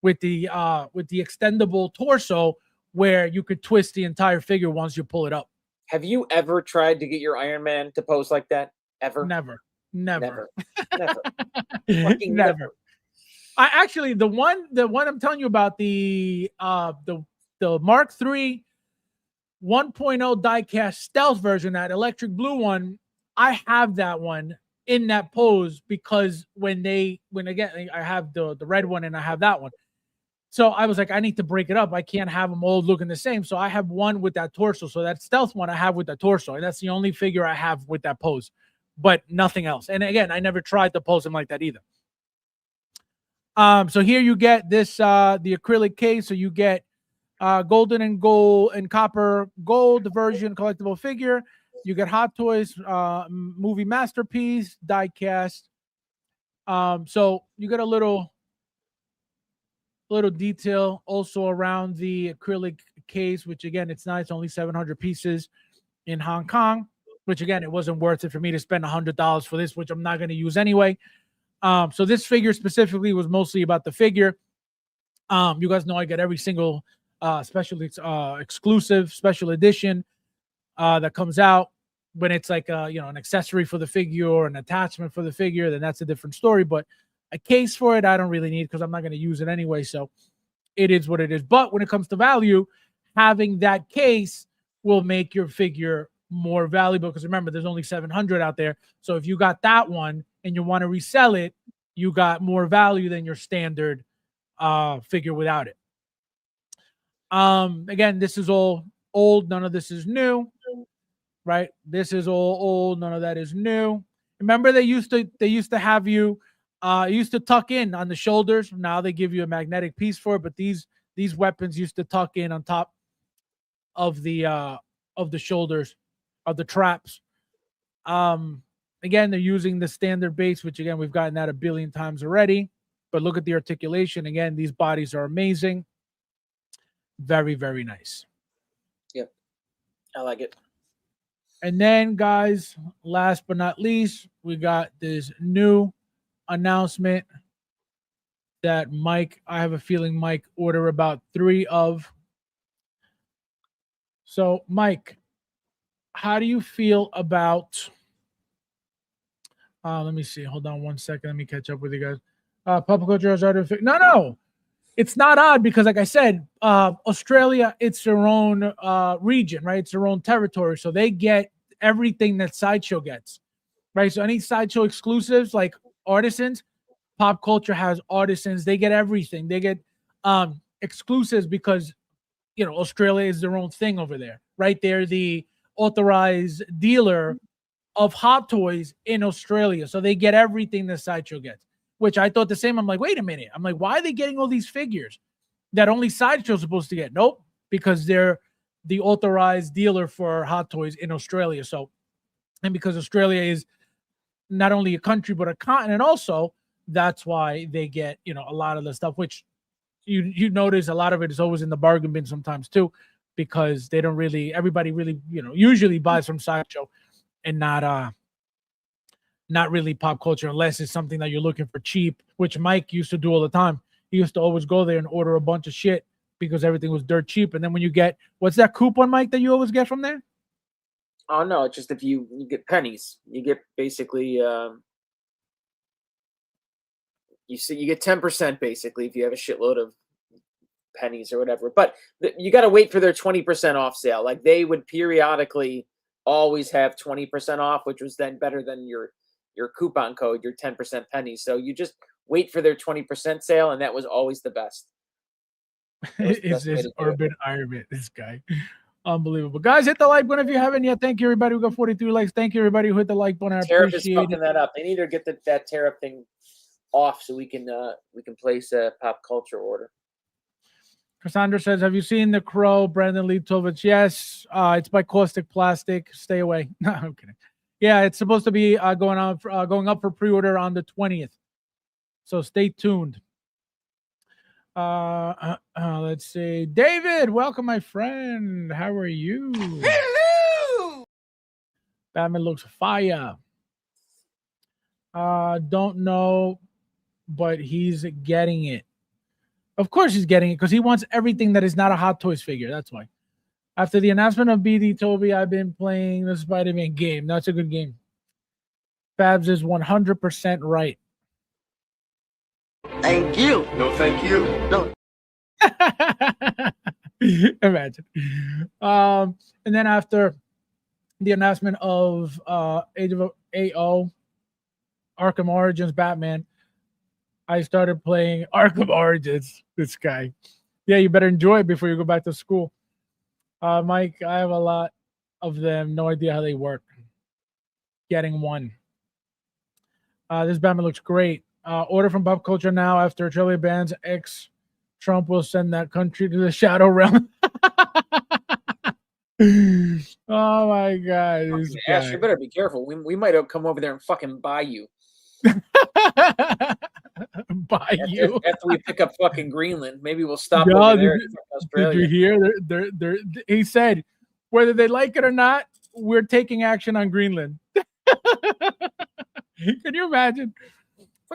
[SPEAKER 1] with the extendable torso where you could twist the entire figure once you pull it up.
[SPEAKER 6] Have you ever tried to get your Iron Man to pose like that? Ever?
[SPEAKER 1] Never.
[SPEAKER 6] Never.
[SPEAKER 1] Never. I actually the one I'm telling you about, the Mark III 1.0 diecast stealth version, that electric blue one, I have that one in that pose because when I have the red one and I have that one. So I was like, I need to break it up. I can't have them all looking the same. So I have one with that torso. So that stealth one I have with that torso. And that's the only figure I have with that pose, but nothing else. And again, I never tried to pose him like that either. So here you get this, the acrylic case. So you get golden and gold and copper gold version collectible figure. You get Hot Toys movie masterpiece diecast. So you get a little detail also around the acrylic case, which again, it's nice. Only 700 pieces in Hong Kong, which again, it wasn't worth it for me to spend $100 for this, which I'm not going to use anyway. So this figure specifically was mostly about the figure. You guys know I get every single exclusive special edition that comes out. When it's like an accessory for the figure or an attachment for the figure, then that's a different story. But a case for it. I don't really need because I'm not going to use it anyway. So it is what it is. But when it comes to value, having that case will make your figure more valuable because remember, there's only 700 out there. So if you got that one and you want to resell it, you got more value than your standard figure without it. Again, this is all old. None of this is new, right? This is all old. None of that is new. Remember, they used to have you used to tuck in on the shoulders. Now they give you a magnetic piece for it, but these weapons used to tuck in on top of the shoulders of the traps. Again, they're using the standard base, which again we've gotten that a billion times already. But look at the articulation. Again, these bodies are amazing. Very, very nice.
[SPEAKER 6] Yep. I like it.
[SPEAKER 1] And then, guys, last but not least, we got this new announcement that Mike, I have a feeling Mike ordered about 3 of. So, Mike, how do you feel about let me see. Hold on one second. Let me catch up with you guys. Pop culture is artificial. No. It's not odd because, like I said, Australia, it's their own region, right? It's their own territory. So they get everything that Sideshow gets, right? So any Sideshow exclusives like Artisans, Pop Culture has Artisans. They get everything. They get exclusives because, Australia is their own thing over there, right? They're the authorized dealer of Hot Toys in Australia. So they get everything that Sideshow gets, which I thought the same. I'm like, wait a minute. I'm like, why are they getting all these figures that only Sideshow's supposed to get? Nope, because they're the authorized dealer for Hot Toys in Australia. So, and because Australia is not only a country, but a continent also, that's why they get, a lot of the stuff, which you notice a lot of it is always in the bargain bin sometimes too, because they don't really, everybody really, usually buys from Sideshow and not really Pop Culture unless it's something that you're looking for cheap, which Mike used to do all the time. He used to always go there and order a bunch of shit because everything was dirt cheap. And then when you get, what's that coupon, Mike, that you always get from there?
[SPEAKER 6] Oh no, it's just if you get pennies, you get basically you get 10% basically if you have a shitload of pennies or whatever. But you got to wait for their 20% off sale. Like they would periodically always have 20% off, which was then better than your coupon code, your 10% pennies. So you just wait for their 20% sale, and that was always the best.
[SPEAKER 1] It's this urban Ironman, this guy. Unbelievable. Guys, hit the like button if you haven't yet. Thank you, everybody who got 43 likes. Thank you, everybody who hit the like button. I
[SPEAKER 6] Tariff is
[SPEAKER 1] appreciate
[SPEAKER 6] fucking
[SPEAKER 1] it.
[SPEAKER 6] that up. They need to get that tariff thing off so we can place a Pop Culture order.
[SPEAKER 1] Cassandra says, have you seen The Crow, Brandon Leibovitz? Yes. It's by Caustic Plastic. Stay away. No, I'm kidding. Yeah, it's supposed to be going up for pre-order on the 20th. So stay tuned. Let's see. David, welcome, my friend. How are you?
[SPEAKER 7] Hello!
[SPEAKER 1] Batman looks fire. Don't know, but he's getting it. Of course he's getting it because he wants everything that is not a Hot Toys figure. That's why. After the announcement of BD Toby, I've been playing the Spider-Man game. That's a good game. Fabs is 100% right.
[SPEAKER 4] Thank you.
[SPEAKER 3] No, thank you.
[SPEAKER 4] No.
[SPEAKER 1] Imagine. And then after the announcement of Age of AO, Arkham Origins Batman, I started playing Arkham Origins. This guy. Yeah, you better enjoy it before you go back to school. Mike, I have a lot of them. No idea how they work. Getting one. This Batman looks great. Order from Pop Culture now. After Australia bans X, Trump will send that country to the shadow realm. Oh my God.
[SPEAKER 6] Ash, you better be careful. We might come over there and fucking buy you. After we pick up fucking Greenland, maybe we'll stop over there in Australia.
[SPEAKER 1] Did you hear? He said, whether they like it or not, we're taking action on Greenland. Can you imagine?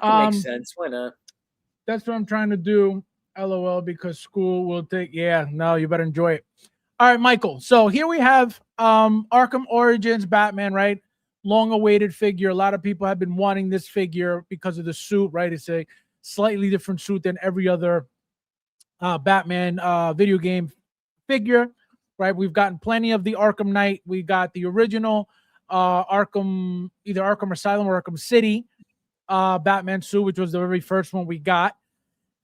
[SPEAKER 6] Fucking makes sense. Why not?
[SPEAKER 1] That's what I'm trying to do. LOL, because school will take. Yeah, no, you better enjoy it. All right, Michael. So here we have Arkham Origins Batman, right? long-awaited figure. A lot of people have been wanting this figure because of the suit, right? It's a slightly different suit than every other Batman video game figure, right? We've gotten plenty of the Arkham Knight. We got the original Arkham, either Arkham Asylum or Arkham City Batman suit, which was the very first one we got.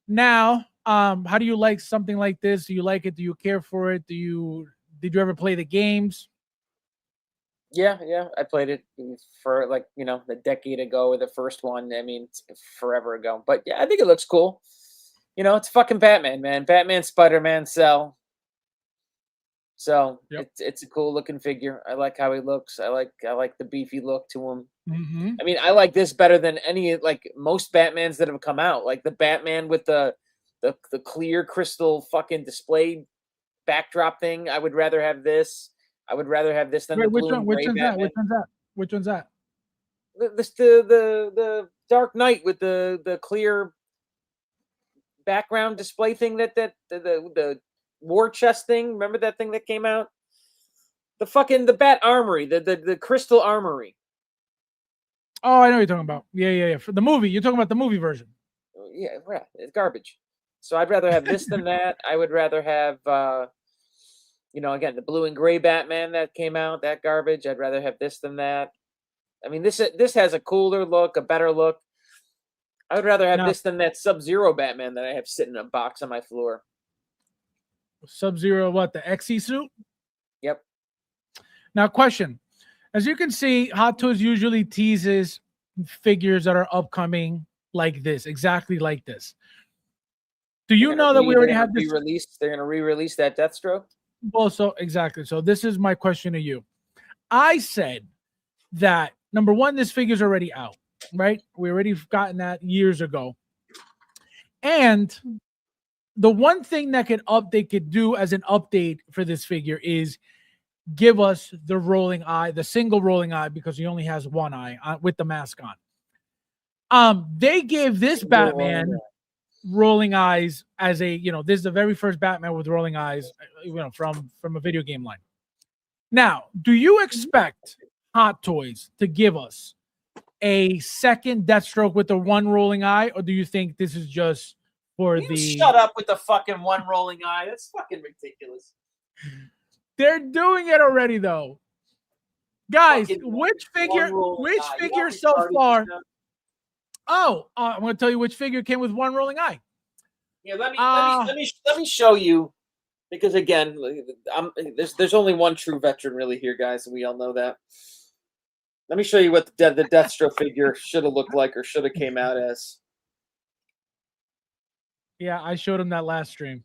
[SPEAKER 1] Now, how do you like something like this? Do you like it? Do you care for it? Did you ever play the games?
[SPEAKER 6] Yeah, I played it for like, a decade ago with the first one. I mean, it's forever ago. But yeah, I think it looks cool. It's fucking Batman, man. Batman, Spider-Man, Cell. So
[SPEAKER 1] Yep.
[SPEAKER 6] it's a cool looking figure. I like how he looks. I like the beefy look to him.
[SPEAKER 1] Mm-hmm.
[SPEAKER 6] I mean, I like this better than most Batmans that have come out. Like the Batman with the clear crystal fucking display backdrop thing. I would rather have this. I would rather have this than the blue and gray Batman.
[SPEAKER 1] Which one's that?
[SPEAKER 6] The Dark Knight with the clear background display thing that the war chest thing. Remember that thing that came out? The Bat Armory, the Crystal Armory.
[SPEAKER 1] Oh, I know what you're talking about. Yeah. For the movie, you're talking about the movie version.
[SPEAKER 6] Yeah, it's garbage. So I'd rather have this than that. I would rather have again, the blue and gray Batman that came out, that garbage. I'd rather have this than that. I mean, this has a cooler look, a better look. I would rather have this than that Sub-Zero Batman that I have sitting in a box on my floor.
[SPEAKER 1] Sub-Zero, what, the XE suit?
[SPEAKER 6] Yep.
[SPEAKER 1] Now, question. As you can see, Hot Toys usually teases figures that are upcoming like this, exactly like this. Do you know that we already have this?
[SPEAKER 6] They're going to re-release that Deathstroke?
[SPEAKER 1] Well, so exactly. So this is my question to you. I said that, number one, this figure's already out, right? We already gotten that years ago. And the one thing that they could do as an update for this figure is give us the rolling eye, the single rolling eye, because he only has one eye with the mask on. They gave this Batman rolling eyes as a, this is the very first Batman with rolling eyes, from a video game line. Now, do you expect Hot Toys to give us a second Deathstroke with the one rolling eye, or do you think this is just for
[SPEAKER 6] Shut up with the fucking one rolling eye. That's fucking ridiculous.
[SPEAKER 1] They're doing it already, though. Guys, which figure so far? Oh, I'm going to tell you which figure came with one rolling eye.
[SPEAKER 6] Yeah, let me show you, because again, there's only one true veteran really here, guys, and we all know that. Let me show you what the Deathstroke figure should have looked like or should have came out as.
[SPEAKER 1] Yeah, I showed him that last stream.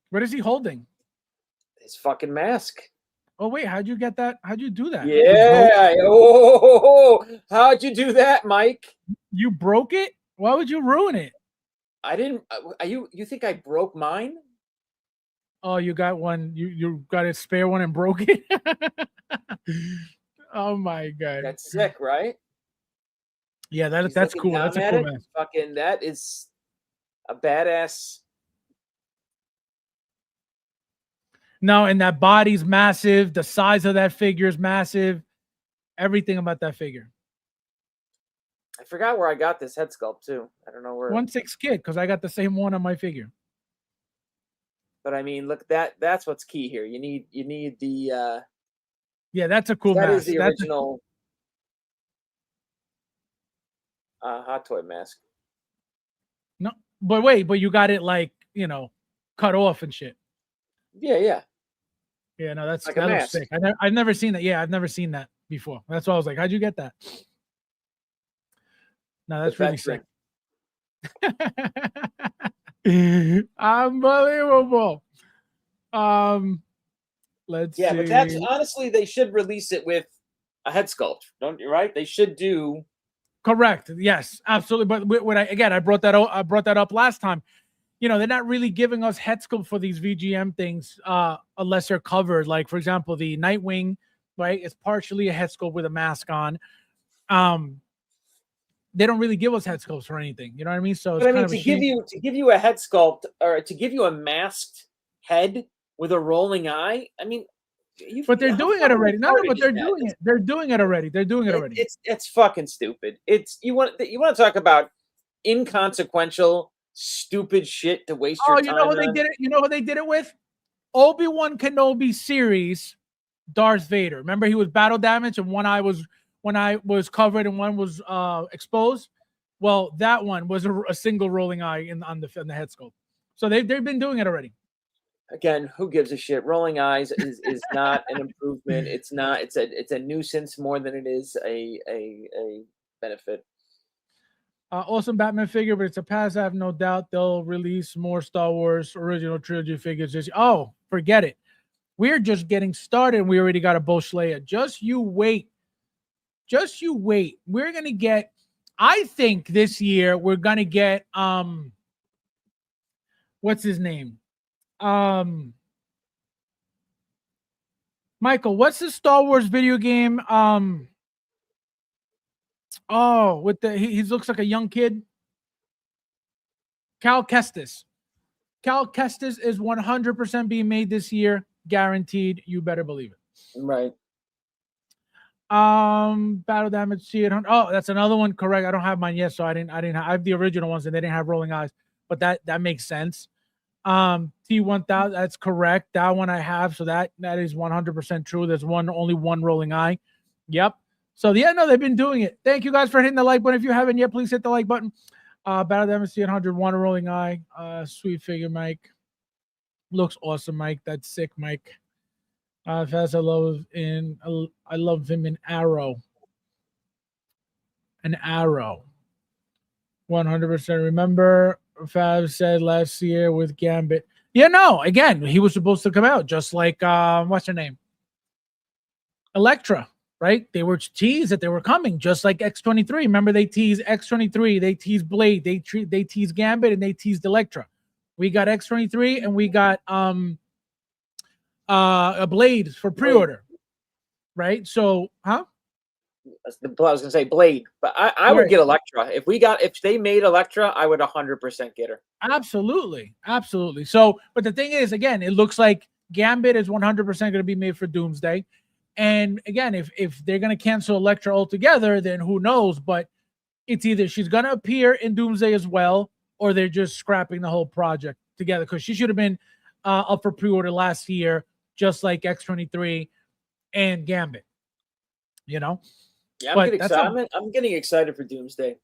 [SPEAKER 1] What is he holding?
[SPEAKER 6] His fucking mask.
[SPEAKER 1] Oh, wait, how'd you get that? How'd you do that?
[SPEAKER 6] Yeah. Oh, how'd you do that, Mike?
[SPEAKER 1] You broke it? Why would you ruin it?
[SPEAKER 6] I didn't. You think I broke mine?
[SPEAKER 1] Oh, you got one. You got a spare one and broke it? Oh, my God.
[SPEAKER 6] That's sick, right?
[SPEAKER 1] Yeah, that's cool. That's a cool mask.
[SPEAKER 6] Fucking, that is a badass.
[SPEAKER 1] No, and that body's massive. The size of that figure is massive. Everything about that figure.
[SPEAKER 6] I forgot where I got this head sculpt too. I don't know where.
[SPEAKER 1] 1/6 kid, because I got the same one on my figure.
[SPEAKER 6] But I mean, look, that's what's key here. You need the.
[SPEAKER 1] Yeah, that's a cool
[SPEAKER 6] mask.
[SPEAKER 1] That
[SPEAKER 6] is the original Hot Toy mask.
[SPEAKER 1] No, but wait, but you got it cut off and shit.
[SPEAKER 6] Yeah.
[SPEAKER 1] Yeah, no, that
[SPEAKER 6] a
[SPEAKER 1] looks sick. I've never seen that. Yeah, I've never seen that before. That's why I was like, how'd you get that? No, that's really sick. Unbelievable. Let's see.
[SPEAKER 6] But that's honestly, they should release it with a head sculpt. Don't you? Right? They should do.
[SPEAKER 1] Correct. Yes, absolutely. But when I brought that up last time. They're not really giving us head sculpt for these VGM things unless they're covered. Like, for example, the Nightwing, right? It's partially a head sculpt with a mask on. They don't really give us head sculpts or anything. You know what I mean? So it's
[SPEAKER 6] to give you a head sculpt or to give you a masked head with a rolling eye. I mean,
[SPEAKER 1] But they're
[SPEAKER 6] how
[SPEAKER 1] doing it
[SPEAKER 6] fucking
[SPEAKER 1] already. No,
[SPEAKER 6] retarded
[SPEAKER 1] but
[SPEAKER 6] is
[SPEAKER 1] they're
[SPEAKER 6] that?
[SPEAKER 1] doing it. They're doing it already. They're doing it already.
[SPEAKER 6] It's fucking stupid. It's you want to talk about inconsequential, stupid shit to waste
[SPEAKER 1] Oh,
[SPEAKER 6] your
[SPEAKER 1] you know
[SPEAKER 6] time
[SPEAKER 1] who they
[SPEAKER 6] on.
[SPEAKER 1] did it? You know who they did it with? Obi-Wan Kenobi series, Darth Vader. Remember he was battle damaged and one eye was covered and one was exposed. Well, that one was a single rolling eye on the head sculpt. So they've been doing it already.
[SPEAKER 6] Again, who gives a shit? Rolling eyes is not an improvement. It's not. It's a nuisance more than it is a benefit.
[SPEAKER 1] Awesome Batman figure, but it's a pass. I have no doubt they'll release more Star Wars original trilogy figures this year. Oh, forget it. We're just getting started. And we already got a Bo Slayer. Just you wait. Just you wait. We're gonna get. I think this year we're gonna get what's his name? Michael, what's the Star Wars video game? Oh, with he looks like a young kid. Cal Kestis. Cal Kestis is 100% being made this year, guaranteed. You better believe it.
[SPEAKER 6] Right.
[SPEAKER 1] Battle damage C800. Oh, that's another one. Correct. I don't have mine yet, so I have the original ones and they didn't have rolling eyes, but that makes sense. T1000, that's correct. That one I have, so that is 100% true. There's only one rolling eye. Yep. So yeah, no, they've been doing it. Thank you guys for hitting the like button. If you haven't yet, please hit the like button. Battle damage C800, one rolling eye. Sweet figure, Mike. Looks awesome, Mike. That's sick, Mike. Fast, I love him in Arrow. An Arrow. 100%. Remember, Fab said last year with Gambit. Yeah, no. Again, he was supposed to come out just like what's her name? Elektra, right? They were teased that they were coming, just like X-23. Remember, they teased X-23, they teased Blade, they teased Gambit, and they teased Elektra. We got X-23 and we got a Blade for pre-order, right? So, huh?
[SPEAKER 6] I was gonna say Blade, but I would get Elektra. If they made Elektra, I would 100% get her.
[SPEAKER 1] Absolutely. So, but the thing is, again, it looks like Gambit is 100% going to be made for Doomsday. And again, if they're going to cancel Elektra altogether, then who knows? But it's either she's going to appear in Doomsday as well, or they're just scrapping the whole project together, because she should have been up for pre-order last year, just like X-23 and Gambit. You know?
[SPEAKER 6] Yeah, I'm getting excited for Doomsday.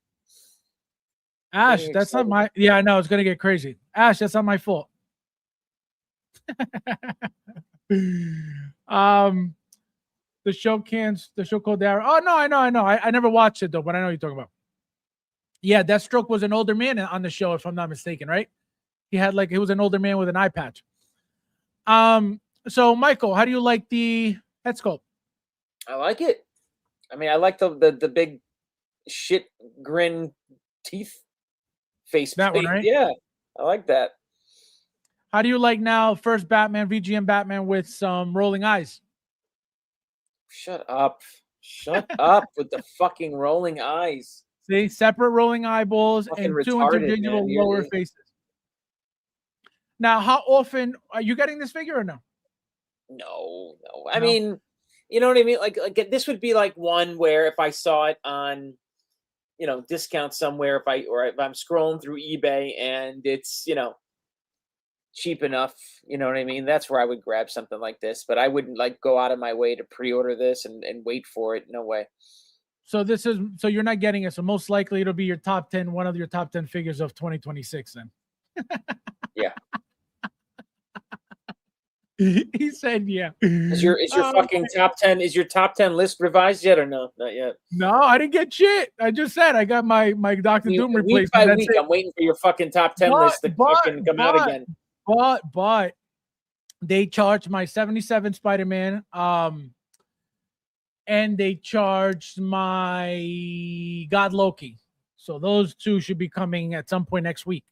[SPEAKER 1] Ash, that's not my. Yeah, I know it's gonna get crazy. Ash, that's not my fault. The show called Darrow. Oh no, I know. I never watched it though, but I know what you're talking about. Yeah, Deathstroke was an older man on the show, if I'm not mistaken, right? He was an older man with an eye patch. So Michael, how do you like the head sculpt?
[SPEAKER 6] I like it. I mean, I like the big shit grin teeth face.
[SPEAKER 1] That one, right?
[SPEAKER 6] Yeah, I like that.
[SPEAKER 1] How do you like now first Batman, VGM Batman with some rolling eyes?
[SPEAKER 6] Shut up with the fucking rolling eyes.
[SPEAKER 1] See, separate rolling eyeballs
[SPEAKER 6] Fucking
[SPEAKER 1] and two
[SPEAKER 6] retarded,
[SPEAKER 1] individual
[SPEAKER 6] man.
[SPEAKER 1] lower faces. Now, how often are you getting this figure or no?
[SPEAKER 6] No. I mean, you know what I mean? Like this would be like one where if I saw it on, discount somewhere, if I'm scrolling through eBay and it's, cheap enough, you know what I mean? That's where I would grab something like this, but I wouldn't like go out of my way to pre-order this and wait for it. No way.
[SPEAKER 1] So you're not getting it. So most likely it'll be your top 10, one of your top 10 figures of 2026 then.
[SPEAKER 6] Yeah.
[SPEAKER 1] He said, yeah.
[SPEAKER 6] Is your fucking top 10, is your top 10 list revised yet or no? Not yet.
[SPEAKER 1] No, I didn't get shit. I just said I got my Dr. Doom replacement.
[SPEAKER 6] Week by week, I'm waiting for your fucking top 10 list to fucking come out again.
[SPEAKER 1] But they charged my 77 Spider-Man, and they charged my God Loki. So those two should be coming at some point next week.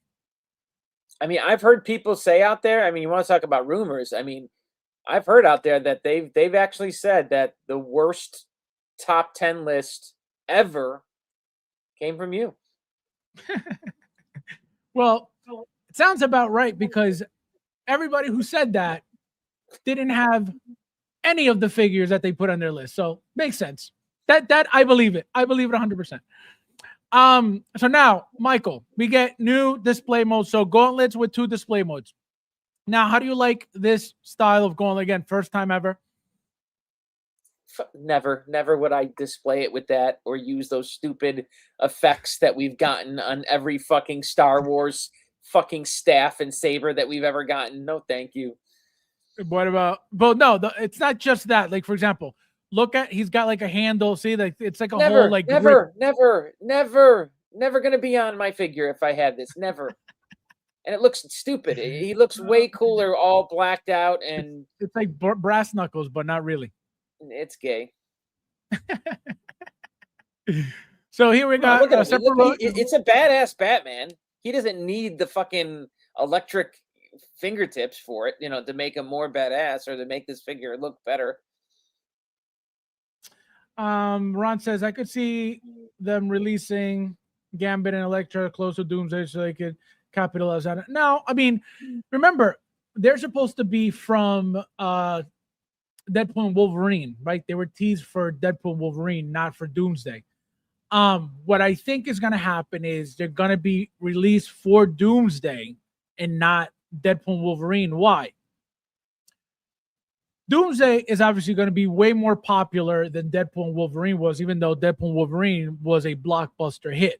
[SPEAKER 6] I mean, I've heard people say out there, I mean, you want to talk about rumors. I mean, I've heard out there that they've actually said that the worst top 10 list ever came from you.
[SPEAKER 1] Well, it sounds about right, because everybody who said that didn't have any of the figures that they put on their list. So makes sense. That I believe it. I believe it 100%. So now, Michael, we get new display modes. So gauntlets with 2 display modes. Now, how do you like this style of gauntlet? Again, first time ever.
[SPEAKER 6] Never would I display it with that or use those stupid effects that we've gotten on every fucking Star Wars fucking staff and saber that we've ever gotten. No, thank you.
[SPEAKER 1] What about? Well, no, it's not just that. Like, for example, look at he's got like a handle. See, like it's like a whole like
[SPEAKER 6] never gonna be on my figure if I had this. Never. And it looks stupid. He looks way cooler, all blacked out, and
[SPEAKER 1] it's like brass knuckles, but not really.
[SPEAKER 6] It's gay.
[SPEAKER 1] So here we got
[SPEAKER 6] it's a badass Batman. He doesn't need the fucking electric fingertips for it, to make him more badass or to make this figure look better.
[SPEAKER 1] Ron says I could see them releasing Gambit and Elektra close to Doomsday so they could capitalize on it. Now, I mean, remember, they're supposed to be from Deadpool and Wolverine, right? They were teased for Deadpool and Wolverine, not for Doomsday. What I think is going to happen is they're going to be released for Doomsday and not Deadpool and Wolverine. Why? Doomsday is obviously going to be way more popular than Deadpool and Wolverine was, even though Deadpool and Wolverine was a blockbuster hit.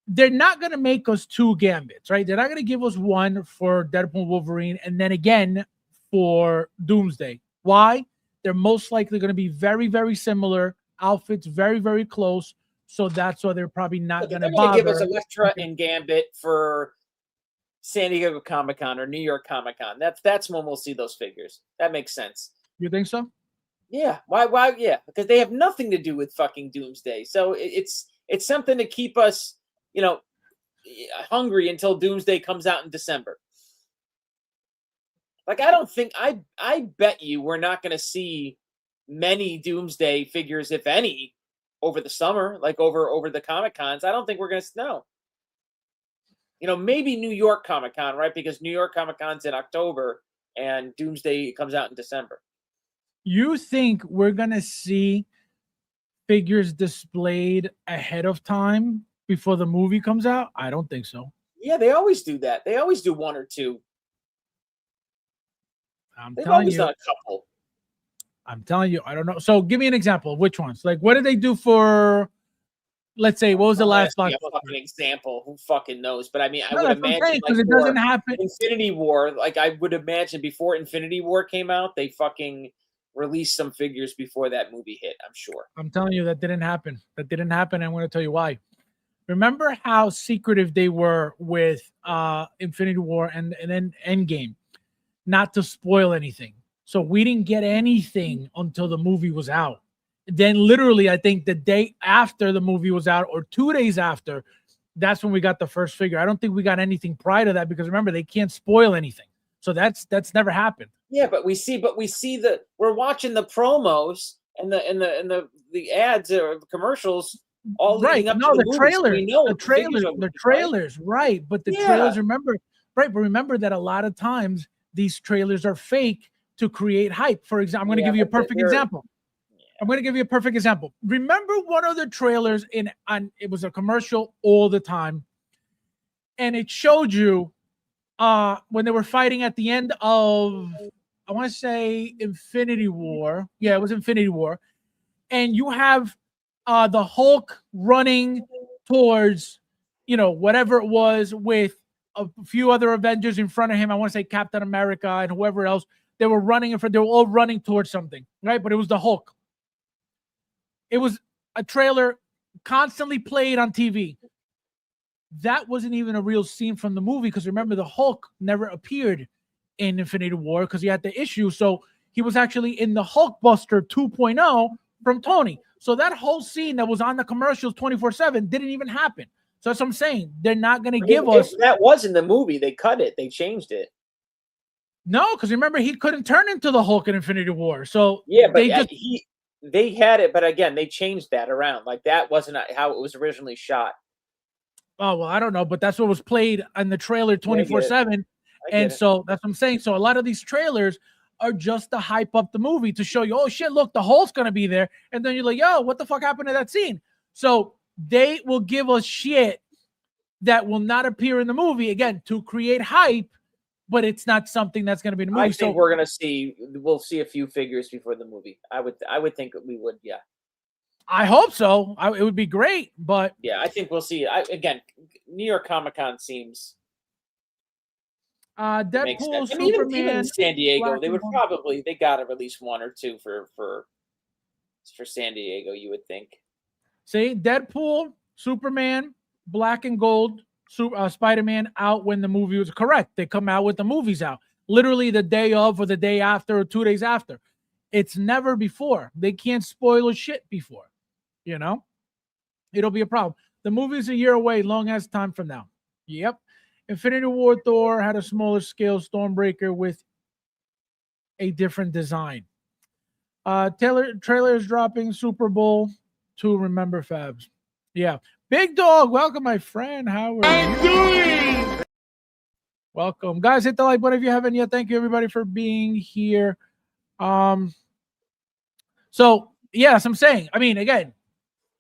[SPEAKER 1] They're not going to make us 2 Gambits, right? They're not going to give us one for Deadpool and Wolverine and then again for Doomsday. Why? They're most likely going to be very, very similar outfits, very, very close. So that's why they're probably not going to bother.
[SPEAKER 6] Give us Elektra and Gambit for San Diego Comic-Con or New York Comic-Con. That's when we'll see those figures. That makes sense.
[SPEAKER 1] You think so?
[SPEAKER 6] Yeah. Why? Yeah, because they have nothing to do with fucking Doomsday. So it's something to keep us, hungry until Doomsday comes out in December. Like, I don't think I bet you we're not going to see many Doomsday figures, if any, over the summer, like over the Comic-Cons. I don't think we're going to know. Maybe New York Comic-Con, right? Because New York Comic-Con's in October and Doomsday comes out in December.
[SPEAKER 1] You think we're going to see figures displayed ahead of time before the movie comes out? I don't think so.
[SPEAKER 6] Yeah, they always do that. They always do 1 or 2. They've always done a couple.
[SPEAKER 1] I'm telling you, I don't know. So give me an example. Which ones? Like, what did they do for, let's say, what was the last
[SPEAKER 6] fucking example? Who fucking knows? But I mean, I would imagine
[SPEAKER 1] because it doesn't happen.
[SPEAKER 6] Infinity War, like I would imagine before Infinity War came out, they fucking released some figures before that movie hit. I'm sure.
[SPEAKER 1] I'm telling you, that didn't happen. That didn't happen. I'm going to tell you why. Remember how secretive they were with Infinity War and then Endgame, not to spoil anything. So we didn't get anything until the movie was out. Then literally, I think the day after the movie was out or 2 days after, that's when we got the first figure. I don't think we got anything prior to that because remember, they can't spoil anything. So that's never happened.
[SPEAKER 6] Yeah, but we see we're watching the promos and the ads or commercials all leading up to the
[SPEAKER 1] trailers.
[SPEAKER 6] So
[SPEAKER 1] the trailers, right? But the trailers, remember, right? But remember that a lot of times these trailers are fake to create hype. For example, I'm going to give you a perfect example. I'm going to give you a perfect example. Remember one of the trailers it was a commercial all the time, and it showed you when they were fighting at the end of, I want to say Infinity War. Yeah, it was Infinity War. And you have the Hulk running towards, whatever it was with a few other Avengers in front of him. I want to say Captain America and whoever else. They were running in front. They were all running towards something, right? But it was the Hulk. It was a trailer constantly played on TV. That wasn't even a real scene from the movie because remember, the Hulk never appeared in Infinity War because he had the issue. So he was actually in the Hulkbuster 2.0 from Tony. So that whole scene that was on the commercials 24/7 didn't even happen. So that's what I'm saying. They're not going to give us.
[SPEAKER 6] That was in the movie. They cut it. They changed it.
[SPEAKER 1] No, because remember, he couldn't turn into the Hulk in Infinity War. So
[SPEAKER 6] yeah, but they had it. But again, they changed that around. Like that wasn't how it was originally shot.
[SPEAKER 1] Oh, well, I don't know. But that's what was played on the trailer 24/7. And so that's what I'm saying. So a lot of these trailers are just to hype up the movie to show you, oh shit, look, the Hulk's gonna be there, and then you're like, yo, what the fuck happened to that scene? So they will give us shit that will not appear in the movie again to create hype, but it's not something that's going to be in the movie.
[SPEAKER 6] I think we'll see a few figures before the movie. I would think we would, yeah.
[SPEAKER 1] I hope so. It would be great, but
[SPEAKER 6] yeah, I think we'll see. Again, New York Comic Con seems
[SPEAKER 1] Deadpool,
[SPEAKER 6] I mean,
[SPEAKER 1] Superman,
[SPEAKER 6] even in San Diego,
[SPEAKER 1] Black
[SPEAKER 6] they got to release one or two for San Diego. You would think.
[SPEAKER 1] See, Deadpool, Superman, Black and Gold, Spider-Man out when the movie was correct. They come out with the movies out literally the day of or the day after or 2 days after. It's never before. They can't spoil shit before. You know, it'll be a problem. The movie's a year away, long as time from now. Yep. Infinity War Thor had a smaller scale Stormbreaker with a different design. Trailer is dropping Super Bowl to remember Fabs. Yeah. Big Dog, welcome, my friend. How are you
[SPEAKER 2] doing?
[SPEAKER 1] Welcome. Guys, hit the like button if you haven't yet. Thank you, everybody, for being here. So, yes, I'm saying, I mean, again,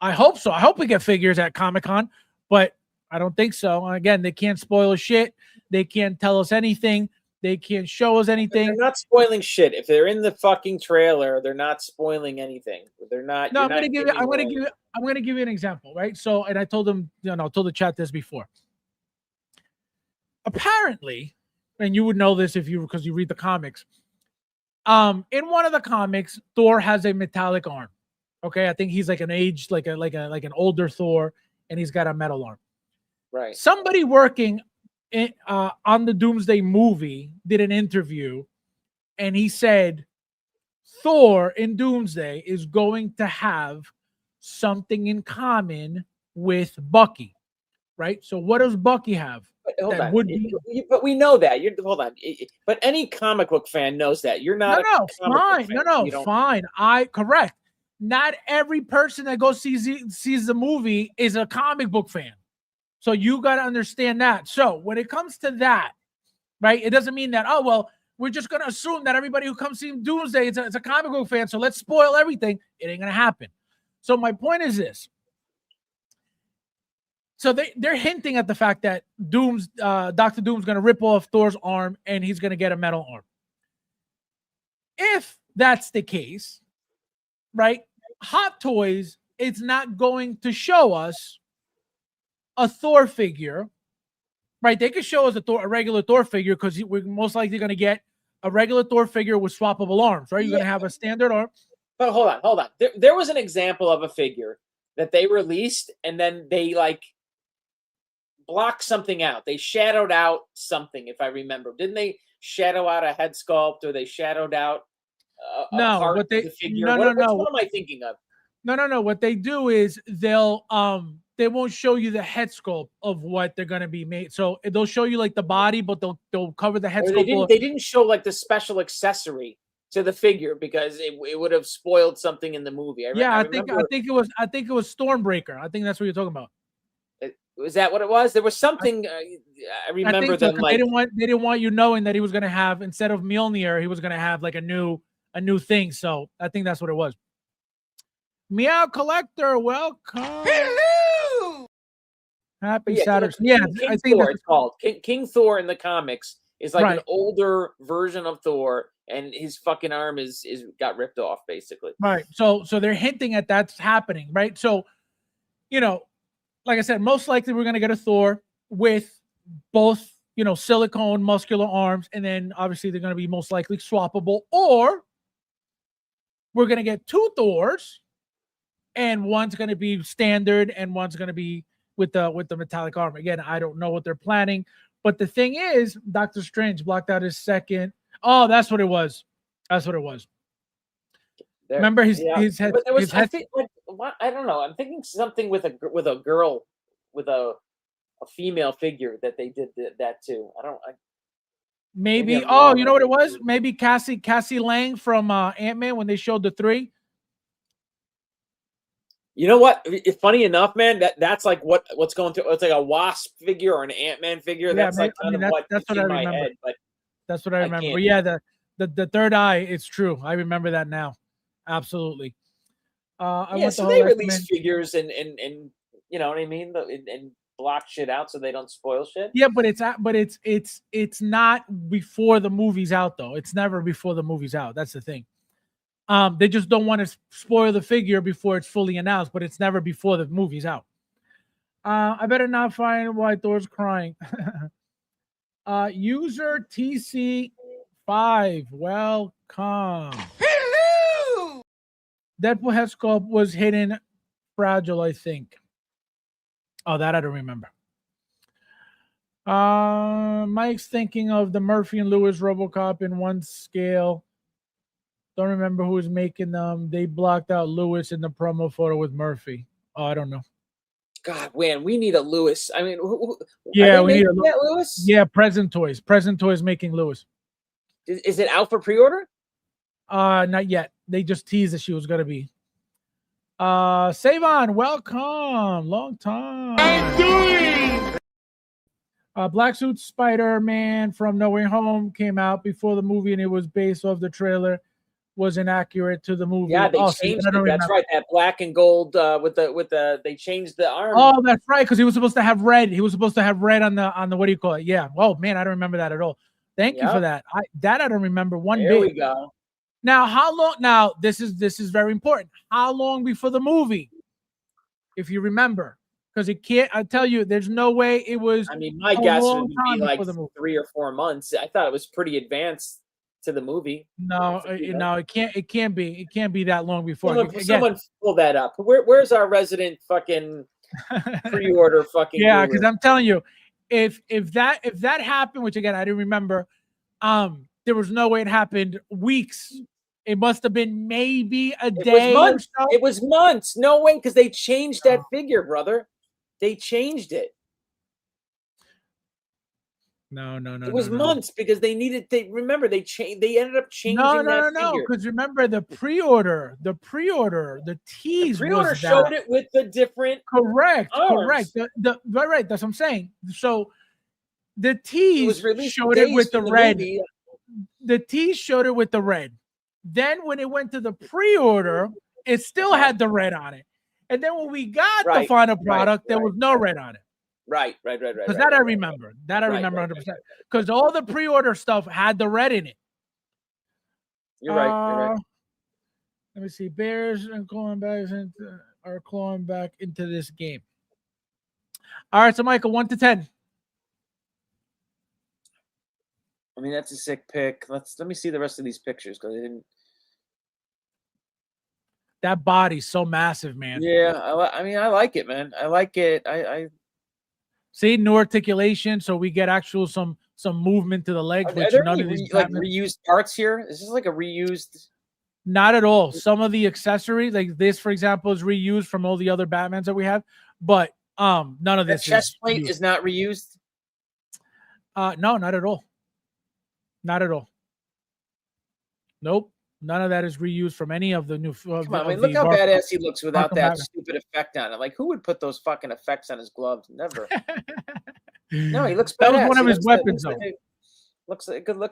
[SPEAKER 1] I hope so. I hope we get figures at Comic-Con, but I don't think so. Again, they can't spoil shit. They can't tell us anything. They can't show us anything.
[SPEAKER 6] They're not spoiling shit. If they're in the fucking trailer, they're not spoiling anything. They're not.
[SPEAKER 1] No, I'm going to give you an example, right? So, and I told them, I told the chat this before. Apparently, and you would know this because you read the comics. In one of the comics, Thor has a metallic arm. Okay, I think he's like an aged, like an older Thor, and he's got a metal arm.
[SPEAKER 6] Right.
[SPEAKER 1] Somebody working on the Doomsday movie did an interview, and he said Thor in Doomsday is going to have something in common with Bucky, right? So what does Bucky have?
[SPEAKER 6] But we know that. Hold on. But any comic book fan knows that. You're not.
[SPEAKER 1] Fine. Correct. Not every person that goes sees the movie is a comic book fan. So you got to understand that. So when it comes to that, right, it doesn't mean that, oh, well, we're just going to assume that everybody who comes see Doomsday is a comic book fan, so let's spoil everything. It ain't going to happen. So my point is this. So they're hinting at the fact that Dr. Doom's going to rip off Thor's arm and he's going to get a metal arm. If that's the case, right, Hot Toys, it's not going to show us a Thor figure, right? They could show us a regular Thor figure because we're most likely going to get a regular Thor figure with swappable arms, right? You're going to have a standard arm.
[SPEAKER 6] But hold on. There was an example of a figure that they released and then they blocked something out. They shadowed out something, if I remember. Didn't they shadow out a head sculpt or they shadowed out a part of the figure? What am I thinking of?
[SPEAKER 1] No. What they do is they won't show you the head sculpt of what they're going to be made. So they'll show you like the body, but they'll cover the head sculpt.
[SPEAKER 6] They didn't show like the special accessory to the figure because it would have spoiled something in the movie.
[SPEAKER 1] I think it was Stormbreaker. I think that's what you're talking about.
[SPEAKER 6] Was that what it was? There was something I remember them
[SPEAKER 1] they didn't want you knowing that he was going to have, instead of Mjolnir, he was going to have like a new thing. So I think that's what it was. Meow Collector, welcome.
[SPEAKER 7] Hello.
[SPEAKER 1] Happy Saturday.
[SPEAKER 6] I think Thor, it's called King Thor in the comics is like an older version of Thor, and his fucking arm is got ripped off basically.
[SPEAKER 1] Right. So they're hinting at that's happening, right? So, like I said, most likely we're going to get a Thor with both, silicone muscular arms, and then obviously they're going to be most likely swappable, or we're going to get two Thors, and one's going to be standard and one's going to be with the metallic arm. Again, I don't know what they're planning, but the thing is, Doctor Strange blocked out his second. Oh, that's what it was. Remember his head.
[SPEAKER 6] I don't know. I'm thinking something with a girl, with a female figure that they did that too.
[SPEAKER 1] Maybe. You know what it was? Maybe Cassie Lang from Ant-Man when they showed the 3.
[SPEAKER 6] You know what? It's funny enough, man. That's like what's going through. It's like a Wasp figure or an Ant-Man figure. That's what I remember.
[SPEAKER 1] But that's what I remember. But yeah, The third eye, it's true. I remember that now. Absolutely.
[SPEAKER 6] So they release figures and you know what I mean, and block shit out so they don't spoil shit.
[SPEAKER 1] Yeah, but it's not before the movie's out though. It's never before the movie's out. That's the thing. They just don't want to spoil the figure before it's fully announced, but it's never before the movie's out. I better not find why Thor's crying. User TC5, welcome.
[SPEAKER 7] Hello!
[SPEAKER 1] Deadpool head sculpt was hidden fragile, I think. Oh, that I don't remember. Mike's thinking of the Murphy and Lewis RoboCop in one scale. Don't remember who was making them. They blocked out Lewis in the promo photo with Murphy. Oh, I don't know.
[SPEAKER 6] God, man, we need a Lewis. I mean,
[SPEAKER 1] yeah, we need a
[SPEAKER 6] Lewis.
[SPEAKER 1] Yeah, Present Toys. Present Toys making Lewis.
[SPEAKER 6] Is it out for pre-order?
[SPEAKER 1] Not yet. They just teased that she was gonna be. Savon, welcome. Long time. Black Suit Spider-Man from No Way Home came out before the movie, and it was based off the trailer. Was inaccurate to the movie.
[SPEAKER 6] Yeah, they changed it. That's right. That black and gold with the they changed the arm.
[SPEAKER 1] Oh, that's right, because he was supposed to have red. He was supposed to have red on the what do you call it? Yeah. Oh man, I don't remember that at all. Thank you for that. I don't remember one bit.
[SPEAKER 6] There we go.
[SPEAKER 1] Now, how long? Now, this is very important. How long before the movie? If you remember, because it can't. I tell you, there's no way it was.
[SPEAKER 6] I mean, my guess would be like 3 or 4 months. I thought it was pretty advanced to the movie.
[SPEAKER 1] No, it can't. It can't be. It can't be that long before.
[SPEAKER 6] Someone pull that up. Where's our resident fucking pre-order fucking?
[SPEAKER 1] Yeah, because I'm telling you, if that happened, which again I didn't remember, there was no way it happened weeks. It must have been maybe a day.
[SPEAKER 6] Or so. It was months. No way, because they changed that figure, brother. They changed it.
[SPEAKER 1] No.
[SPEAKER 6] It was months because they needed. They changed. They ended up changing.
[SPEAKER 1] No. Because remember the pre-order, the tease.
[SPEAKER 6] The pre-order showed it with the different.
[SPEAKER 1] Correct.
[SPEAKER 6] arms.
[SPEAKER 1] Right. That's what I'm saying. So the tease showed it with the red. The tease showed it with the red. Then when it went to the pre-order, it still had the red on it. And then when we got the final product, there was no red on it.
[SPEAKER 6] Right.
[SPEAKER 1] Because I remember. That I remember 100%. Because all the pre-order stuff had the red in it.
[SPEAKER 6] You're right.
[SPEAKER 1] Let me see. Bears are clawing back into this game. All right, so Michael, 1 to 10.
[SPEAKER 6] I mean, that's a sick pick. Let me see the rest of these pictures because I didn't.
[SPEAKER 1] That body's so massive, man.
[SPEAKER 6] Yeah, I mean, I like it, man. I like it. I
[SPEAKER 1] see no articulation, so we get actual some movement to the legs.
[SPEAKER 6] Are there any reused parts here? Is this like a reused?
[SPEAKER 1] Not at all. Some of the accessories, like this, for example, is reused from all the other Batmans that we have, but none of this.
[SPEAKER 6] The chest plate is not reused.
[SPEAKER 1] No, not at all. Not at all. Nope. None of that is reused from any of the new.
[SPEAKER 6] Come on, I mean, look how badass he looks without that stupid effect on it. Like, who would put those fucking effects on his gloves? Never. No, he looks badass.
[SPEAKER 1] That was one of his weapons, though.
[SPEAKER 6] Looks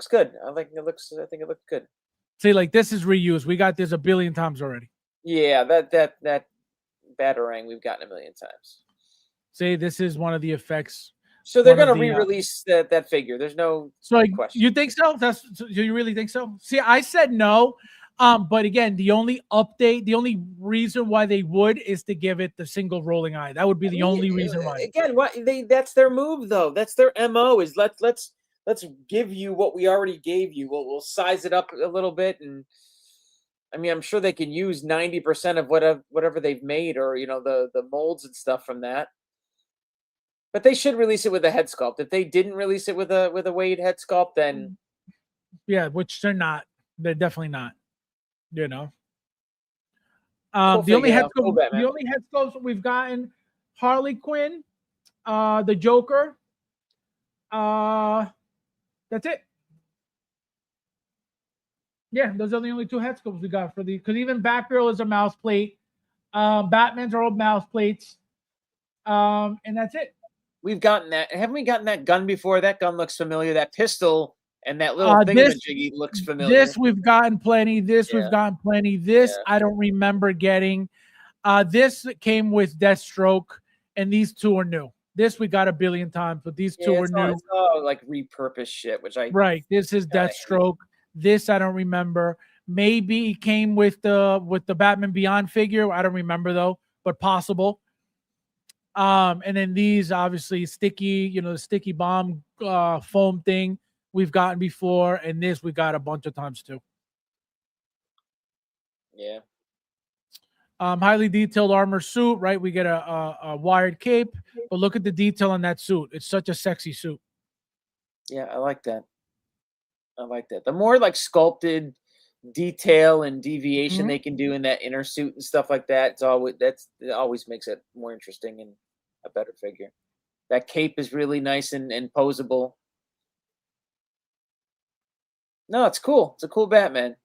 [SPEAKER 6] good. I think it looks good.
[SPEAKER 1] See, like this is reused. We got this a billion times already.
[SPEAKER 6] Yeah, that Batarang we've gotten a million times.
[SPEAKER 1] See, this is one of the effects.
[SPEAKER 6] So they're going to re-release that figure. There's no question.
[SPEAKER 1] You think so? Do you really think so? See, I said no. But again, the only reason why they would is to give it the single rolling eye. That would be the only reason why.
[SPEAKER 6] Again, that's their move though. That's their MO is let's give you what we already gave you. We'll size it up a little bit, and I mean, I'm sure they can use 90% of whatever they've made, or the molds and stuff from that. But they should release it with a head sculpt. If they didn't release it with a Wade head sculpt, then
[SPEAKER 1] yeah, which they're not. They're definitely not. The only head sculpts we've gotten: Harley Quinn, the Joker. That's it. Yeah, those are the only 2 head sculpts we got for because even Batgirl is a mouse plate. Batman's are all mouse plates. And that's it.
[SPEAKER 6] We've gotten that. Haven't we gotten that gun before? That gun looks familiar. That pistol And that little thingamajiggy looks familiar.
[SPEAKER 1] This we've gotten plenty. This we've gotten plenty. This I don't remember getting. This came with Deathstroke, and these two are new. This we got a billion times, but these two are new.
[SPEAKER 6] It's all like repurposed shit, which I
[SPEAKER 1] This is Deathstroke. This I don't remember. Maybe it came with the Batman Beyond figure. I don't remember though, but possible. And then these obviously sticky, the sticky bomb foam thing we've gotten before, and this we got a bunch of times too.
[SPEAKER 6] Yeah.
[SPEAKER 1] Highly detailed armor suit, right? We get a wired cape, but look at the detail on that suit. It's such a sexy suit.
[SPEAKER 6] Yeah, I like that. The more like sculpted detail and deviation they can do in that inner suit and stuff like that, it always makes it more interesting and a better figure. That cape is really nice and posable. No, it's cool. It's a cool Batman.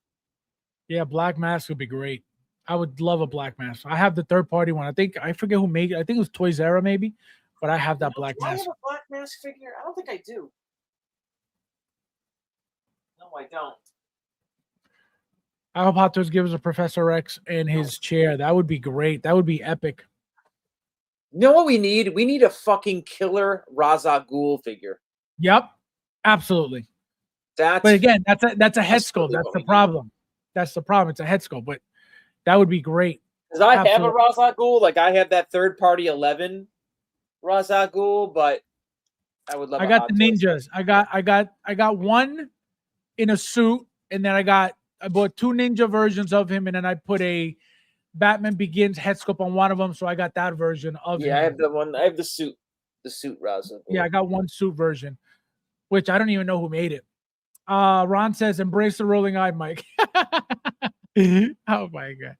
[SPEAKER 1] Yeah, black mask would be great. I would love a black mask. I have the third-party one. I forget who made it. I think it was Toys R Us maybe, but I have that black mask.
[SPEAKER 6] Do I have a black mask figure? I don't think I do. No, I don't.
[SPEAKER 1] I hope Hot Toys gives a Professor X in his chair. That would be great. That would be epic.
[SPEAKER 6] You know what we need? We need a fucking killer Ra's al Ghul figure.
[SPEAKER 1] Yep, absolutely. But again, that's a head sculpt. That's the problem. That's the problem. It's a head sculpt, but that would be great.
[SPEAKER 6] Because I have a Ra's al Ghul, like I have that third-party 11 Ra's al Ghul, but I would love.
[SPEAKER 1] I got the ninjas. I got one in a suit, and then I bought two ninja versions of him, and then I put a Batman Begins head sculpt on one of them, so I got that version of him.
[SPEAKER 6] Yeah, I have the one. I have the suit Ra's al Ghul.
[SPEAKER 1] Yeah, I got one suit version, which I don't even know who made it. Ron says, "Embrace the rolling eye, Mike." Oh my god,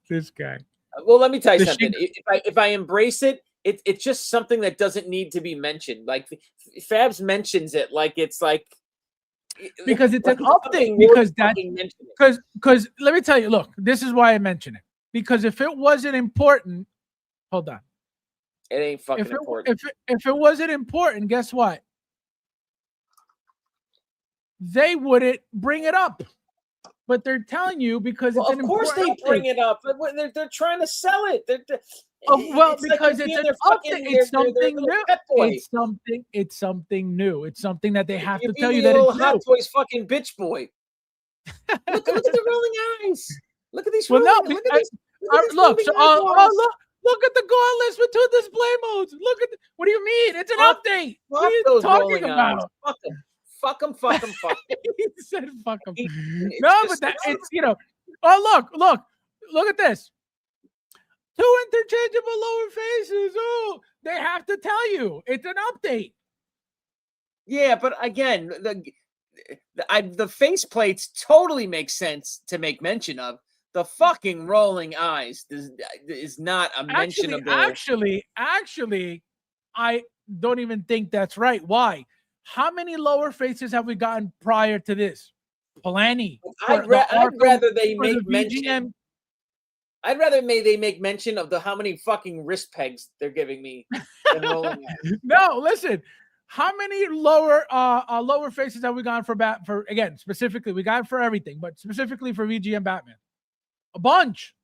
[SPEAKER 1] this guy.
[SPEAKER 6] Well, let me tell you something. If I embrace it, it's just something that doesn't need to be mentioned. Like Fabs mentions it, like it's like
[SPEAKER 1] because it's an update. Because let me tell you, look, this is why I mention it. Because if it wasn't important, hold on,
[SPEAKER 6] it ain't fucking important.
[SPEAKER 1] If it wasn't important, guess what? They wouldn't bring it up. But they're telling you because it's an important update.
[SPEAKER 6] Of course they bring it up. They're trying to sell it.
[SPEAKER 1] Because it's an update. It's something new. It's something new. It's something that they have to tell you that it's new.
[SPEAKER 6] Hot Toys fucking bitch boy. look at the rolling eyes. Look at these. Look at
[SPEAKER 1] the gauntlets with two display modes. What do you mean? It's an update. What are you talking about?
[SPEAKER 6] Fuck him.
[SPEAKER 1] He said fuck him. No, but it's oh look at this. Two interchangeable lower faces. Oh, they have to tell you. It's an update.
[SPEAKER 6] Yeah, but again, the face plates totally make sense to make mention of. The fucking rolling eyes is not a mentionable.
[SPEAKER 1] Actually, I don't even think that's right. Why? How many lower faces have we gotten prior to this? Plenty.
[SPEAKER 6] I'd rather they make mention. I'd rather they make mention of how many fucking wrist pegs they're giving me than rolling eyes.
[SPEAKER 1] No, listen. How many lower faces have we gotten for again, specifically, we got for everything, but specifically for VGM Batman? A bunch.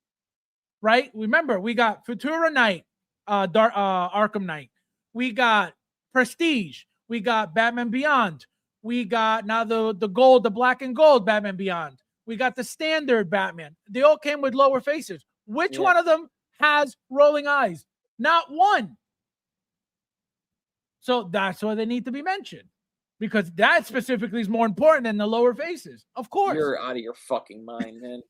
[SPEAKER 1] Right? Remember, we got Futura Knight, Arkham Knight. We got Prestige. We got Batman Beyond. We got now the black and gold Batman Beyond. We got the standard Batman. They all came with lower faces. Which one of them has rolling eyes? Not one. So that's why they need to be mentioned. Because that specifically is more important than the lower faces. Of course.
[SPEAKER 6] You're out of your fucking mind, man.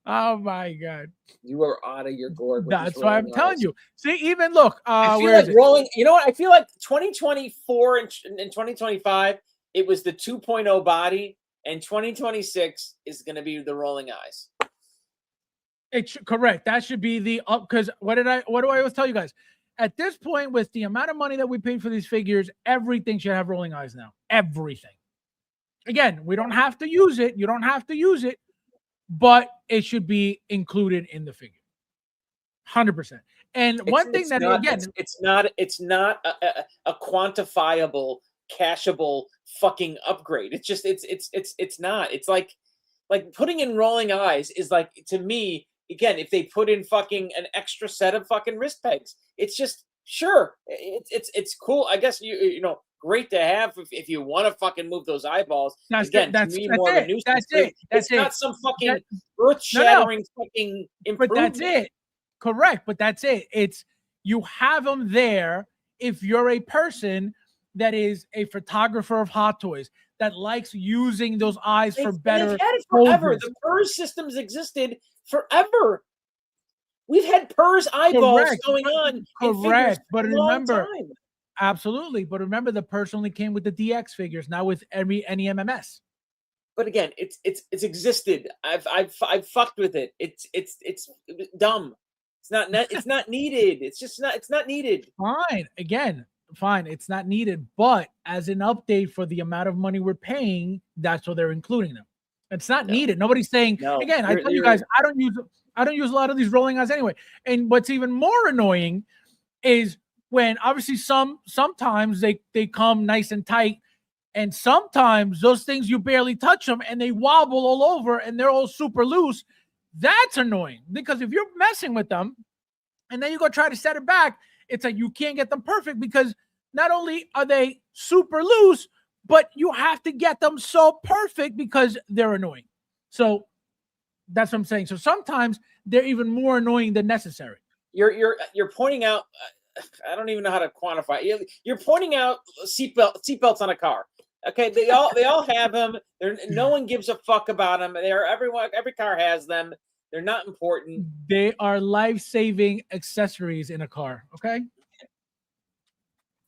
[SPEAKER 1] Oh my god.
[SPEAKER 6] You are out of your gourd.
[SPEAKER 1] That's why I'm telling you. See, even look,
[SPEAKER 6] I feel like rolling, you know what? I feel like 2024 and 2025, it was the 2.0 body, and 2026 is going to be the rolling eyes.
[SPEAKER 1] Correct. That should be the up, because what do I always tell you guys? At this point, with the amount of money that we paid for these figures, everything should have rolling eyes now. Everything. Again, we don't have to use it. You don't have to use it, but it should be included in the figure. 100%. And one thing that, again,
[SPEAKER 6] it's not a quantifiable cashable fucking upgrade. It's just it's not. It's like putting in rolling eyes is like, to me, again, if they put in fucking an extra set of fucking wrist pegs, it's just sure. It's cool. I guess you know, great to have if you want to fucking move those eyeballs.
[SPEAKER 1] That's
[SPEAKER 6] Again,
[SPEAKER 1] that's
[SPEAKER 6] to me,
[SPEAKER 1] that's
[SPEAKER 6] more of
[SPEAKER 1] it.
[SPEAKER 6] a nuisance.
[SPEAKER 1] That's it. That's
[SPEAKER 6] It's
[SPEAKER 1] it.
[SPEAKER 6] not some fucking
[SPEAKER 1] That-
[SPEAKER 6] earth-shattering fucking
[SPEAKER 1] But
[SPEAKER 6] improvement.
[SPEAKER 1] that's it. Correct. But that's it. It's you have them there if you're a person that is a photographer of Hot Toys that likes using those eyes for better.
[SPEAKER 6] They've had it forever.
[SPEAKER 1] poses.
[SPEAKER 6] The PERS systems existed forever. We've had PERS eyeballs
[SPEAKER 1] Correct.
[SPEAKER 6] going on. in figures
[SPEAKER 1] Correct.
[SPEAKER 6] for
[SPEAKER 1] But
[SPEAKER 6] a long
[SPEAKER 1] remember,
[SPEAKER 6] time.
[SPEAKER 1] absolutely. But remember, the PERS only came with the DX figures, not with any MMS.
[SPEAKER 6] But again, it's existed. I've fucked with it. It's dumb. It's not needed. It's not needed.
[SPEAKER 1] Fine. Again, fine. It's not needed. But as an update for the amount of money we're paying, that's what they're including them. It's not needed. Nobody's saying again. I tell you guys, I don't use a lot of these rolling eyes anyway. And what's even more annoying is when obviously sometimes they come nice and tight, and sometimes those things you barely touch them and they wobble all over and they're all super loose. That's annoying because if you're messing with them and then you go try to set it back, it's like you can't get them perfect because not only are they super loose, but you have to get them so perfect because they're annoying. So that's what I'm saying. So sometimes they're even more annoying than necessary.
[SPEAKER 6] You're pointing out. I don't even know how to quantify. You're pointing out seatbelts on a car. Okay, they all have them. No one gives a fuck about them. Every car has them. They're not important.
[SPEAKER 1] They are life-saving accessories in a car. Okay.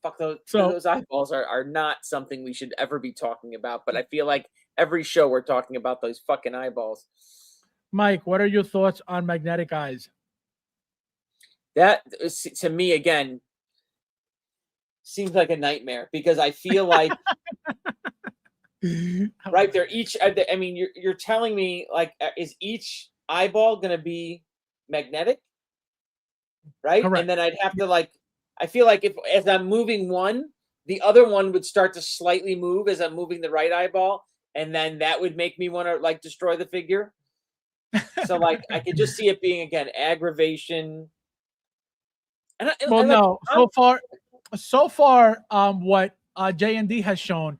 [SPEAKER 6] Fuck those. So, those eyeballs are not something we should ever be talking about. But I feel like every show we're talking about those fucking eyeballs.
[SPEAKER 1] Mike, what are your thoughts on magnetic eyes?
[SPEAKER 6] That to me again seems like a nightmare because I feel like right, they're each. I mean, you're telling me like, is each eyeball going to be magnetic? Right, correct. And then I'd have to like. I feel like if as I'm moving one, the other one would start to slightly move as I'm moving the right eyeball, and then that would make me want to like destroy the figure. So like I could just see it being again aggravation. And
[SPEAKER 1] no, so far, what J&D has shown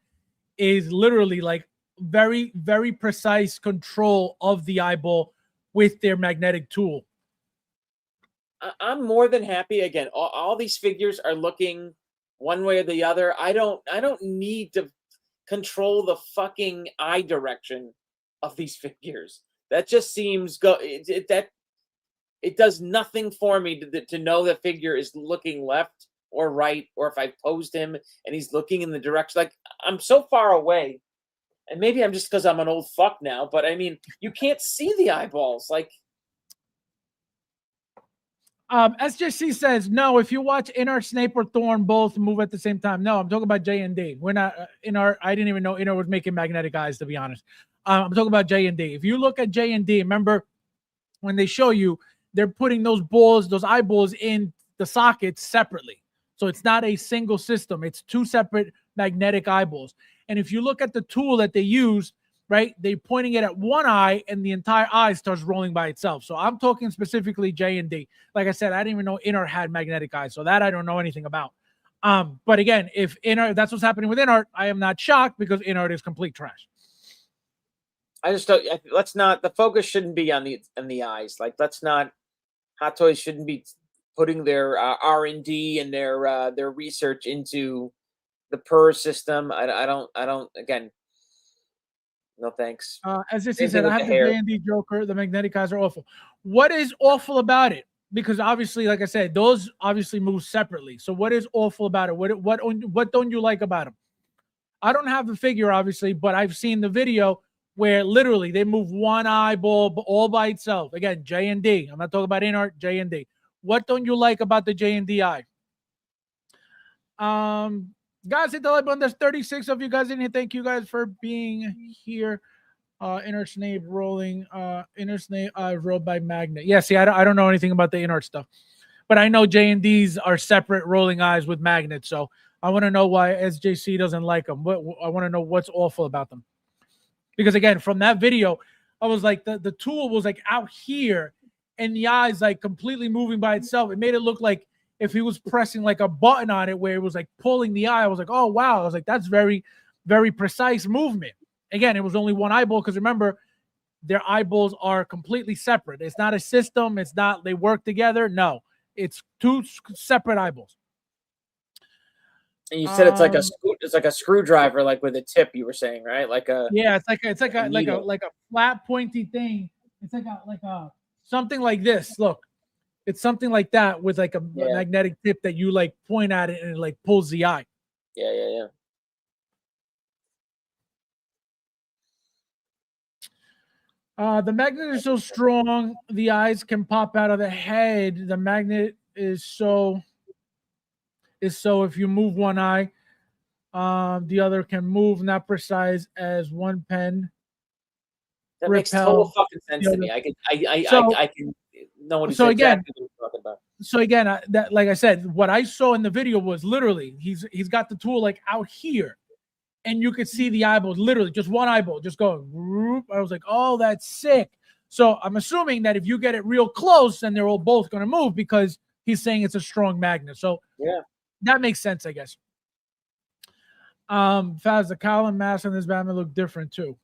[SPEAKER 1] is literally like very, very precise control of the eyeball with their magnetic tool.
[SPEAKER 6] I'm more than happy. Again, all these figures are looking one way or the other. I don't need to control the fucking eye direction of these figures. That just seems it does nothing for me to know the figure is looking left or right, or if I posed him and he's looking in the direction. Like I'm so far away, and maybe I'm just because I'm an old fuck now. But I mean, you can't see the eyeballs. Like
[SPEAKER 1] SJC says no. If you watch Inner, Snape, or Thorn both move at the same time. No, I'm talking about J&D. We're not I didn't even know Inner was making magnetic eyes, to be honest. I'm talking about J&D. If you look at J&D, remember when they show you, they're putting those eyeballs in the sockets separately. So it's not a single system. It's two separate magnetic eyeballs. And if you look at the tool that they use, right, they're pointing it at one eye and the entire eye starts rolling by itself. So I'm talking specifically J&D. Like I said, I didn't even know Inner had magnetic eyes. So that I don't know anything about. But again, if Inner, that's what's happening with Inner, I am not shocked because Inner is complete trash.
[SPEAKER 6] I just don't. Let's not. The focus shouldn't be on the eyes. Like let's not. Hot Toys shouldn't be putting their R&D and their research into the PERS system. I don't. Again, no thanks.
[SPEAKER 1] As he said, I have the J&D Joker. The magnetic eyes are awful. What is awful about it? Because obviously, like I said, those obviously move separately. So what is awful about it? What don't you like about them? I don't have the figure, obviously, but I've seen the video where literally they move one eyeball all by itself. Again, J&D. I'm not talking about Inner, J&D. What don't you like about the J&D eye? Guys, hit the like button. There's 36 of you guys in here. Thank you guys for being here. Inner Snape rolling. Inner Snape rolled by magnet. Yeah, see, I don't know anything about the Inner stuff. But I know J&Ds are separate rolling eyes with magnets. So I want to know why SJC doesn't like them. I want to know what's awful about them. Because again, from that video, I was like, the tool was like out here, and the eye's like completely moving by itself. It made it look like if he was pressing like a button on it where it was like pulling the eye. I was like, oh wow. I was like, that's very, very precise movement. Again, it was only one eyeball because remember, their eyeballs are completely separate. It's not a system. It's not they work together. No, it's two separate eyeballs.
[SPEAKER 6] And you said it's like a screwdriver, like with a tip. You were saying, right? Like a
[SPEAKER 1] it's like a flat pointy thing. It's like a something like this. Look, it's something like that with like a magnetic tip that you like point at it and it like pulls the eye.
[SPEAKER 6] Yeah.
[SPEAKER 1] The magnet is so strong, the eyes can pop out of the head. The magnet is so if you move one eye, the other can move, not precise as one pen.
[SPEAKER 6] That makes total fucking sense to me. I can know what he's exactly talking about.
[SPEAKER 1] So again, that like I said, what I saw in the video was literally he's got the tool like out here. And you could see the eyeballs, literally just one eyeball, just going. I was like, oh, that's sick. So I'm assuming that if you get it real close, then they're all both going to move because he's saying it's a strong magnet. So
[SPEAKER 6] yeah,
[SPEAKER 1] that makes sense, I guess. Faz, the column mask on this Batman look different too.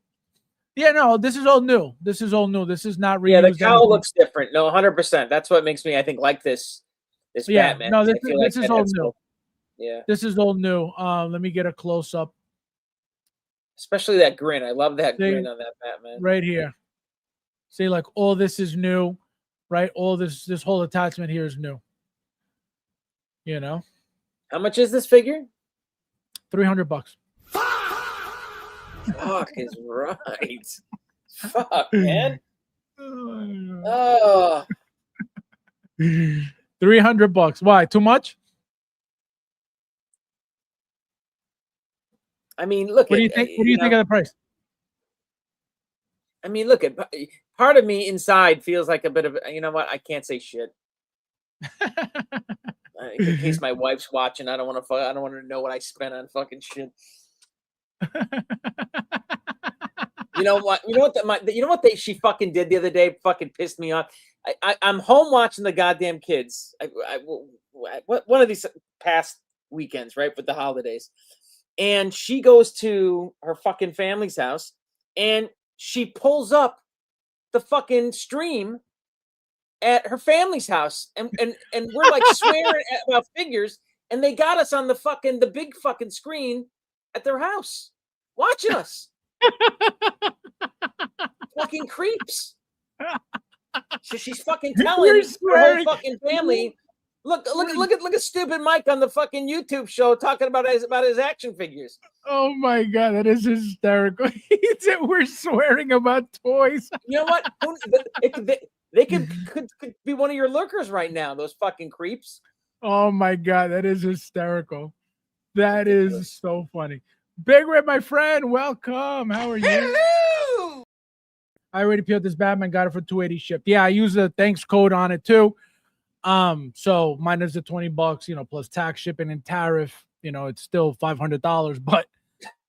[SPEAKER 1] Yeah, no, this is all new. This is not reused.
[SPEAKER 6] Yeah, the cowl looks different. No, 100%. That's what makes me, I think, like this Batman.
[SPEAKER 1] No, this is all new.
[SPEAKER 6] Cool. Yeah,
[SPEAKER 1] this is all new. Let me get a close up.
[SPEAKER 6] Especially that grin. I love that grin on that Batman.
[SPEAKER 1] Right here. See, like all this is new, right? All this whole attachment here is new. You know?
[SPEAKER 6] How much is this figure?
[SPEAKER 1] $300.
[SPEAKER 6] Fuck is right. Fuck, man. Oh.
[SPEAKER 1] $300. Why? Too much?
[SPEAKER 6] I mean, look.
[SPEAKER 1] What do you think? What do you think of the price?
[SPEAKER 6] I mean, look at part of me inside feels like a bit of, you know what? I can't say shit. In case my wife's watching, I don't want to know what I spent on fucking shit. You know what? You know what she fucking did the other day? Fucking pissed me off. I'm home watching the goddamn kids. One of these past weekends, right, with the holidays. And she goes to her fucking family's house and she pulls up the fucking stream at her family's house. And we're like swearing about figures. And they got us on the big fucking screen at their house watching us. Fucking creeps. So she's fucking telling her whole fucking family. Look at stupid Mike on the fucking YouTube show talking about his action figures.
[SPEAKER 1] Oh my god, that is hysterical. He said we're swearing about toys.
[SPEAKER 6] You know what? They could be one of your lurkers right now, those fucking creeps.
[SPEAKER 1] Oh my god, that is hysterical. That is so funny. Big Red, my friend, welcome. How are you?
[SPEAKER 7] Hello!
[SPEAKER 1] I already peeled this Batman, got it for $280 shipped. Yeah, I use a thanks code on it too. So minus the $20, plus tax, shipping, and tariff, it's still $500. But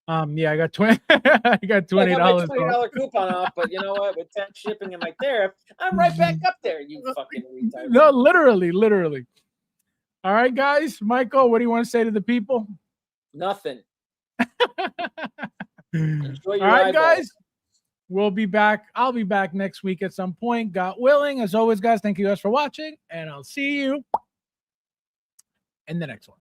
[SPEAKER 1] yeah, I got $20. I got $20.
[SPEAKER 6] I got my $20 coupon off, but you know what? With tax, shipping, and my tariff, I'm right back up there. You fucking retard.
[SPEAKER 1] No, literally. All right, guys. Michael, what do you want to say to the people?
[SPEAKER 6] Nothing. Enjoy your
[SPEAKER 1] All right,
[SPEAKER 6] eyeballs.
[SPEAKER 1] guys. We'll be back. I'll be back next week at some point. God willing. As always, guys, thank you guys for watching, and I'll see you in the next one.